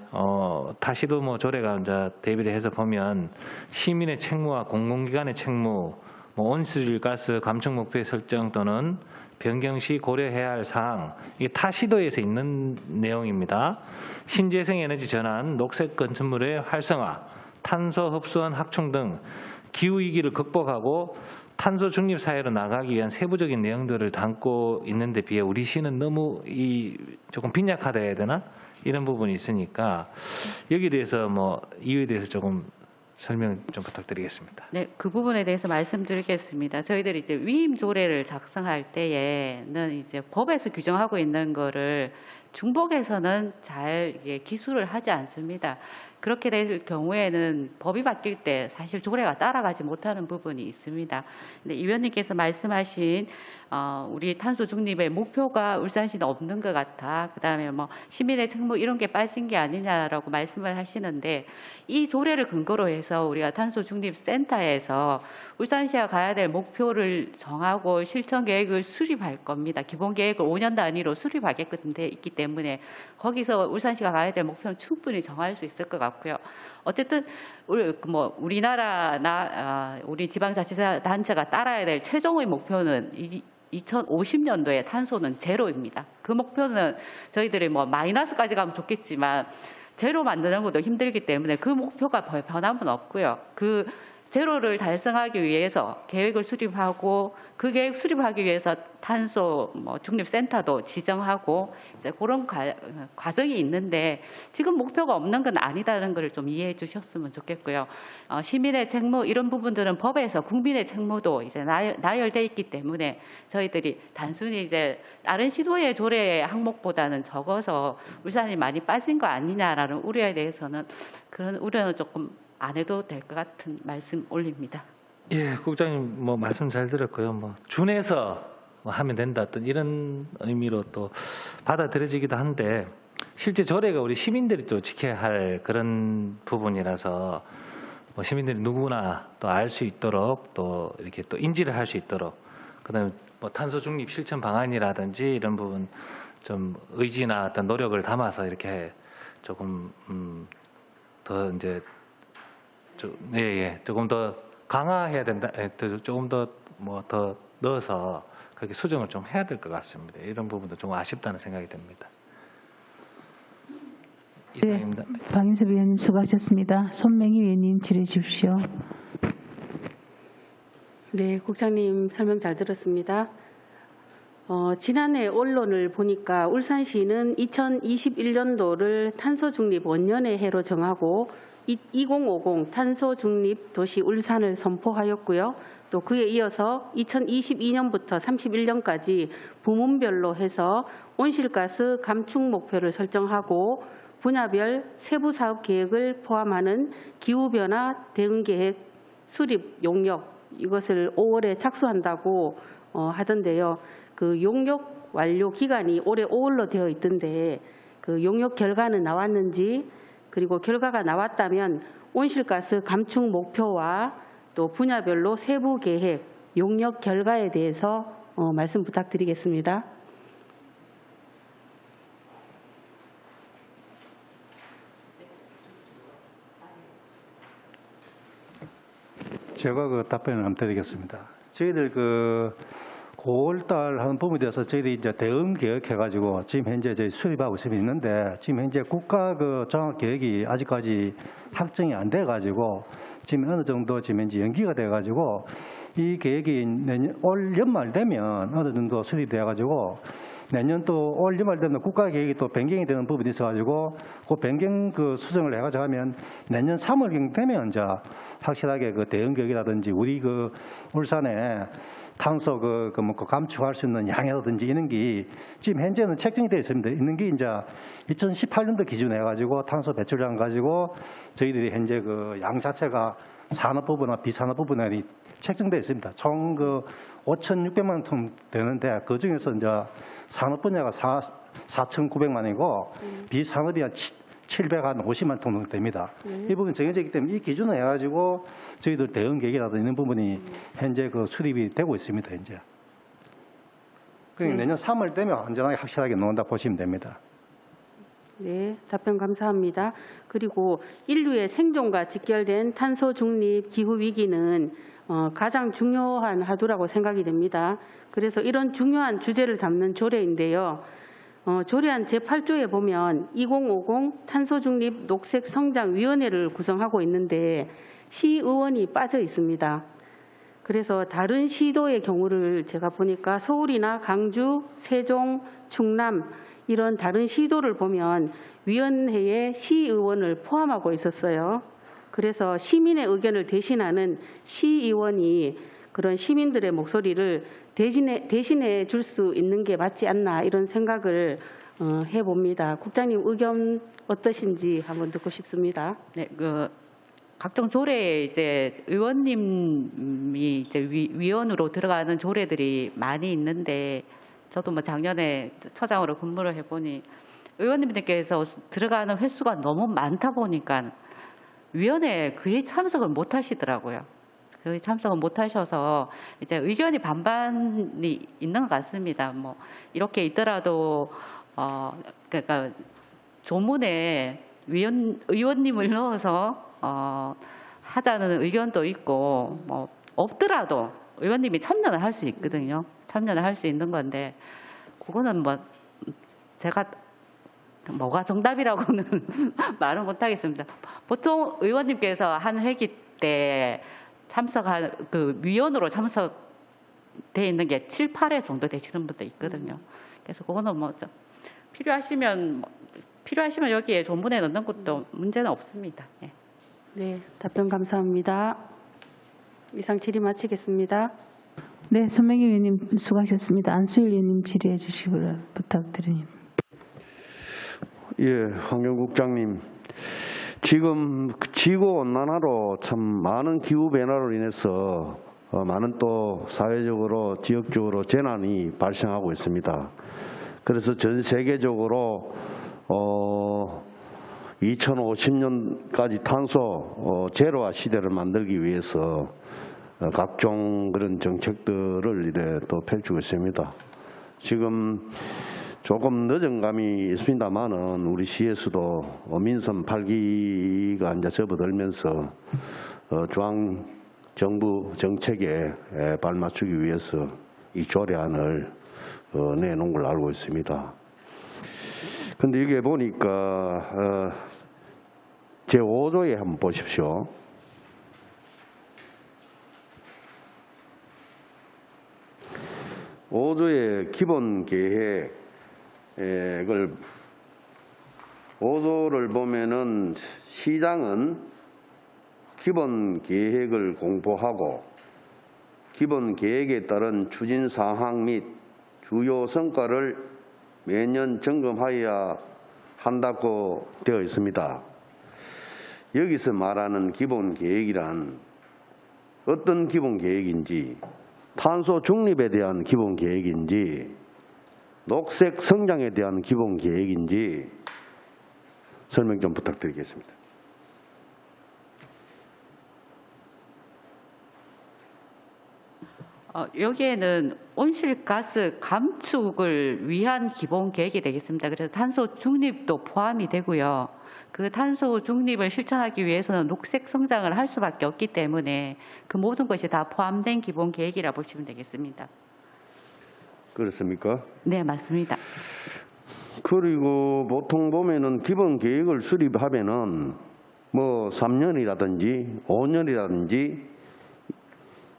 타시도 조례가 이제 대비를 해서 보면 시민의 책무와 공공기관의 책무, 온실가스 감축 목표의 설정 또는 변경 시 고려해야 할 사항, 이게 타시도에서 있는 내용입니다. 신재생 에너지 전환, 녹색 건축물의 활성화, 탄소 흡수원 확충 등 기후 위기를 극복하고 탄소 중립 사회로 나가기 위한 세부적인 내용들을 담고 있는데 비해 우리 시는 너무 조금 빈약하다 해야 되나? 이런 부분이 있으니까 여기에 대해서 이유에 대해서 조금 설명 좀 부탁드리겠습니다. 네, 그 부분에 대해서 말씀드리겠습니다. 저희들이 이제 위임 조례를 작성할 때에는 이제 법에서 규정하고 있는 거를 중복에서는 잘 기술을 하지 않습니다. 그렇게 될 경우에는 법이 바뀔 때 사실 조례가 따라가지 못하는 부분이 있습니다. 근데 이 위원님께서 말씀하신 우리 탄소 중립의 목표가 울산시는 없는 것 같아. 그다음에 뭐 시민의 책무 이런 게 빠진 게 아니냐라고 말씀을 하시는데 이 조례를 근거로 해서 우리가 탄소 중립 센터에서 울산시가 가야 될 목표를 정하고 실천 계획을 수립할 겁니다. 기본 계획을 5년 단위로 수립하게끔 돼 있기 때문에 거기서 울산시가 가야 될 목표는 충분히 정할 수 있을 것 같고요. 어쨌든 우리나라나 우리 지방자치단체가 따라야 될 최종의 목표는 2050년도에 탄소는 제로입니다. 그 목표는 저희들이 뭐 마이너스까지 가면 좋겠지만 제로 만드는 것도 힘들기 때문에 그 목표가 변함은 없고요. 그 제로를 달성하기 위해서 계획을 수립하고 그 계획 수립하기 위해서 탄소 중립센터도 지정하고 이제 그런 과정이 있는데 지금 목표가 없는 건 아니다는 걸 좀 이해해 주셨으면 좋겠고요. 시민의 책무 이런 부분들은 법에서 국민의 책무도 이제 나열돼 있기 때문에 저희들이 단순히 이제 다른 시도의 조례 항목보다는 적어서 울산이 많이 빠진 거 아니냐라는 우려에 대해서는 그런 우려는 조금 안 해도 될 것 같은 말씀 올립니다. 예, 국장님 뭐 말씀 잘 들었고요. 뭐 준해서 하면 된다 어떤 이런 의미로 또 받아들여지기도 한데 실제 조례가 우리 시민들이 또 지켜야 할 그런 부분이라서 뭐 시민들이 누구나 또 알 수 있도록 또 이렇게 또 인지를 할 수 있도록 그다음에 뭐 탄소 중립 실천 방안이라든지 이런 부분 좀 의지나 어떤 노력을 담아서 이렇게 조금 더 이제 조금 더 강화해야 된다. 조금 더 더 넣어서 그렇게 수정을 좀 해야 될 것 같습니다. 이런 부분도 좀 아쉽다는 생각이 듭니다. 이상입니다. 네, 박인섭 위원님 수고하셨습니다. 손맹희 위원님 질의해 주십시오. 네, 국장님 설명 잘 들었습니다. 지난해 언론을 보니까 울산시는 2021년도를 탄소 중립 원년의 해로 정하고 2050 탄소 중립 도시 울산을 선포하였고요. 또 그에 이어서 2022년부터 31년까지 부문별로 해서 온실가스 감축 목표를 설정하고 분야별 세부 사업 계획을 포함하는 기후변화 대응 계획 수립 용역 이것을 5월에 착수한다고 하던데요. 그 용역 완료 기간이 올해 5월로 되어 있던데 그 용역 결과는 나왔는지 그리고 결과가 나왔다면 온실가스 감축 목표와 또 분야별로 세부 계획, 용역 결과에 대해서 말씀 부탁드리겠습니다. 제가 그 답변을 한번 드리겠습니다. 저희들 9월달 하는 부분에 대해서 저희들이 이제 대응 계획해가지고 지금 현재 저희 수립하고 있는데 지금 현재 국가 정학 계획이 아직까지 확정이 안 돼가지고 지금 어느 정도 지금 현재 연기가 돼가지고 이 계획이 올 연말 되면 어느 정도 수립돼가지고 내년 또 올 연말 되면 국가 계획이 또 변경이 되는 부분이 있어가지고 그 변경 수정을 해가지고 하면 내년 3월경 되면 이제 확실하게 대응 계획이라든지 우리 울산에 탄소 감축할 수 있는 양이라든지 이런 게 지금 현재는 책정이 되어 있습니다. 있는 게 이제 2018년도 기준 해가지고 탄소 배출량 가지고 저희들이 현재 양 자체가 산업 부분과 비산업 부분에 책정되어 있습니다. 총 5,600만 톤 되는데 그 중에서 이제 산업 분야가 4,900만이고 비산업이 한 750만 톤 정도 됩니다. 이 부분 정해져 있기 때문에 이 기준을 해가지고 저희들 대응 계획이라든지 이런 부분이 현재 수립이 되고 있습니다. 현재. 그러니까 내년 3월 되면 안전하게 확실하게 나온다 보시면 됩니다. 네, 답변 감사합니다. 그리고 인류의 생존과 직결된 탄소 중립 기후 위기는 가장 중요한 하도라고 생각이 됩니다. 그래서 이런 중요한 주제를 담는 조례인데요. 조례안 제8조에 보면 2050 탄소중립 녹색성장위원회를 구성하고 있는데 시의원이 빠져 있습니다. 그래서 다른 시도의 경우를 제가 보니까 서울이나 강주, 세종, 충남 이런 다른 시도를 보면 위원회에 시의원을 포함하고 있었어요. 그래서 시민의 의견을 대신하는 시의원이 그런 시민들의 목소리를 대신해 줄 수 있는 게 맞지 않나 이런 생각을 해봅니다. 국장님 의견 어떠신지 한번 듣고 싶습니다. 네, 각종 조례에 이제 의원님이 이제 위원으로 들어가는 조례들이 많이 있는데 저도 뭐 작년에 처장으로 근무를 해보니 의원님들께서 들어가는 횟수가 너무 많다 보니까 위원회에 거의 참석을 못 하시더라고요. 거의 참석을 못 하셔서 이제 의견이 반반이 있는 것 같습니다. 뭐 이렇게 있더라도 그러니까 조문에 의원님을 넣어서 하자는 의견도 있고 뭐 없더라도 의원님이 참여를 할 수 있거든요. 참여를 할 수 있는 건데 그거는 뭐 제가 뭐가 정답이라고는 말은 못하겠습니다. 보통 의원님께서 한 회기 때 참석한 위원으로 참석돼 있는 게 7, 8회 정도 되시는 분도 있거든요. 그래서 그거는 뭐 필요하시면 여기에 조문에 넣는 것도 문제는 없습니다. 예. 네, 답변 감사합니다. 이상 질의 마치겠습니다. 네, 손명희 의원님 수고하셨습니다. 안수일 의원님 질의해 주시기를 부탁드립니다. 예, 환경국장님. 지금 지구온난화로 참 많은 기후변화로 인해서 많은 또 사회적으로 지역적으로 재난이 발생하고 있습니다. 그래서 전 세계적으로 2050년까지 탄소 제로화 시대를 만들기 위해서 각종 그런 정책들을 이래 또 펼치고 있습니다. 지금 조금 늦은 감이 있습니다만은 우리 시에서도 민선 8기가 이제 접어들면서 중앙 정부 정책에 발맞추기 위해서 이 조례안을 내놓은 걸로 알고 있습니다. 근데 이게 보니까 제5조에 한번 보십시오. (5조의) 기본 계획을 5조를 보면은 시장은 기본 계획을 공포하고 기본 계획에 따른 추진 사항 및 주요 성과를 매년 점검하여야 한다고 되어 있습니다. 여기서 말하는 기본 계획이란 어떤 기본 계획인지, 탄소 중립에 대한 기본 계획인지, 녹색 성장에 대한 기본 계획인지 설명 좀 부탁드리겠습니다. 여기에는 온실가스 감축을 위한 기본 계획이 되겠습니다. 그래서 탄소 중립도 포함이 되고요. 그 탄소 중립을 실천하기 위해서는 녹색 성장을 할 수밖에 없기 때문에 그 모든 것이 다 포함된 기본 계획이라 보시면 되겠습니다. 그렇습니까? 네, 맞습니다. 그리고 보통 보면은 기본 계획을 수립하면은 뭐 3년이라든지 5년이라든지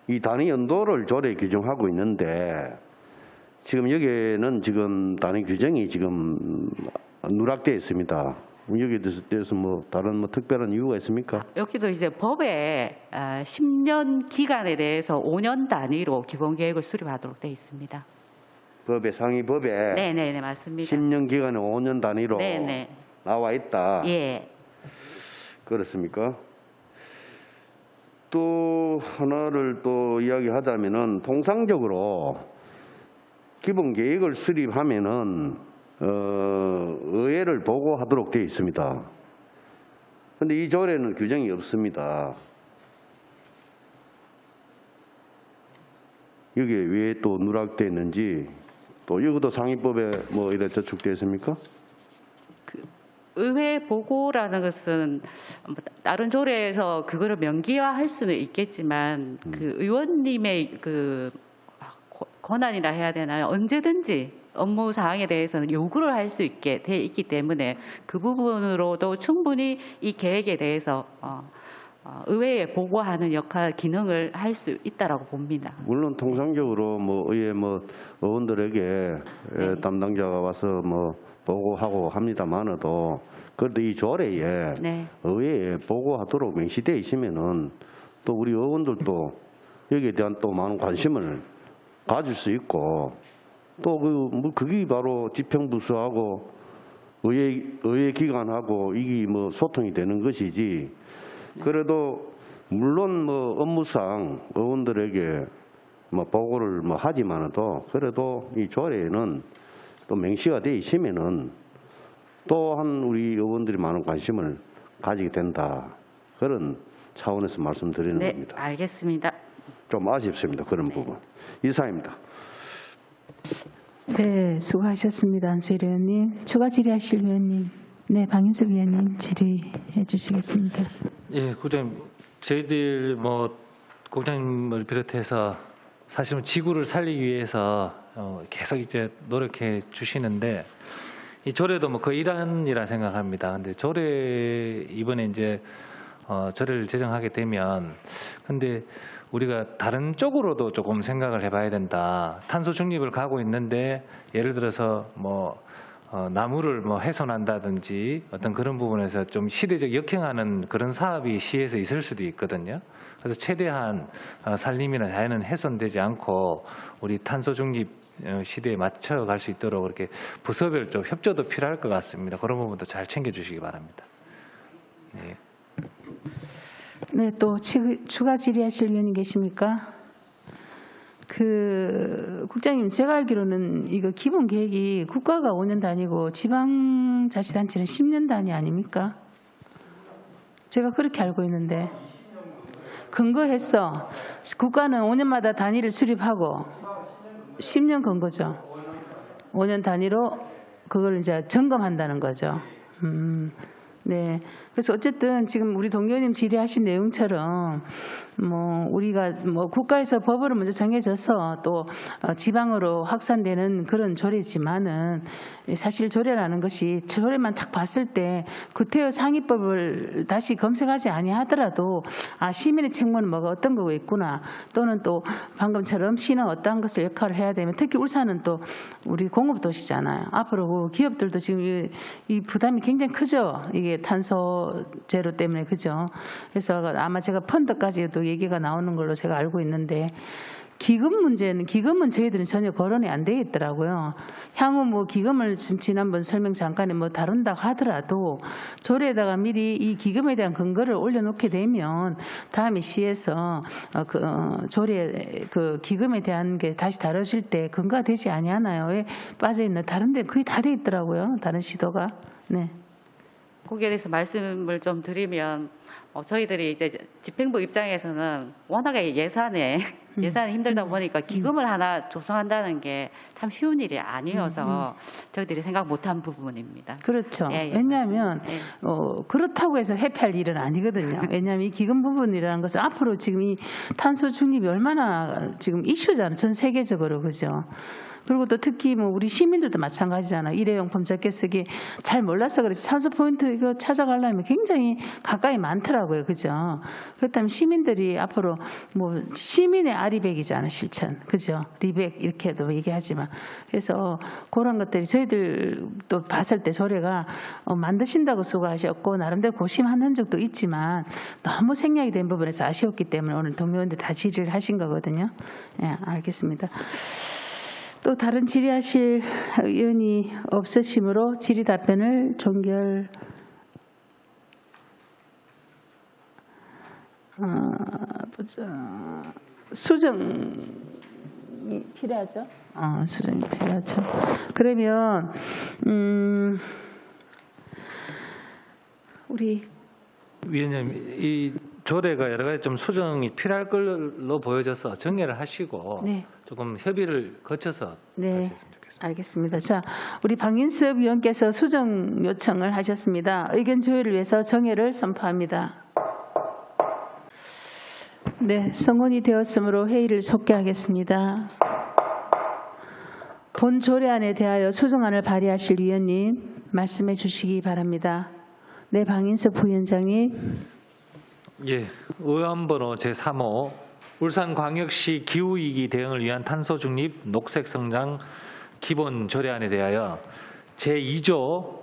이 단위 연도를 조례 규정하고 있는데 지금 여기에는 지금 단위 규정이 지금 누락되어 있습니다. 여기에 대해서 뭐 다른 뭐 특별한 이유가 있습니까? 여기도 이제 법에 10년 기간에 대해서 5년 단위로 기본 계획을 수립하도록 되어 있습니다. 법에 상위 법에 네네 맞습니다. 10년 기간에 5년 단위로 네네. 나와 있다. 예. 그렇습니까? 또 하나를 또 이야기하자면은 통상적으로 기본 계획을 수립하면은 의회를 보고하도록 되어 있습니다. 그런데 이 조례는 규정이 없습니다. 여기에 왜 또 누락되어 있는지, 또 이것도 상위법에 뭐 이래 저축되어 있습니까? 의회 보고라는 것은 다른 조례에서 그거를 명기화할 수는 있겠지만 그 의원님의 그 권한이라 해야 되나요? 언제든지 업무 사항에 대해서는 요구를 할 수 있게 돼 있기 때문에 그 부분으로도 충분히 이 계획에 대해서 의회에 보고하는 역할 기능을 할 수 있다라고 봅니다. 물론 통상적으로 뭐 의회 뭐 의원들에게 담당자가 와서 뭐 보고하고 합니다만도 그래도 이 조례에 의회에 보고하도록 명시되어 있으면은 또 우리 의원들도 여기에 대한 또 많은 관심을 가질 수 있고 또 그게 바로 집행부서하고 의회 기관하고 이게 뭐 소통이 되는 것이지. 그래도 물론 뭐 업무상 의원들에게 뭐 보고를 뭐 하지만도 그래도 이 조례에는 또 명시가 돼 있으면은 또한 우리 의원들이 많은 관심을 가지게 된다. 그런 차원에서 말씀드리는 네, 겁니다. 알겠습니다. 좀 아쉽습니다. 그런 부분. 이상입니다. 네, 수고하셨습니다. 한수일 의원님. 추가 질의하실 의원님. 네, 방인섭 의원님 질의해 주시겠습니다. 예, 국장님, 저희들 뭐 국장님을 비롯해서 사실은 지구를 살리기 위해서 계속 이제 노력해 주시는데 이 조례도 뭐 그 일환이라 생각합니다. 근데 조례 이번에 이제 조례를 제정하게 되면 근데 우리가 다른 쪽으로도 조금 생각을 해봐야 된다. 탄소 중립을 가고 있는데 예를 들어서 뭐 나무를 뭐 훼손한다든지 어떤 그런 부분에서 좀 시대적 역행하는 그런 사업이 시에서 있을 수도 있거든요. 그래서 최대한 산림이나 자연은 훼손되지 않고 우리 탄소 중립 시대에 맞춰갈 수 있도록 이렇게 부서별 좀 협조도 필요할 것 같습니다. 그런 부분도 잘 챙겨주시기 바랍니다. 네. 네, 또 추가 질의하실 의원님 계십니까? 국장님, 제가 알기로는 이거 기본 계획이 국가가 5년 단위고 지방자치단체는 10년 단위 아닙니까? 제가 그렇게 알고 있는데 근거해서 국가는 5년마다 단위를 수립하고 10년 근거죠. 5년 단위로 그걸 이제 점검한다는 거죠. 네. 그래서 어쨌든 지금 우리 동 의원님 질의하신 내용처럼 뭐 우리가 뭐 국가에서 법으로 먼저 정해져서 또 지방으로 확산되는 그런 조례지만은 사실 조례라는 것이 조례만 딱 봤을 때 구태여 상위법을 다시 검색하지 아니하더라도 시민의 책무는 뭐가 어떤 거가 있구나 또는 또 방금처럼 시는 어떠한 것을 역할을 해야 되면 특히 울산은 또 우리 공업도시잖아요. 앞으로 기업들도 지금 이 부담이 굉장히 크죠. 이게 탄소 제로 때문에 그죠. 그래서 아마 제가 펀드까지도 얘기가 나오는 걸로 제가 알고 있는데 기금은 저희들은 전혀 거론이 안 돼 있더라고요. 향후 뭐 기금을 지난번 설명 잠깐에 뭐 다룬다고 하더라도 조례에다가 미리 이 기금에 대한 근거를 올려놓게 되면 다음에 시에서 조례 기금에 대한 게 다시 다뤄질 때 근거가 되지 아니하나요? 왜 빠져 있나? 다른데 거의 다 돼 있더라고요. 다른 시도가. 네. 거기에 대해서 말씀을 좀 드리면 저희들이 이제 집행부 입장에서는 워낙에 예산이 힘들다 보니까 기금을 하나 조성한다는 게 참 쉬운 일이 아니어서 저희들이 생각 못한 부분입니다. 그렇죠. 예, 왜냐하면 예. 그렇다고 해서 회피할 일은 아니거든요. 왜냐하면 이 기금 부분이라는 것은 앞으로 지금 이 탄소 중립이 얼마나 지금 이슈잖아요. 전 세계적으로 그죠. 그리고 또 특히 뭐 우리 시민들도 마찬가지잖아요. 일회용품 적게 쓰기 잘 몰라서 그렇지 탄소 포인트 이거 찾아가려면 굉장히 가까이 많더라고요. 그죠? 그렇다면 시민들이 앞으로 뭐 시민의 아리백이잖아요. 실천. 그죠? 리백 이렇게도 얘기하지만 그래서 그런 것들이 저희들 또 봤을 때 조례가 만드신다고 수고하셨고 나름대로 고심한 적도 있지만 너무 생략이 된 부분에서 아쉬웠기 때문에 오늘 동료원들 다 질의를 하신 거거든요. 예, 알겠습니다. 또 다른 질의하실 의원이 없으시므로 질의 답변을 종결. 수정이 필요하죠? 수정이 필요하죠. 그러면 우리 위원님, 이 조례가 여러 가지 좀 수정이 필요할 걸로 보여져서 정리를 하시고 네. 조금 협의를 거쳐서 네. 하셨으면 좋겠습니다. 알겠습니다. 자, 우리 방인섭 위원께서 수정 요청을 하셨습니다. 의견 조율을 위해서 정회를 선포합니다. 네, 성원이 되었으므로 회의를 속개하겠습니다. 본 조례안에 대하여 수정안을 발의하실 위원님 말씀해 주시기 바랍니다. 네, 방인섭 부위원장님. 예, 의원번호 제3호 울산광역시 기후위기 대응을 위한 탄소중립 녹색성장 기본조례안에 대하여 제2조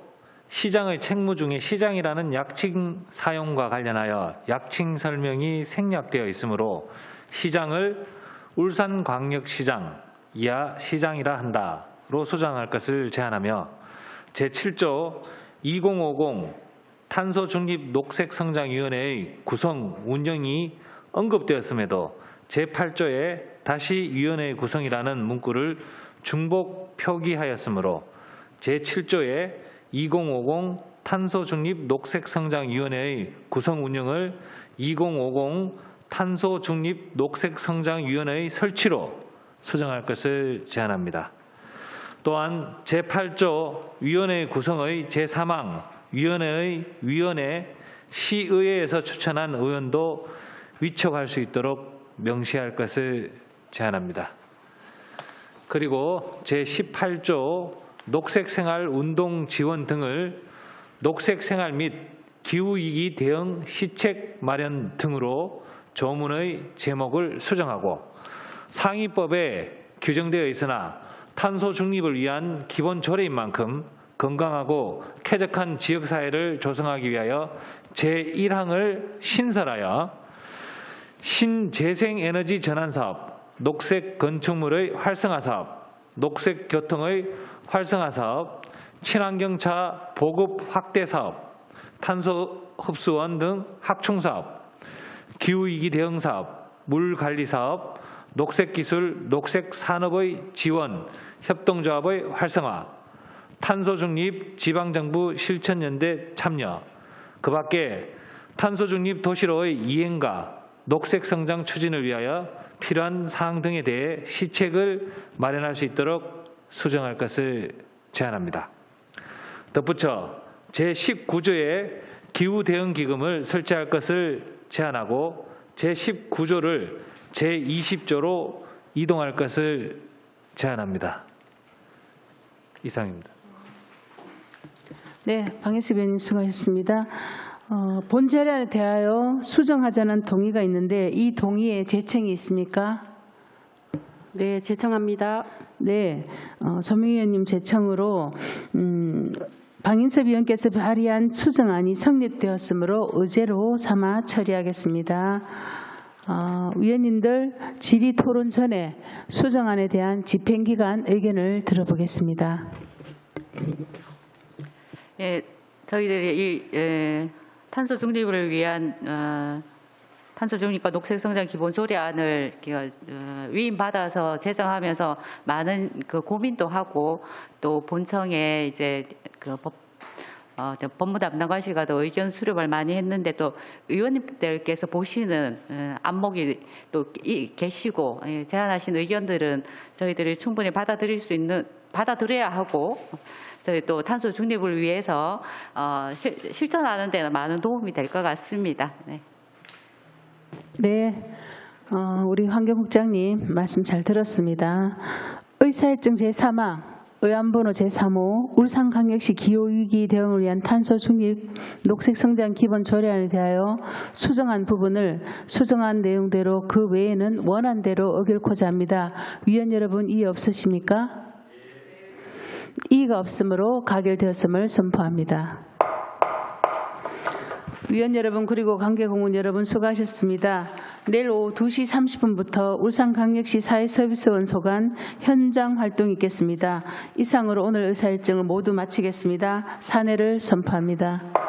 시장의 책무 중에 시장이라는 약칭 사용과 관련하여 약칭 설명이 생략되어 있으므로 시장을 울산광역시장 이하 시장이라 한다. 수정할 것을 제안하며 제7조 2050 탄소중립녹색성장위원회의 구성 운영이 언급되었음에도 제8조에 다시 위원회의 구성이라는 문구를 중복 표기하였으므로 제7조에 2050 탄소중립녹색성장위원회의 구성 운영을 2050 탄소중립녹색성장위원회의 설치로 수정할 것을 제안합니다. 또한 제8조 위원회의 구성의 제3항 위원회 시의회에서 추천한 의원도 위촉할 수 있도록 명시할 것을 제안합니다. 그리고 제18조 녹색생활운동 지원 등을 녹색생활 및 기후위기 대응 시책 마련 등으로 조문의 제목을 수정하고 상위법에 규정되어 있으나 탄소 중립을 위한 기본 조례인 만큼 건강하고 쾌적한 지역사회를 조성하기 위하여 제1항을 신설하여 신재생에너지 전환사업, 녹색건축물의 활성화사업, 녹색교통의 활성화사업, 친환경차 보급 확대사업, 탄소흡수원 등 확충사업, 기후위기 대응사업, 물관리사업, 녹색기술, 녹색산업의 지원, 협동조합의 활성화, 탄소중립 지방정부 실천연대 참여, 그 밖에 탄소중립 도시로의 이행과 녹색성장 추진을 위하여 필요한 사항 등에 대해 시책을 마련할 수 있도록 수정할 것을 제안합니다. 덧붙여 제19조에 기후대응기금을 설치할 것을 제안하고 제19조를 제20조로 이동할 것을 제안합니다. 이상입니다. 네, 방혜수 의원님 수고하셨습니다. 본조례안에 대하여 수정하자는 동의가 있는데 이 동의에 제청이 있습니까? 네, 제청합니다. 네, 서명희 의원님 제청으로 방인섭 의원께서 발의한 수정안이 성립되었으므로 의제로 삼아 처리하겠습니다. 위원님들 질의 토론 전에 수정안에 대한 집행기간 의견을 들어보겠습니다. 예, 저희들이 이 탄소 중립을 위한 탄소 중립과 녹색 성장 기본 조례안을 위임받아서 제정하면서 많은 그 고민도 하고 또 본청에 이제 그 법무 담당관실과도 의견 수렴을 많이 했는데 또 의원님들께서 보시는 안목이 또 계시고 제안하신 의견들은 저희들이 충분히 받아들여야 하고 저희 또 탄소 중립을 위해서 실천하는 데는 많은 도움이 될 것 같습니다. 네. 네, 우리 환경국장님 말씀 잘 들었습니다. 의사일정 제3항, 의안번호 제3호 울산광역시 기후위기 대응을 위한 탄소중립 녹색성장 기본조례안에 대하여 수정한 부분을 수정한 내용대로 그 외에는 원안대로 어길고자 합니다. 위원 여러분 이의 없으십니까? 이의가 없으므로 가결되었음을 선포합니다. 위원 여러분 그리고 관계공무원 여러분 수고하셨습니다. 내일 오후 2시 30분부터 울산광역시 사회서비스원 소관 현장 활동이 있겠습니다. 이상으로 오늘 의사일정을 모두 마치겠습니다. 사내를 선포합니다.